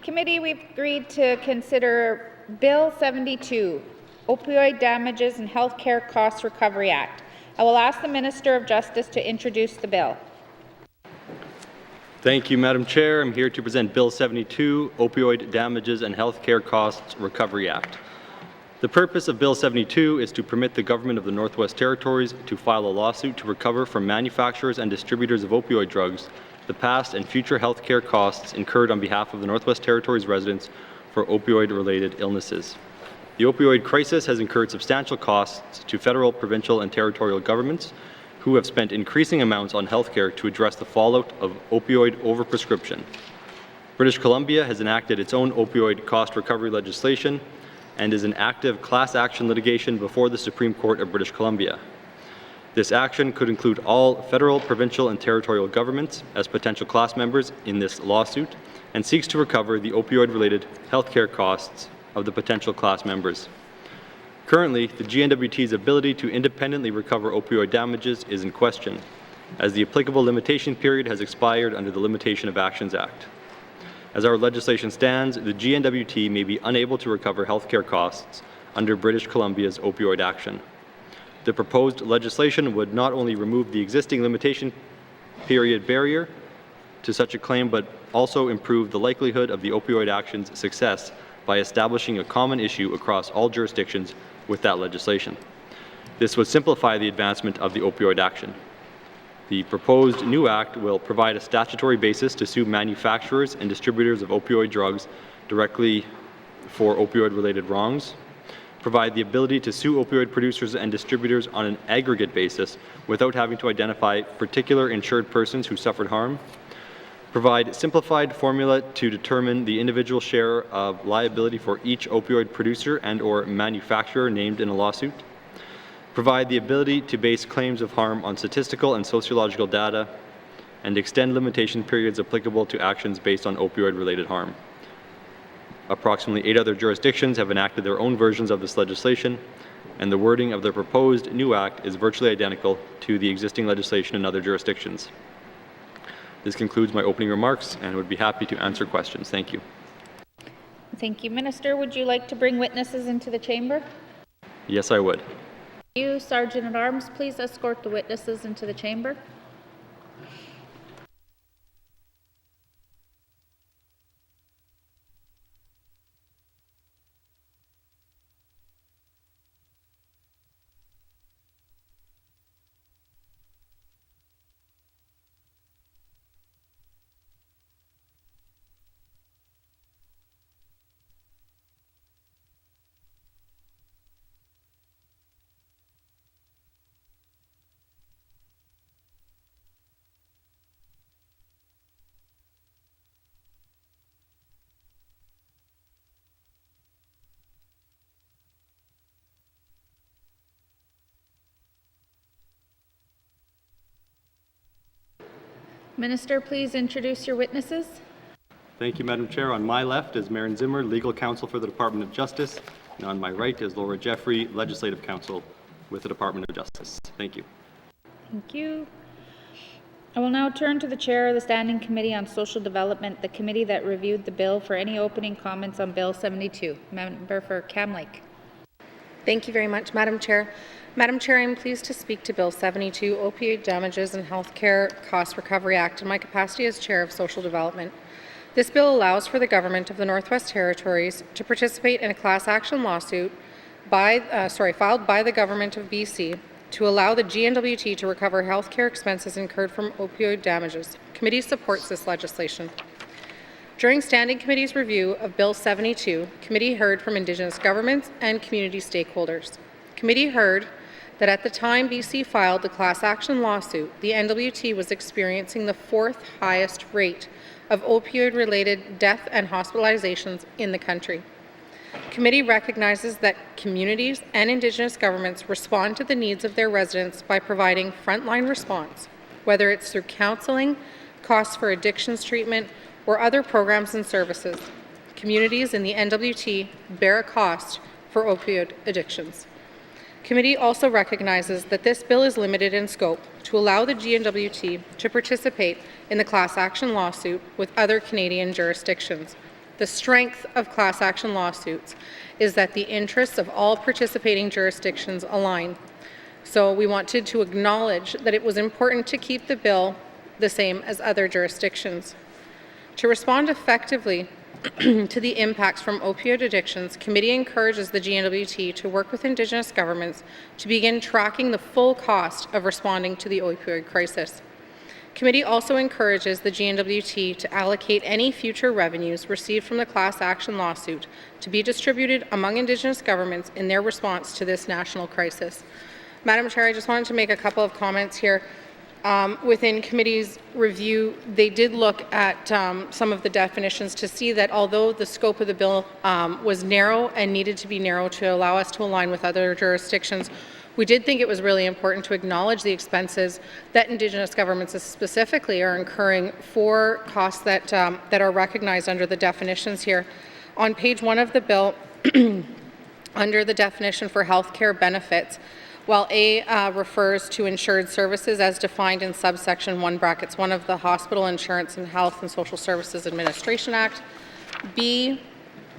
Committee, we've agreed to consider Bill 72, Opioid Damages and Healthcare Costs Recovery Act. I will ask the Minister of Justice to introduce the bill. Thank you, Madam Chair. I'm here to present Bill 72, Opioid Damages and Healthcare Costs Recovery Act. The purpose of Bill 72 is to permit the government of the Northwest Territories to file a lawsuit to recover from manufacturers and distributors of opioid drugs the past and future health care costs incurred on behalf of the Northwest Territories residents for opioid-related illnesses. The opioid crisis has incurred substantial costs to federal, provincial, and territorial governments who have spent increasing amounts on health care to address the fallout of opioid overprescription. British Columbia has enacted its own opioid cost recovery legislation and is in active class action litigation before the Supreme Court of British Columbia. This action could include all federal, provincial, and territorial governments as potential class members in this lawsuit and seeks to recover the opioid-related healthcare costs of the potential class members. Currently, the GNWT's ability to independently recover opioid damages is in question, as the applicable limitation period has expired under the Limitation of Actions Act. As our legislation stands, the GNWT may be unable to recover healthcare costs under British Columbia's opioid action. The proposed legislation would not only remove the existing limitation period barrier to such a claim, but also improve the likelihood of the opioid action's success by establishing a common issue across all jurisdictions with that legislation. This would simplify the advancement of the opioid action. The proposed new act will provide a statutory basis to sue manufacturers and distributors of opioid drugs directly for opioid-related wrongs, provide the ability to sue opioid producers and distributors on an aggregate basis without having to identify particular insured persons who suffered harm, provide simplified formula to determine the individual share of liability for each opioid producer and/or manufacturer named in a lawsuit, provide the ability to base claims of harm on statistical and sociological data, and extend limitation periods applicable to actions based on opioid-related harm. Approximately 8 other jurisdictions have enacted their own versions of this legislation, and the wording of the proposed new act is virtually identical to the existing legislation in other jurisdictions. This concludes my opening remarks, and I would be happy to answer questions. Thank you. Thank you, Minister. Would you like to bring witnesses into the chamber? Yes, I would. You, Sergeant-at-Arms, please escort the witnesses into the chamber. Minister, please introduce your witnesses. Thank you, Madam Chair. On my left is Maren Zimmer, Legal Counsel for the Department of Justice, and on my right is Laura Jeffrey, Legislative Counsel with the Department of Justice. Thank you. Thank you. I will now turn to the Chair of the Standing Committee on Social Development, the committee that reviewed the bill, for any opening comments on Bill 72. Member for Cam Lake. Thank you very much, Madam Chair. Madam Chair, I am pleased to speak to Bill 72, Opioid Damages and Healthcare Cost Recovery Act, in my capacity as Chair of Social Development. This bill allows for the Government of the Northwest Territories to participate in a class action lawsuit filed by the Government of BC to allow the GNWT to recover healthcare expenses incurred from opioid damages. Committee supports this legislation. During Standing Committee's review of Bill 72, Committee heard from Indigenous governments and community stakeholders. Committee heard that at the time BC filed the class action lawsuit, the N.W.T was experiencing the 4th highest rate of opioid-related death and hospitalizations in the country. Committee recognizes that communities and Indigenous governments respond to the needs of their residents by providing frontline response, whether it's through counseling, costs for addictions treatment, or other programs and services. Communities in the N.W.T bear a cost for opioid addictions. Committee also recognizes that this bill is limited in scope to allow the N.W.T to participate in the class action lawsuit with other Canadian jurisdictions. The strength of class action lawsuits is that the interests of all participating jurisdictions align. So we wanted to acknowledge that it was important to keep the bill the same as other jurisdictions. To respond effectively to the impacts from opioid addictions, Committee encourages the N.W.T to work with Indigenous governments to begin tracking the full cost of responding to the opioid crisis. Committee also encourages the N.W.T to allocate any future revenues received from the class action lawsuit to be distributed among Indigenous governments in their response to this national crisis. Madam Chair, I just wanted to make a couple of comments here. Within Committee's review, they did look at some of the definitions to see that although the scope of the bill was narrow and needed to be narrow to allow us to align with other jurisdictions, we did think it was really important to acknowledge the expenses that Indigenous governments specifically are incurring for costs that are recognized under the definitions here. On page 1 of the bill, under the definition for healthcare benefits, while A refers to insured services as defined in subsection 1 brackets 1 of the Hospital Insurance and Health and Social Services Administration Act, B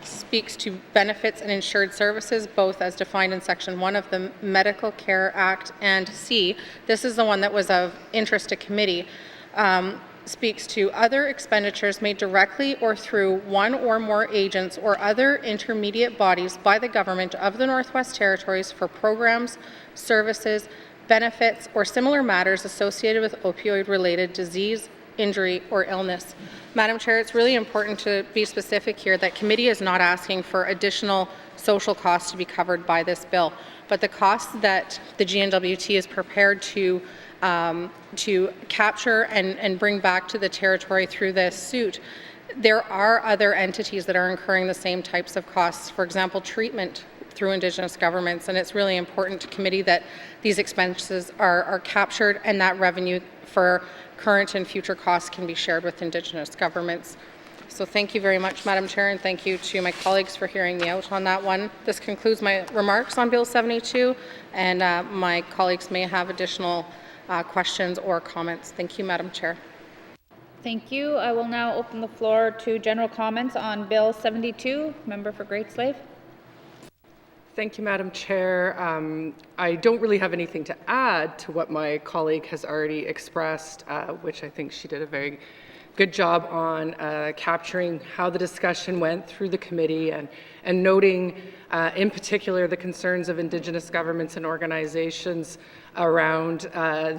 speaks to benefits and insured services, both as defined in section 1 of the Medical Care Act, and C, this is the one that was of interest to Committee, speaks to other expenditures made directly or through one or more agents or other intermediate bodies by the government of the Northwest Territories for programs, services, benefits, or similar matters associated with opioid-related disease, injury, or illness. Madam Chair, it's really important to be specific here that Committee is not asking for additional social costs to be covered by this bill, but the costs that the N.W.T is prepared to capture and bring back to the Territory through this suit. There are other entities that are incurring the same types of costs, for example, treatment through Indigenous governments, and it's really important to Committee that these expenses are captured and that revenue for current and future costs can be shared with Indigenous governments. So thank you very much, Madam Chair, and thank you to my colleagues for hearing me out on that one. This concludes my remarks on Bill 72, and my colleagues may have additional questions or comments. Thank you, Madam Chair. Thank you. I will now open the floor to general comments on Bill 72. Member for Great Slave. Thank you, Madam Chair. I don't really have anything to add to what my colleague has already expressed, which I think she did a very good job on capturing how the discussion went through the committee and noting in particular the concerns of Indigenous governments and organizations around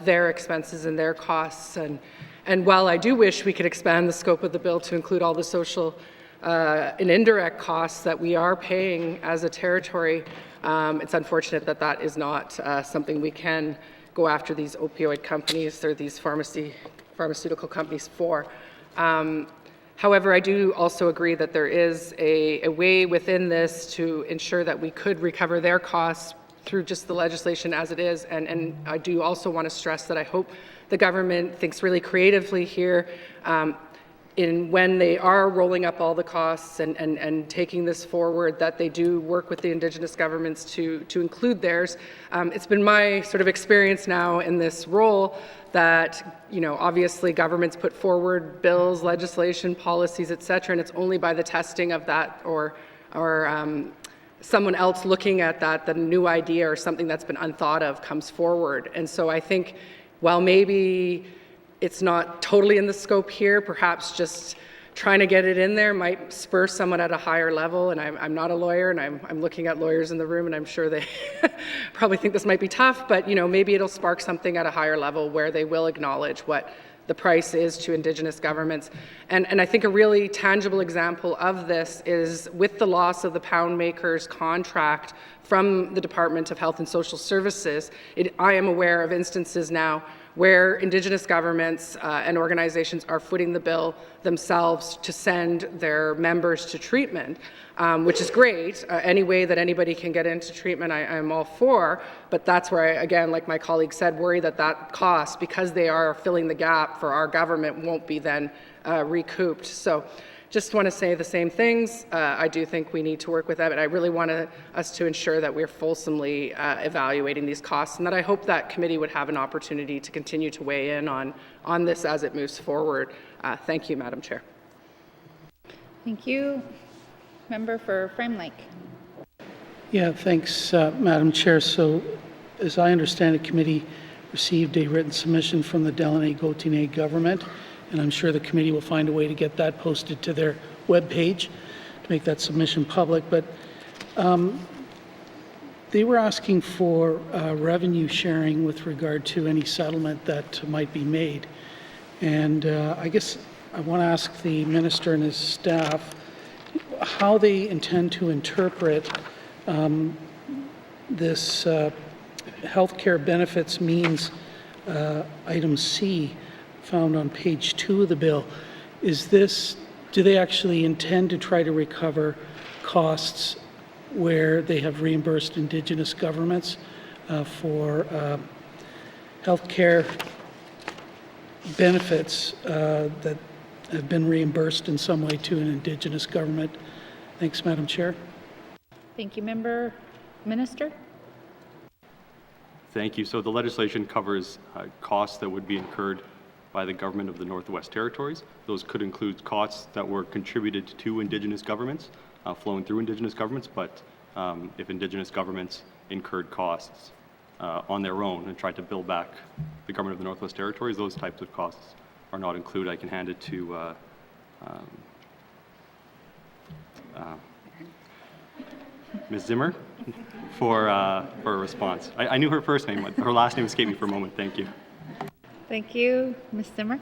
their expenses and their costs. And while I do wish we could expand the scope of the bill to include all the social and indirect costs that we are paying as a territory, it's unfortunate that that is not something we can go after these opioid companies or these pharmaceutical companies for. However, I do also agree that there is a way within this to ensure that we could recover their costs through just the legislation as it is. And I do also want to stress that I hope the government thinks really creatively here in when they are rolling up all the costs and taking this forward, that they do work with the Indigenous governments to include theirs. It's been my sort of experience now in this role that, you know, obviously governments put forward bills, legislation, policies, et cetera, and it's only by the testing of that or someone else looking at that a new idea or something that's been unthought of comes forward. And so I think while maybe it's not totally in the scope here, perhaps just trying to get it in there might spur someone at a higher level. And I'm not a lawyer, and I'm looking at lawyers in the room, and I'm sure they probably think this might be tough, but you know, maybe it'll spark something at a higher level where they will acknowledge what the price is to Indigenous governments. And I think a really tangible example of this is with the loss of the pound makers contract from the Department of Health and Social Services. I am aware of instances now where Indigenous governments and organizations are footing the bill themselves to send their members to treatment, which is great. Any way that anybody can get into treatment, I'm all for, but that's where I, again, like my colleague said, worry that that cost, because they are filling the gap for our government, won't be then recouped. So just want to say the same things. I do think we need to work with that, but I really want us to ensure that we're fulsomely evaluating these costs, and that I hope that committee would have an opportunity to continue to weigh in on this as it moves forward. Thank you, Madam Chair. Thank you. Member for Frame Lake. Yeah, thanks, Madam Chair. So, as I understand it, committee received a written submission from the Delaunay-Gaultier government, and I'm sure the committee will find a way to get that posted to their webpage to make that submission public. But they were asking for revenue sharing with regard to any settlement that might be made. And I guess I want to ask the minister and his staff how they intend to interpret this healthcare benefits means item C found on page 2 of the bill. Do they actually intend to try to recover costs where they have reimbursed Indigenous governments for healthcare benefits that have been reimbursed in some way to an Indigenous government? Thanks, Madam Chair. Thank you, Member. Minister? Thank you. So the legislation covers costs that would be incurred by the government of the Northwest Territories. Those could include costs that were contributed to Indigenous governments, flowing through Indigenous governments, but if Indigenous governments incurred costs on their own and tried to build back the government of the Northwest Territories, those types of costs are not included. I can hand it to Ms. Zimmer for a response. I knew her first name, but her last name escaped me for a moment. Thank you. Thank you. Ms. Zimmer?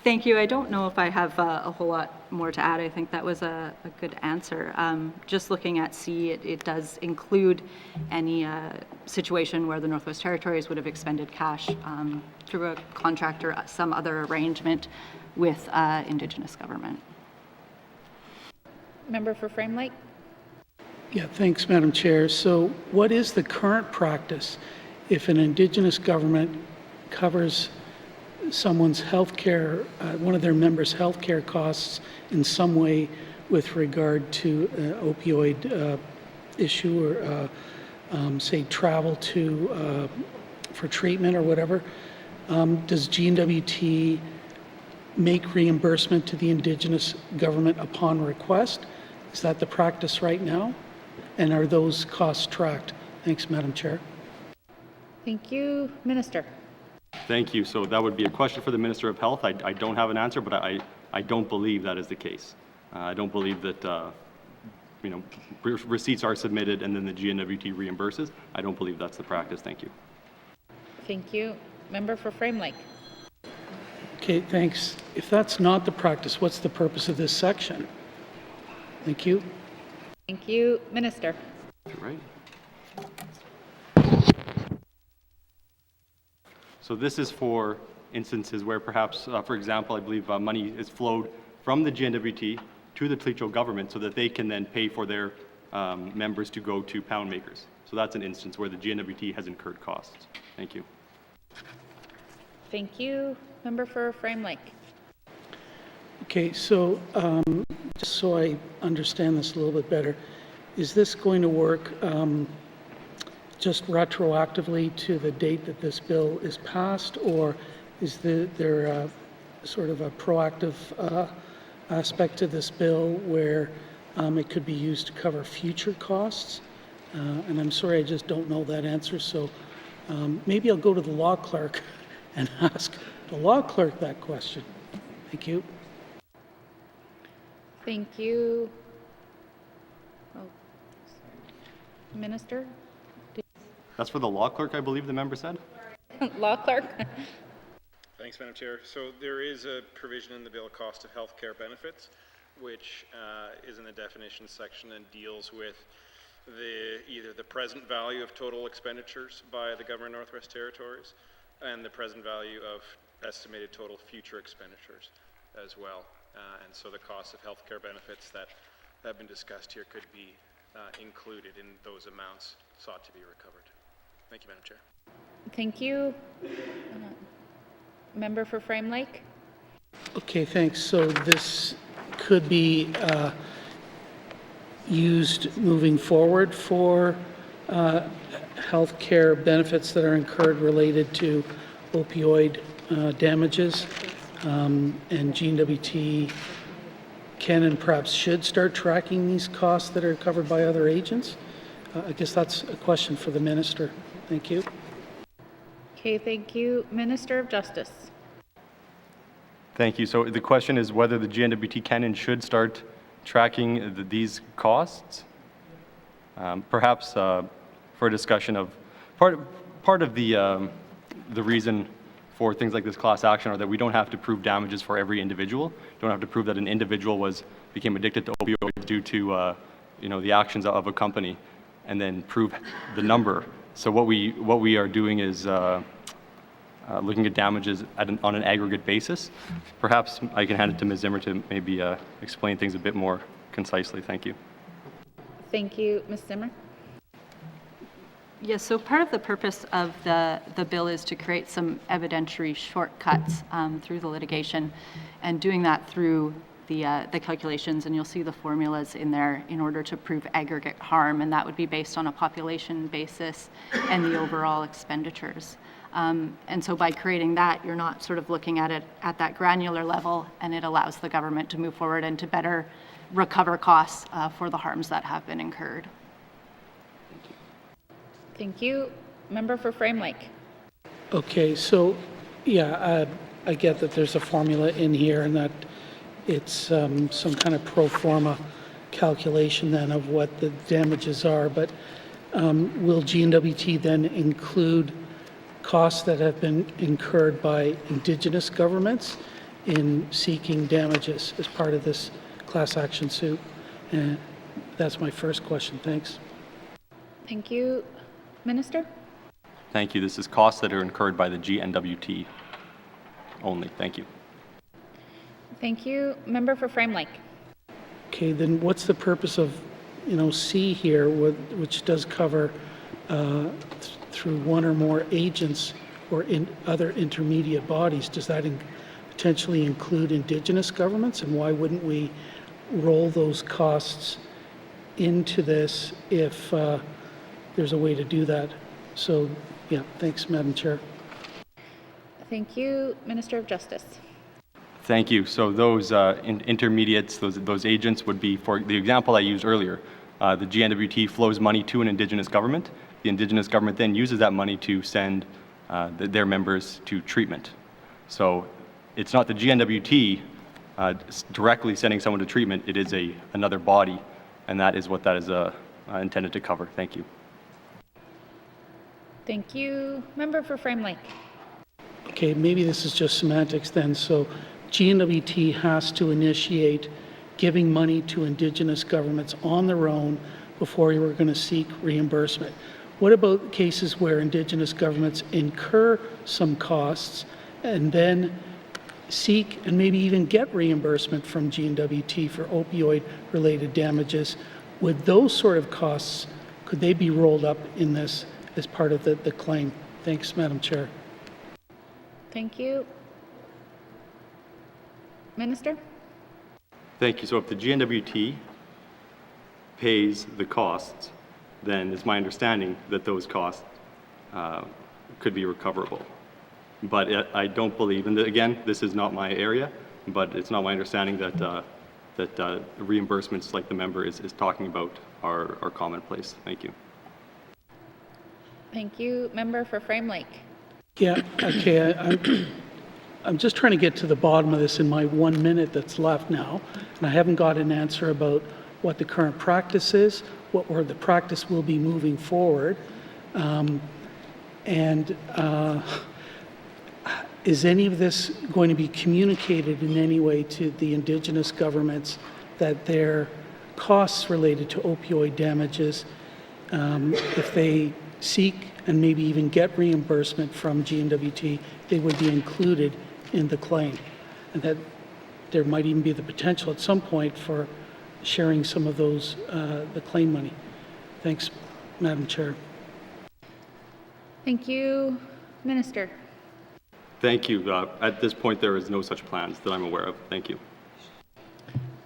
Thank you. I don't know if I have a whole lot more to add. I think that was a good answer. Just looking at C, it does include any situation where the Northwest Territories would have expended cash through a contract or some other arrangement with Indigenous government. Member for Frame Lake? Yeah, thanks, Madam Chair. So what is the current practice if an Indigenous government covers someone's health care, one of their members' health care costs in some way with regard to opioid issue or say travel to for treatment or whatever? Does N.W.T make reimbursement to the Indigenous government upon request? Is that the practice right now? And are those costs tracked? Thanks, Madam Chair. Thank you. Minister? Thank you. So that would be a question for the Minister of Health. I don't have an answer, but I don't believe that is the case. I don't believe that receipts are submitted and then the N.W.T reimburses. I don't believe that's the practice. Thank you. Thank you. Member for Frame Lake? Okay, thanks. If that's not the practice, what's the purpose of this section? Thank you. Thank you. Minister? Right. So this is for instances where perhaps, for example, I believe money is flowed from the N.W.T to the Tlicho government so that they can then pay for their members to go to pound makers. So that's an instance where the N.W.T has incurred costs. Thank you. Thank you. Member for Frame Lake? Okay, so just so I understand this a little bit better, is this going to work just retroactively to the date that this bill is passed, or is there sort of a proactive aspect to this bill where it could be used to cover future costs? And I'm sorry, I just don't know that answer, so maybe I'll go to the law clerk and ask the law clerk that question. Thank you. Thank you. Oh. Minister? That's for the law clerk, I believe the member said? Law clerk? Thanks, Madam Chair. So there is a provision in the bill, cost of health care benefits, which is in the definitions section and deals with either the present value of total expenditures by the government of Northwest Territories and the present value of estimated total future expenditures as well. And so the cost of health care benefits that have been discussed here could be included in those amounts sought to be recovered. Thank you, Madam Chair. Thank you. Member for Frame Lake? Okay, thanks. So this could be used moving forward for health care benefits that are incurred related to opioid damages, and N.W.T. can and perhaps should start tracking these costs that are covered by other agents? I guess that's a question for the Minister. Thank you. Okay, thank you. Minister of Justice. Thank you. So the question is whether the N.W.T. can and should start tracking these costs. Perhaps for a discussion of part of the reason for things like this class action are that we don't have to prove damages for every individual. Don't have to prove that an individual became addicted to opioids due to the actions of a company, and then prove the number. So what we are doing is looking at damages on an aggregate basis. Perhaps I can hand it to Ms. Zimmer to maybe explain things a bit more concisely. Thank you. Thank you. Ms. Zimmer. Yes, so part of the purpose of the bill is to create some evidentiary shortcuts through the litigation, and doing that through the calculations, and you'll see the formulas in there in order to prove aggregate harm, and that would be based on a population basis and the overall expenditures. And so by creating that, you're not sort of looking at it at that granular level, and it allows the government to move forward and to better recover costs for the harms that have been incurred. Thank you. Member for Frame Lake. Okay, so yeah, I get that there's a formula in here and that it's some kind of pro forma calculation then of what the damages are, but will N.W.T. then include costs that have been incurred by Indigenous governments in seeking damages as part of this class action suit? And that's my first question. Thanks. Thank you. Minister? Thank you. This is costs that are incurred by the N.W.T. only. Thank you. Thank you. Member for Frame Lake. Okay, then what's the purpose of, C here, which does cover through one or more agents or in other intermediate bodies? Does that potentially include Indigenous governments? And why wouldn't we roll those costs into this if there's a way to do that? So, yeah, thanks, Madam Chair. Thank you. Minister of Justice. Thank you. So those intermediates, those agents would be, for the example I used earlier, the N.W.T. flows money to an Indigenous government. The Indigenous government then uses that money to send their members to treatment. So it's not the N.W.T. Directly sending someone to treatment, it is another body, and that is what that is intended to cover. Thank you. Thank you. Member for Frame Lake. Okay, maybe this is just semantics then. So N.W.T. has to initiate giving money to Indigenous governments on their own before we're going to seek reimbursement. What about cases where Indigenous governments incur some costs and then seek and maybe even get reimbursement from N.W.T. for opioid-related damages? Would those sort of costs, could they be rolled up in this as part of the claim? Thanks, Madam Chair. Thank you. Minister? Thank you. So if the N.W.T. pays the costs, then it's my understanding that those costs could be recoverable. But I don't believe, and again, this is not my area, but it's not my understanding that reimbursements like the member is talking about are commonplace. Thank you. Thank you. Member for Frame Lake. Yeah, okay, I'm just trying to get to the bottom of this in my 1 minute that's left now, and I haven't got an answer about what the current practice is, where the practice will be moving forward, and is any of this going to be communicated in any way to the Indigenous governments that their costs related to opioid damages, if they seek and maybe even get reimbursement from N.W.T., they would be included in the claim, and that there might even be the potential at some point for sharing some of those, the claim money. Thanks, Madam Chair. Thank you. Minister. Thank you. At this point, there is no such plans that I'm aware of. Thank you.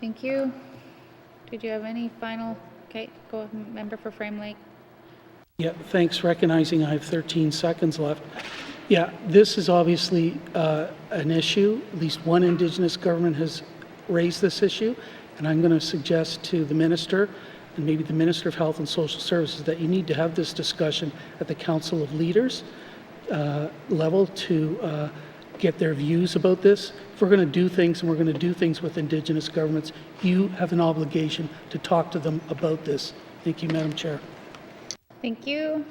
Thank you. Did you have any final? Okay, go ahead, member for Frame Lake. Yeah, thanks. Recognizing I have 13 seconds left. Yeah, this is obviously an issue. At least one Indigenous government has raised this issue, and I'm going to suggest to the Minister and maybe the Minister of Health and Social Services that you need to have this discussion at the Council of Leaders level to get their views about this. If we're going to do things, and we're going to do things with Indigenous governments, you have an obligation to talk to them about this. Thank you, Madam Chair. Thank you.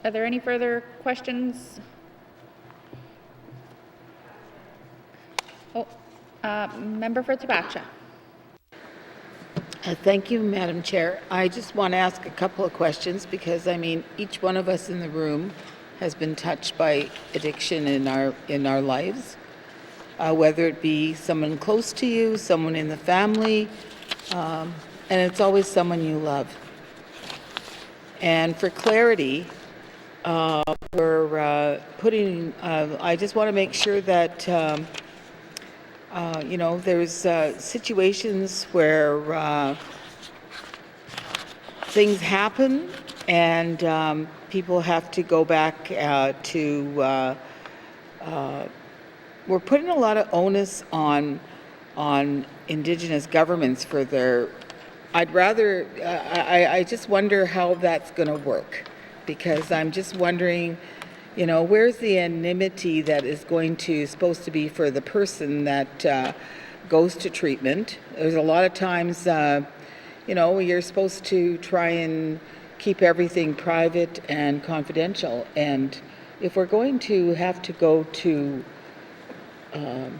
Are there any further questions? Oh, member for Tabacha. Thank you, Madam Chair. I just want to ask a couple of questions because, I mean, each one of us in the room has been touched by addiction in our lives, whether it be someone close to you, someone in the family, and it's always someone you love. And for clarity, we're putting, I just want to make sure that, you know, there's situations where things happen and people have to go back to, we're putting a lot of onus on Indigenous governments for their, I'd rather, I just wonder how that's going to work, because I'm just wondering, you know, where's the anonymity that is supposed to be for the person that goes to treatment? There's a lot of times, you know, you're supposed to try and keep everything private and confidential. And if we're going to have to go to an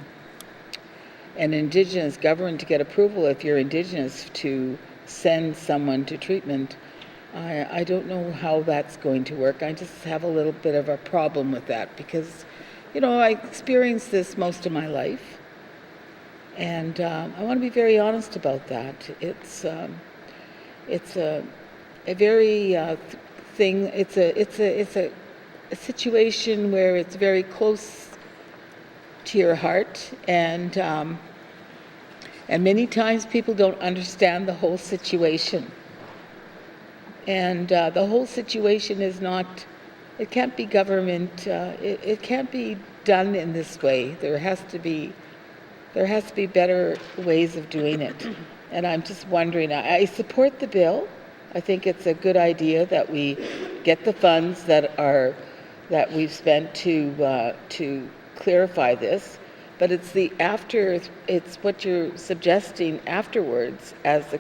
Indigenous government to get approval, if you're Indigenous, to send someone to treatment, I don't know how that's going to work. I just have a little bit of a problem with that because, you know, I experienced this most of my life, and I want to be very honest about that. It's a very thing. It's a situation where it's very close to your heart, and many times people don't understand the whole situation. And the whole situation is not, it can't be government, it can't be done in this way. There has to be better ways of doing it. And I'm just wondering, I support the bill. I think it's a good idea that we get the funds that we've spent to clarify this. But it's it's what you're suggesting afterwards as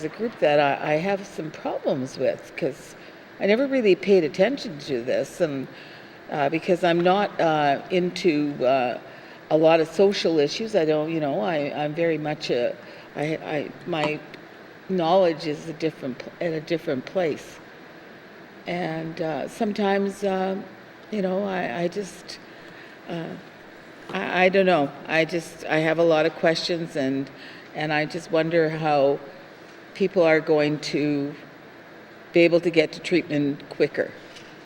a group that I have some problems with, because I never really paid attention to this, and because I'm not into a lot of social issues. I don't, you know, I'm very much my knowledge is in a different place, and sometimes, you know, I just I don't know. I have a lot of questions, and I just wonder how people are going to be able to get to treatment quicker.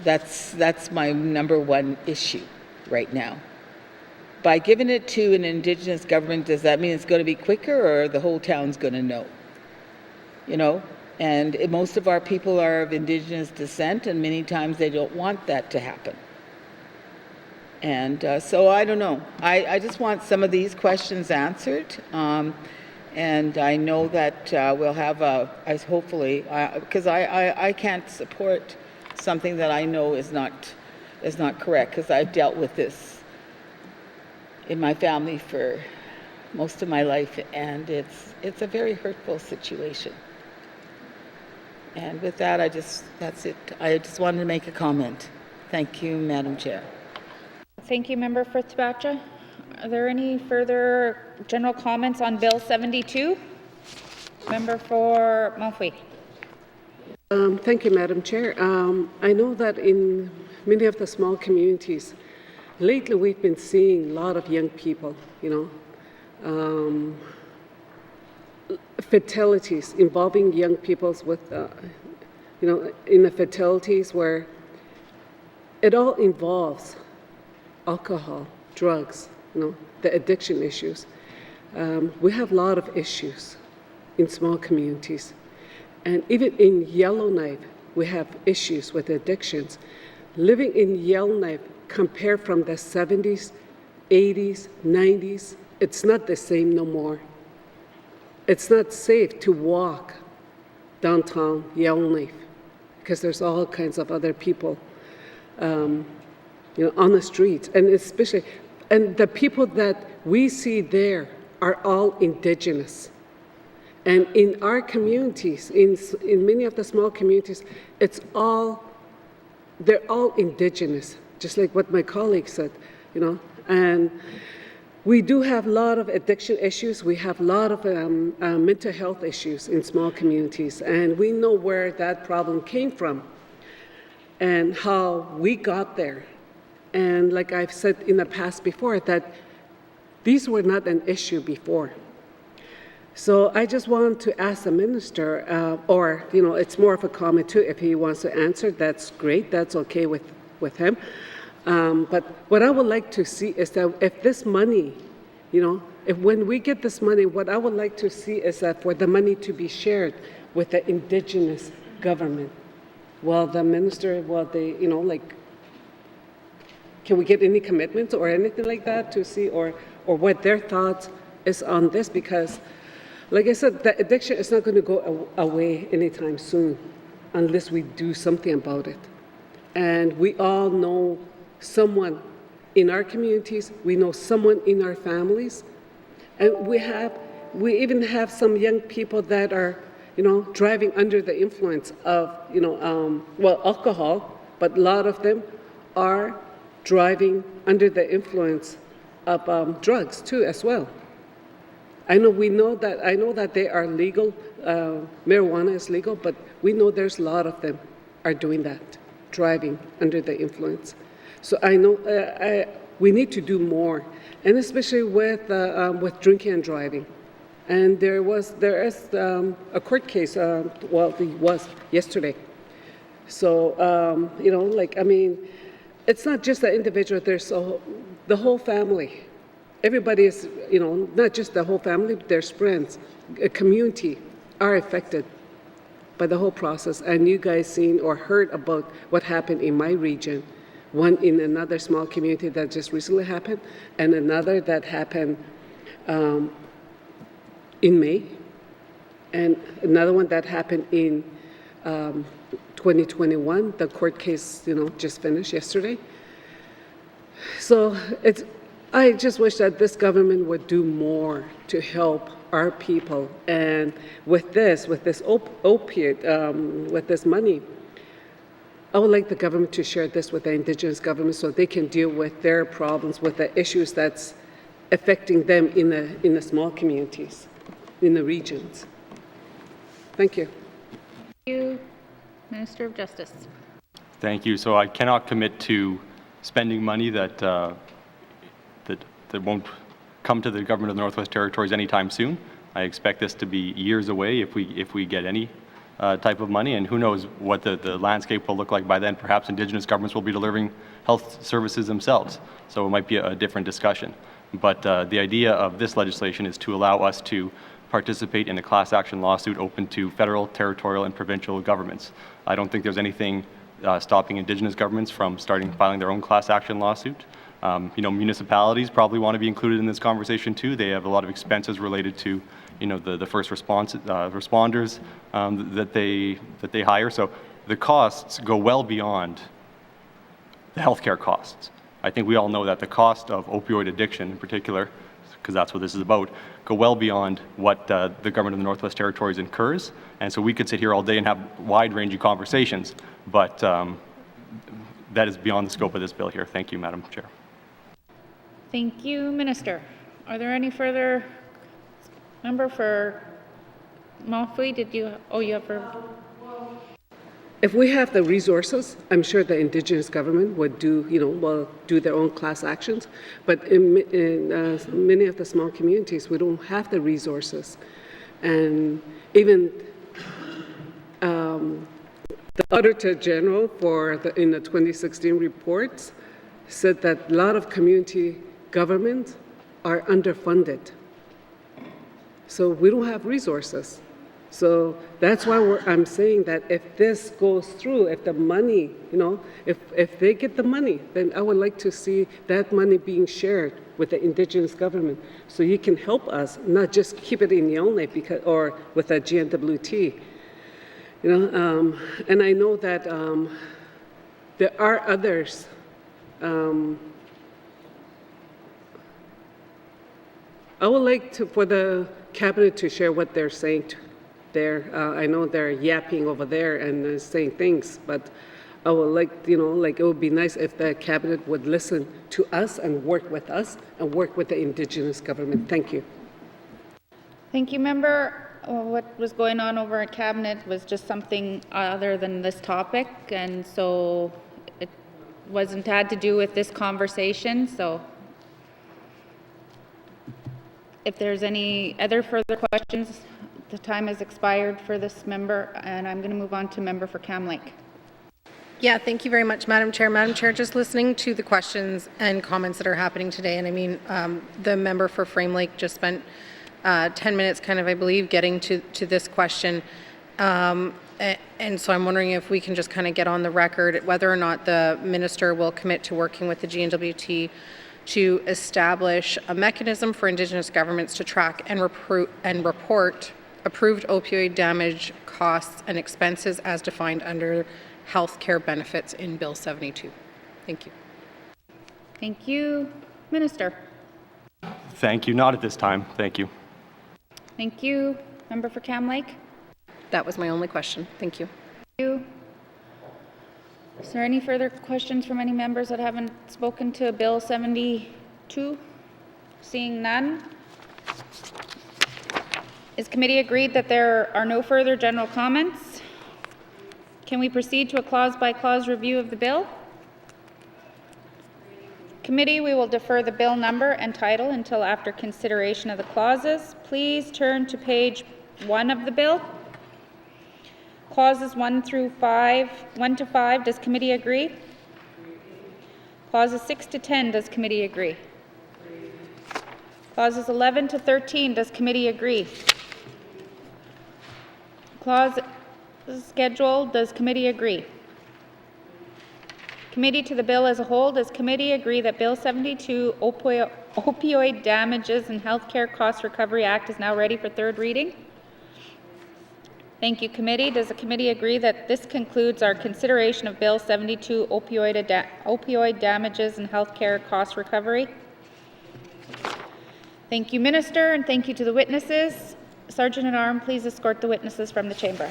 That's my number one issue right now. By giving it to an Indigenous government, does that mean it's going to be quicker, or the whole town's going to know? You know, and most of our people are of Indigenous descent, and many times they don't want that to happen. And so I don't know. I just want some of these questions answered. And I know that we'll have hopefully, because I can't support something that I know is not correct, because I've dealt with this in my family for most of my life, and it's a very hurtful situation. And with that, that's it. I just wanted to make a comment. Thank you, Madam Chair. Thank you, member for Tabacha. Are there any further general comments on Bill 72? Member for Mountford. Thank you, Madam Chair. I know that in many of the small communities, lately we've been seeing a lot of young people, you know, fatalities involving young people with, you know, in the fatalities where it all involves alcohol, drugs, you know, the addiction issues. We have a lot of issues in small communities. And even in Yellowknife, we have issues with addictions. Living in Yellowknife, compared from the 70s, 80s, 90s, it's not the same no more. It's not safe to walk downtown Yellowknife because there's all kinds of other people, on the streets, and especially, and the people that we see there are all indigenous. And in our communities, in many of the small communities, they're all indigenous, just like what my colleague said, and we do have a lot of addiction issues. We have a lot of mental health issues in small communities, and we know where that problem came from and how we got there. And like I've said in the past before, that these were not an issue before. So I just want to ask the minister, or it's more of a comment too. If he wants to answer, that's great. That's okay with him. But what I would like to see is that if this money, if when we get this money, what I would like to see is that for the money to be shared with the indigenous government. Well, the minister, can we get any commitments or anything like that to see, or what their thoughts is on this? Because, like I said, the addiction is not going to go away anytime soon unless we do something about it. And we all know someone in our communities, we know someone in our families, and we even have some young people that are, driving under the influence of, alcohol, but a lot of them are driving under the influence of drugs too, as well. I know that they are legal, marijuana is legal, but we know there's a lot of them are doing that, driving under the influence. So I know we need to do more, and especially with drinking and driving. And there is a court case. It was yesterday. So it's not just the individual. There's the whole family. Everybody is, not just the whole family, but there's friends, a community are affected by the whole process. And you guys seen or heard about what happened in my region. One in another small community that just recently happened, and another that happened in May, and another one that happened in 2021. The court case, just finished yesterday. So I just wish that this government would do more to help our people. And with this opiate, with this money, I would like the government to share this with the indigenous government so they can deal with their problems, with the issues that's affecting them in the small communities, in the regions. Thank you. Thank you, Minister of Justice. Thank you. So I cannot commit to spending money that won't come to the government of the Northwest Territories anytime soon. I expect this to be years away if we get any type of money, and who knows what the landscape will look like by then. Perhaps Indigenous governments will be delivering health services themselves, so it might be a different discussion. But the idea of this legislation is to allow us to participate in a class action lawsuit open to federal, territorial, and provincial governments. I don't think there's anything stopping Indigenous governments from filing their own class action lawsuit. Municipalities probably want to be included in this conversation too. They have a lot of expenses related to the first responders that they hire. So the costs go well beyond the healthcare costs. I think we all know that the cost of opioid addiction in particular, because that's what this is about, go well beyond what the government of the Northwest Territories incurs. And so we could sit here all day and have wide-ranging conversations, but that is beyond the scope of this bill here. Thank you, Madam Chair. Thank you, Minister. Are there any further? Member for Malfoy, you have for? If we have the resources, I'm sure the Indigenous government would do their own class actions. But in many of the small communities, we don't have the resources, and even the Auditor General in the 2016 reports said that a lot of community governments are underfunded. So we don't have resources. So that's why I'm saying that if this goes through, if the money, if they get the money, then I would like to see that money being shared with the Indigenous government, so you can help us, not just keep it in Yellowknife or with a GNWT. And I know that there are others. I would like for the cabinet to share what they're saying there. I know they're yapping over there and saying things, but I would like, it would be nice if the cabinet would listen to us and work with us and work with the Indigenous government. Thank you. Thank you, member. What was going on over at cabinet was just something other than this topic, and so it had to do with this conversation. So if there's any other further questions, the time has expired for this member, and I'm going to move on to member for Cam Lake. Yeah, thank you very much, Madam Chair. Madam Chair, just listening to the questions and comments that are happening today, and I mean, the member for Frame Lake just spent 10 minutes, kind of, I believe, getting to this question. And so I'm wondering if we can just kind of get on the record whether or not the minister will commit to working with the GNWT to establish a mechanism for Indigenous governments to track and report approved opioid damage costs and expenses as defined under health care benefits in Bill 72. Thank you. Thank you. Minister. Thank you. Not at this time. Thank you. Thank you. Member for Cam Lake. That was my only question. Thank you. Thank you. Is there any further questions from any members that haven't spoken to Bill 72? Seeing none. Is committee agreed that there are no further general comments? Can we proceed to a clause-by-clause review of the bill? Committee, we will defer the bill number and title until after consideration of the clauses. Please turn to page 1 of the bill. Clauses 1 to 5, does committee agree? Clauses 6 to 10, does committee agree? Clauses 11 to 13, does committee agree? Clause schedule, does committee agree? Committee to the bill as a whole, does committee agree that Bill 72, Opioid Damages and Healthcare Cost Recovery Act is now ready for third reading? Thank you, committee. Does the committee agree that this concludes our consideration of Bill 72, Opioid Damages and Healthcare Cost Recovery? Thank you, Minister, and thank you to the witnesses. Sergeant-at-Arms, please escort the witnesses from the chamber.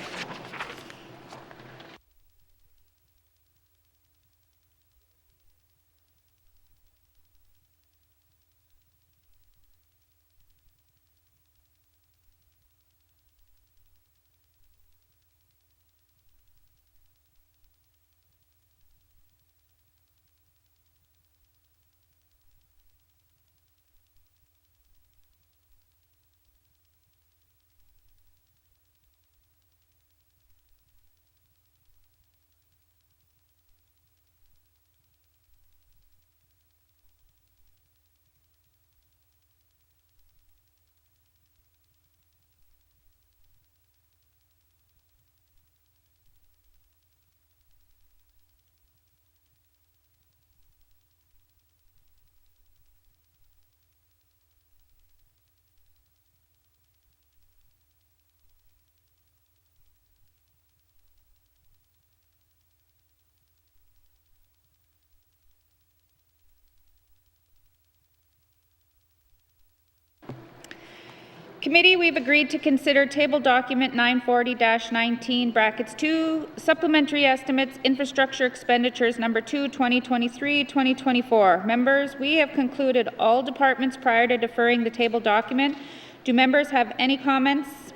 Committee, we've agreed to consider table document 940-19 brackets 2 supplementary estimates infrastructure expenditures number 2 2023-2024. Members, we have concluded all departments prior to deferring the table document. Do members have any comments?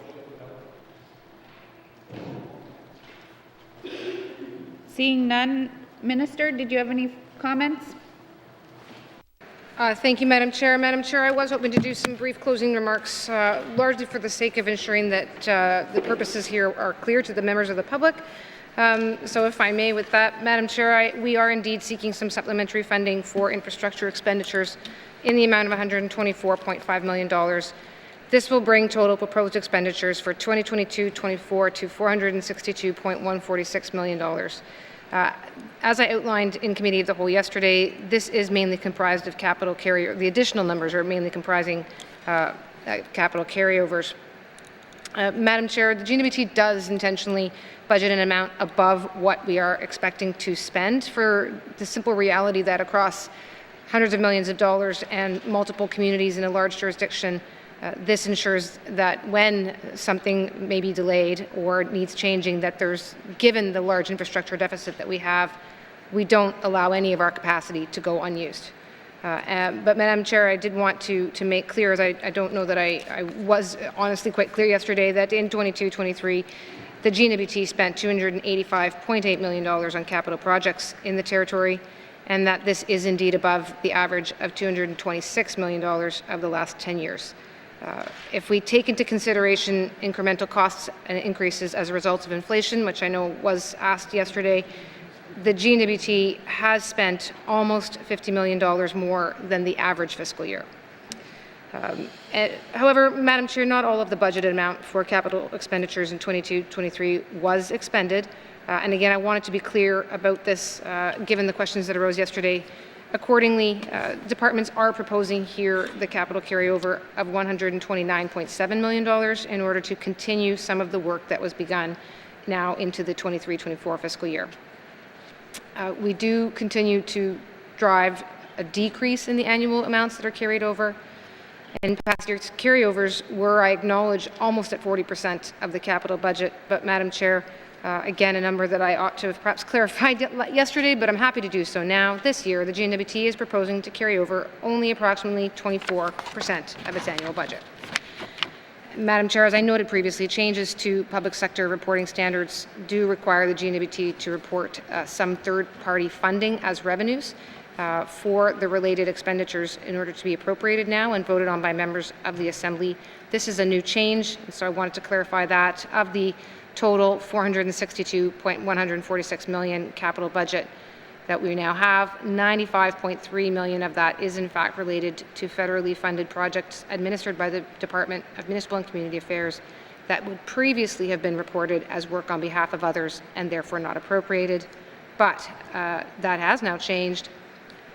Seeing none, Minister, did you have any comments? Thank you, Madam Chair. Madam Chair, I was hoping to do some brief closing remarks, largely for the sake of ensuring that the purposes here are clear to the members of the public. So if I may, with that, Madam Chair, we are indeed seeking some supplementary funding for infrastructure expenditures in the amount of $124.5 million. This will bring total proposed expenditures for 2022-24 to $462.146 million. As I outlined in Committee of the Whole yesterday, this is mainly comprised of capital carryover. The additional numbers are mainly comprising capital carryovers. Madam Chair, the N.W.T does intentionally budget an amount above what we are expecting to spend for the simple reality that across hundreds of millions of dollars and multiple communities in a large jurisdiction, this ensures that when something may be delayed or needs changing, that there's, given the large infrastructure deficit that we have, we don't allow any of our capacity to go unused. But Madam Chair, I did want to make clear, as I don't know that I was honestly quite clear yesterday, that in 22-23, the N.W.T spent $285.8 million on capital projects in the territory, and that this is indeed above the average of $226 million of the last 10 years. If we take into consideration incremental costs and increases as a result of inflation, which I know was asked yesterday, the N.W.T has spent almost $50 million more than the average fiscal year. However, Madam Chair, not all of the budgeted amount for capital expenditures in 22-23 was expended. And again, I wanted to be clear about this, given the questions that arose yesterday. Accordingly, departments are proposing here the capital carryover of $129.7 million in order to continue some of the work that was begun now into the 23-24 fiscal year. We do continue to drive a decrease in the annual amounts that are carried over. In past years, carryovers were, I acknowledge, almost at 40% of the capital budget, but Madam Chair, again, a number that I ought to have perhaps clarified yesterday, but I'm happy to do so now. This year, the N.W.T is proposing to carry over only approximately 24% of its annual budget. Madam Chair, as I noted previously, changes to public sector reporting standards do require the N.W.T to report some third-party funding as revenues for the related expenditures in order to be appropriated now and voted on by members of the Assembly. This is a new change, so I wanted to clarify that. Of the total $462.146 million capital budget that we now have, $95.3 million of that is in fact related to federally funded projects administered by the Department of Municipal and Community Affairs that would previously have been reported as work on behalf of others and therefore not appropriated. But that has now changed.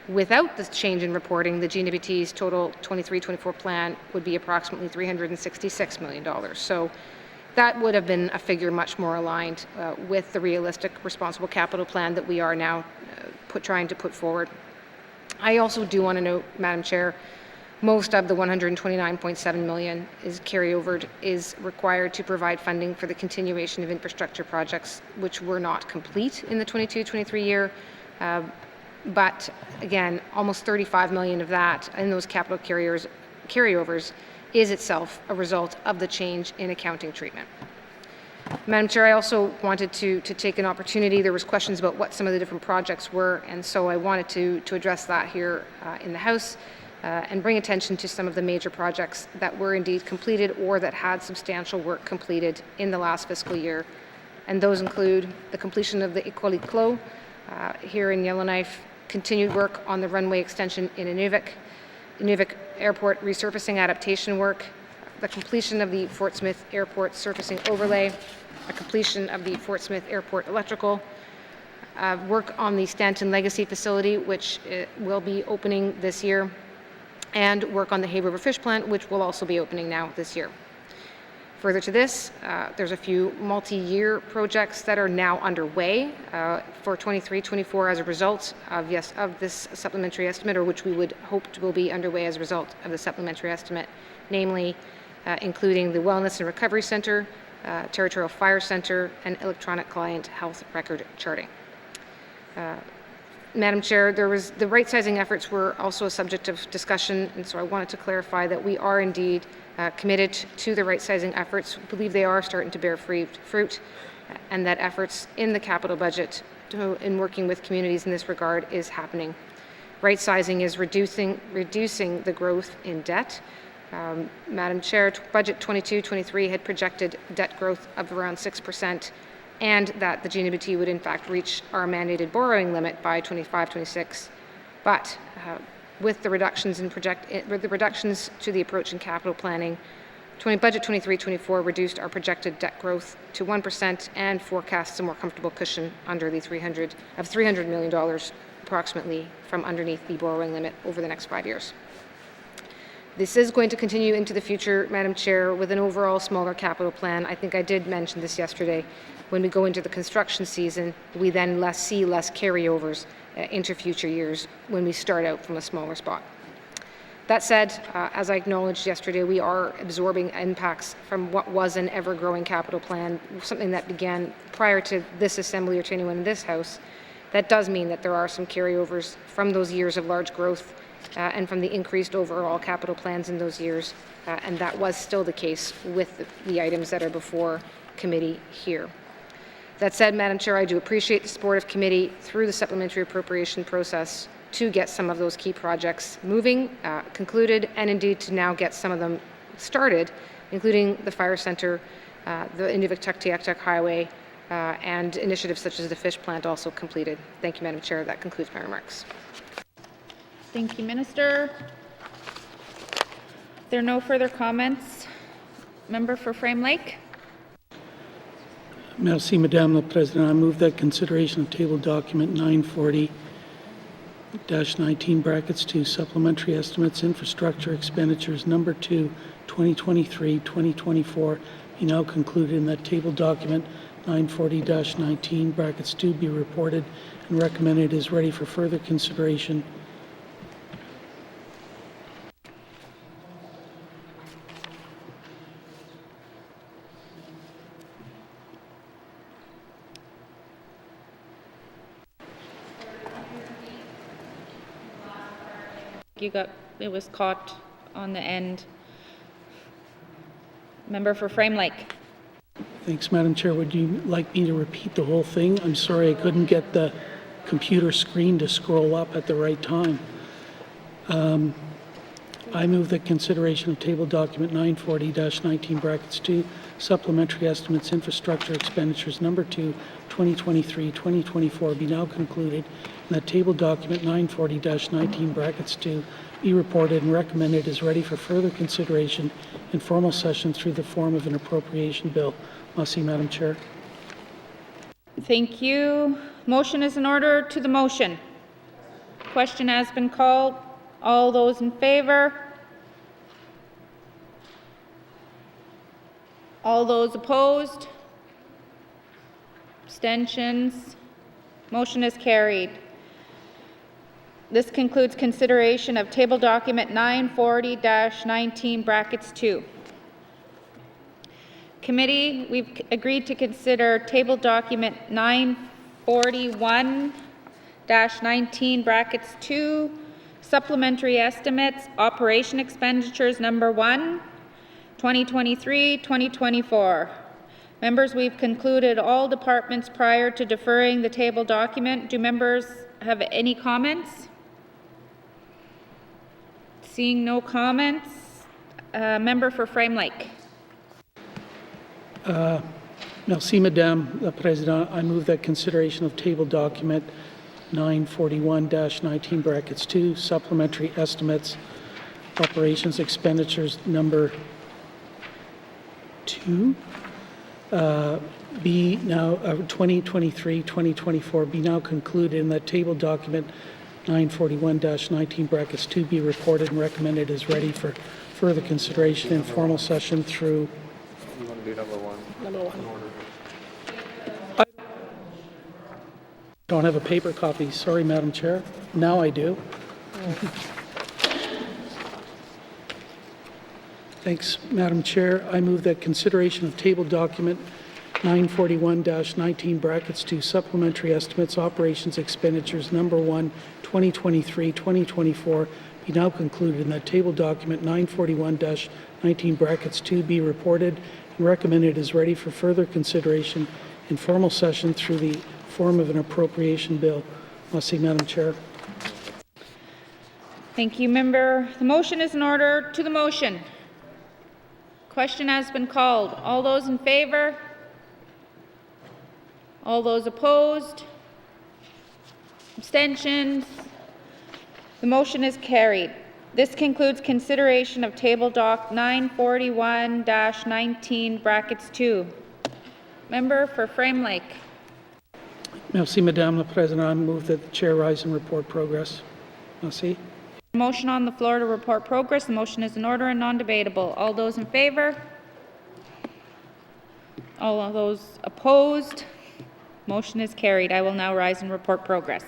Without this change in reporting, the N.W.T's total 23-24 plan would be approximately $366 million. So that would have been a figure much more aligned with the realistic, responsible capital plan that we are now trying to put forward. I also do want to note, Madam Chair, most of the $129.7 million is required to provide funding for the continuation of infrastructure projects which were not complete in the 22-23 year. But again, almost $35 million of that in those capital carryovers is itself a result of the change in accounting treatment. Madam Chair, I also wanted to take an opportunity. There was questions about what some of the different projects were, and so I wanted to address that here in the House and bring attention to some of the major projects that were indeed completed or that had substantial work completed in the last fiscal year. And those include the completion of the École Clos here in Yellowknife, continued work on the runway extension in Inuvik Airport resurfacing adaptation work, the completion of the Fort Smith Airport surfacing overlay, a completion of the Fort Smith Airport electrical, work on the Stanton Legacy facility, which will be opening this year, and work on the Hay River Fish Plant, which will also be opening now this year. Further to this, there's a few multi-year projects that are now underway for 23-24 as a result of this supplementary estimate, or which we would hope will be underway as a result of the supplementary estimate, namely including the Wellness and Recovery Center, Territorial Fire Center, and Electronic Client Health Record Charting. Madam Chair, the right-sizing efforts were also a subject of discussion, and so I wanted to clarify that we are indeed committed to the right-sizing efforts. We believe they are starting to bear fruit, and that efforts in the capital budget in working with communities in this regard is happening. Right-sizing is reducing the growth in debt. Madam Chair, budget 22-23 had projected debt growth of around 6%, and that the N.W.T would in fact reach our mandated borrowing limit by 25-26. But with the reductions to the approach in capital planning, Budget 23-24 reduced our projected debt growth to 1% and forecasts a more comfortable cushion under the $300 million approximately from underneath the borrowing limit over the next 5 years. This is going to continue into the future, Madam Chair, with an overall smaller capital plan. I think I did mention this yesterday. When we go into the construction season, we then see less carryovers into future years when we start out from a smaller spot. That said, as I acknowledged yesterday, we are absorbing impacts from what was an ever-growing capital plan, something that began prior to this Assembly or to anyone in this House. That does mean that there are some carryovers from those years of large growth and from the increased overall capital plans in those years, and that was still the case with the items that are before committee here. That said, Madam Chair, I do appreciate the support of committee through the supplementary appropriation process to get some of those key projects moving, concluded, and indeed to now get some of them started, including the fire centre, the N.W.T Highway, and initiatives such as the fish plant also completed. Thank you, Madam Chair. That concludes my remarks. Thank you, Minister. If there are no further comments, member for Frame Lake. Merci, Madame la Présidente. I move that consideration of table document 940-19 brackets 2 supplementary estimates infrastructure expenditures number 2 2023-2024 be now concluded, and that table document 940-19 brackets 2 be reported and recommended is ready for further consideration. It was caught on the end. Member for Frame Lake. Thanks, Madam Chair. Would you like me to repeat the whole thing? I'm sorry I couldn't get the computer screen to scroll up at the right time. I move that consideration of table document 940-19 brackets 2 supplementary estimates infrastructure expenditures number 2 2023-2024 be now concluded, and that table document 940-19 brackets 2 be reported and recommended is ready for further consideration in formal session through the form of an appropriation bill. Merci, Madam Chair. Thank you. Motion is in order. To the motion. Question has been called. All those in favor? All those opposed? Abstentions? Motion is carried. This concludes consideration of table document 940-19 brackets 2. Committee, we've agreed to consider table document 941-19 brackets 2 supplementary estimates operation expenditures number 1 2023-2024. Members, we've concluded all departments prior to deferring the table document. Do members have any comments? Seeing no comments, member for Frame Lake. Merci, Madame la Présidente. I move that consideration of table document 941-19 brackets 2 supplementary estimates operations expenditures number 2 be now 2023-2024 be now concluded, and that table document 941-19 brackets 2 be reported and recommended is ready for further consideration in formal session through. You want to do number 1? Number 1. I don't have a paper copy. Sorry, Madam Chair. Now I do. Thanks, Madam Chair. I move that consideration of table document 941-19 brackets 2 supplementary estimates operations expenditures number 1 2023-2024 be now concluded, and that table document 941-19 brackets 2 be reported and recommended is ready for further consideration in formal session through the form of an appropriation bill. Merci, Madam Chair. Thank you, member. The motion is in order. To the motion. Question has been called. All those in favor? All those opposed? Abstentions? The motion is carried. This concludes consideration of Table Doc 941-19 brackets 2. Member for Frame Lake. Merci, Madame la Présidente. I move that the Chair rise and report progress. Merci. Motion on the floor to report progress. The motion is in order and non-debatable. All those in favor? All of those opposed? Motion is carried. I will now rise and report progress.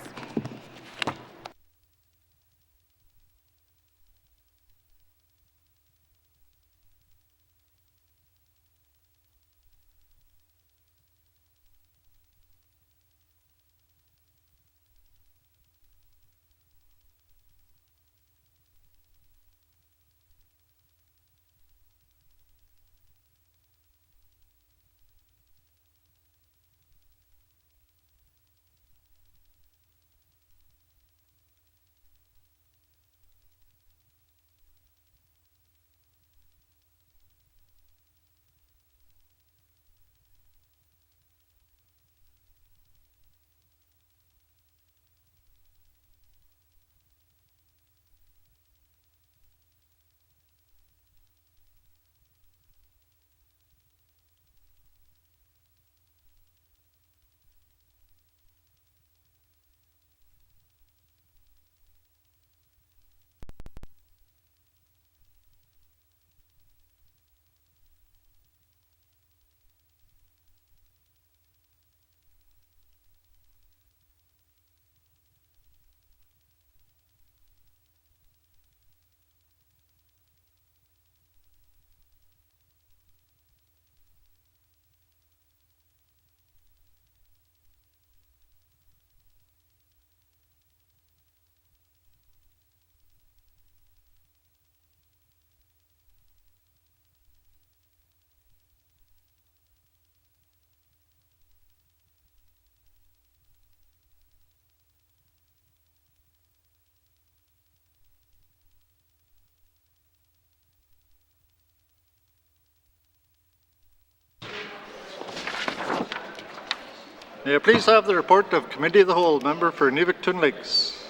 May I please have the report of Committee of the Whole, Member for N.W.T. Lakes.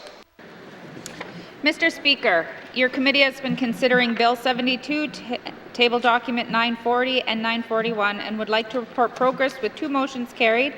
Mr. Speaker, your committee has been considering Bill 72, Table Document 940 and 941, and would like to report progress with 2 motions carried,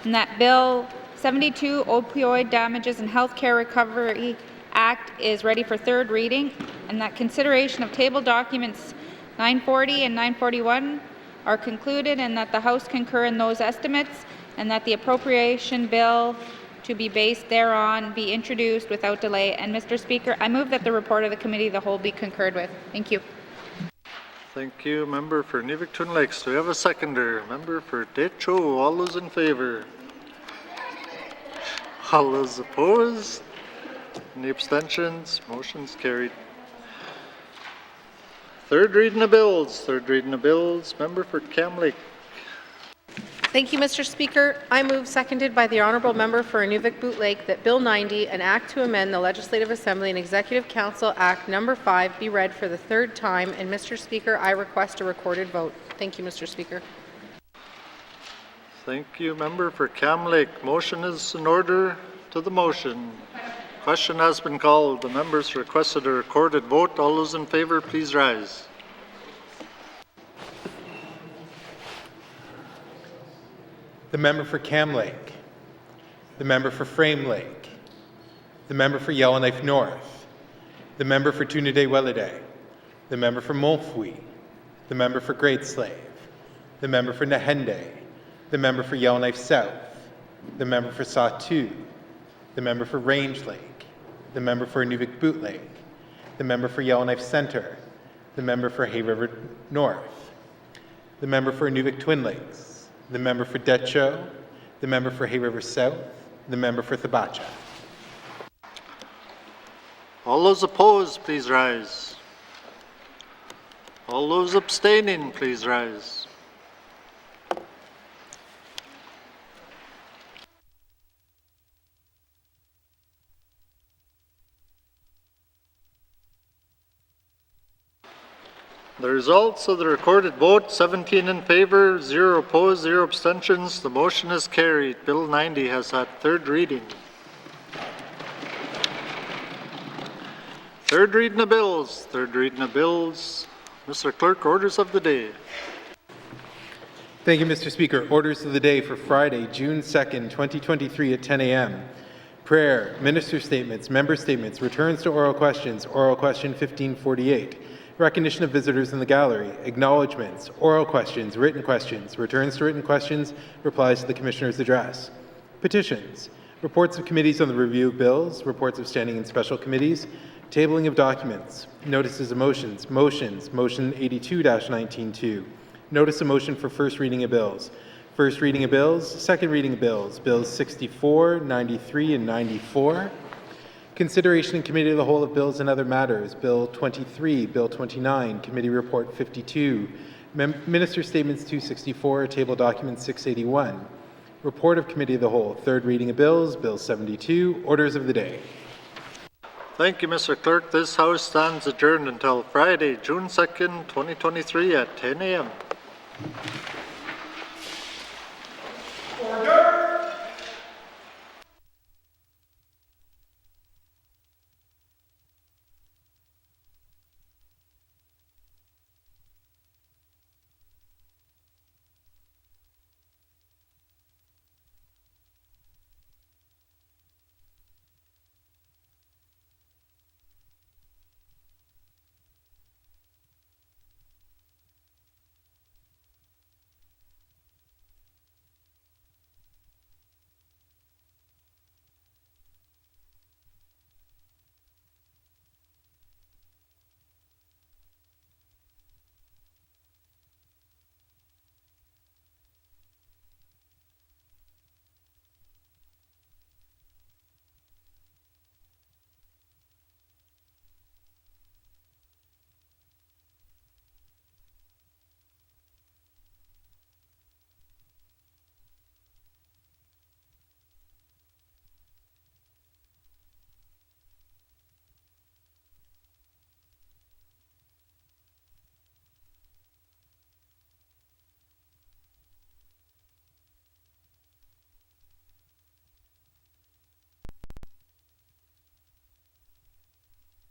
and that Bill 72, Opioid Damages and Healthcare Recovery Act, is ready for 3rd reading, and that consideration of Table Documents 940 and 941 are concluded, and that the House concur in those estimates, and that the appropriation bill to be based thereon be introduced without delay. And Mr. Speaker, I move that the report of the Committee of the Whole be concurred with. Thank you. Thank you, Member for N.W.T. Lakes. Do we have a seconder? Member for Decho. All those in favor? All those opposed? Any abstentions? Motion's carried. 3rd reading of bills. 3rd reading of bills. Member for Cam Lake. Thank you, Mr. Speaker. I move, seconded by the Honourable Member for Inuvik-Boot Lake, that Bill 90, an Act to amend the Legislative Assembly and Executive Council Act No. 5, be read for the 3rd time. And, Mr. Speaker, I request a recorded vote. Thank you, Mr. Speaker. Thank you, Member for Cam Lake. Motion is in order to the motion. Question has been called. The members requested a recorded vote. All those in favor, please rise. The member for Cam Lake, the member for Frame Lake, the member for Yellowknife North, the member for Trinidad-Welliday, the member for Montfouille, the member for Great Slave, the member for Nahende, the member for Yellowknife South, the member for Sawtoo, the member for Range Lake, the member for Inuvik-Boot Lake, the member for Yellowknife Centre, the member for Hay River North, the member for Inuvik-Twin Lakes, the member for Decho, the member for Hay River South, the member for Thabacha. All those opposed, please rise. All those abstaining, please rise. The results of the recorded vote, 17 in favor, 0 opposed, 0 abstentions. The motion is carried. Bill 90 has had 3rd reading. Third reading of bills. Third reading of bills. Mr. Clerk, orders of the day. Thank you, Mr. Speaker. Orders of the day for Friday, June 2nd, 2023 at 10 a.m. Prayer, minister statements, member statements, returns to oral questions, oral question 1548. Recognition of visitors in the gallery, acknowledgements, oral questions, returns to written questions, replies to the Commissioner's address. Petitions, reports of committees on the review of bills, reports of standing and special committees, tabling of documents, notices of motion 82-19-2, notice of motion for first reading of bills, first reading of bills, second reading of bills, bills 64, 93, and 94. Consideration in Committee of the Whole of bills and other matters, Bill 23, Bill 29, Committee Report 52, Minister Statements 264, Table Document 681. Report of Committee of the Whole, third reading of bills, Bill 72, orders of the day. Thank you, Mr. Clerk. This House stands adjourned until Friday, June 2nd, 2023 at 10 a.m.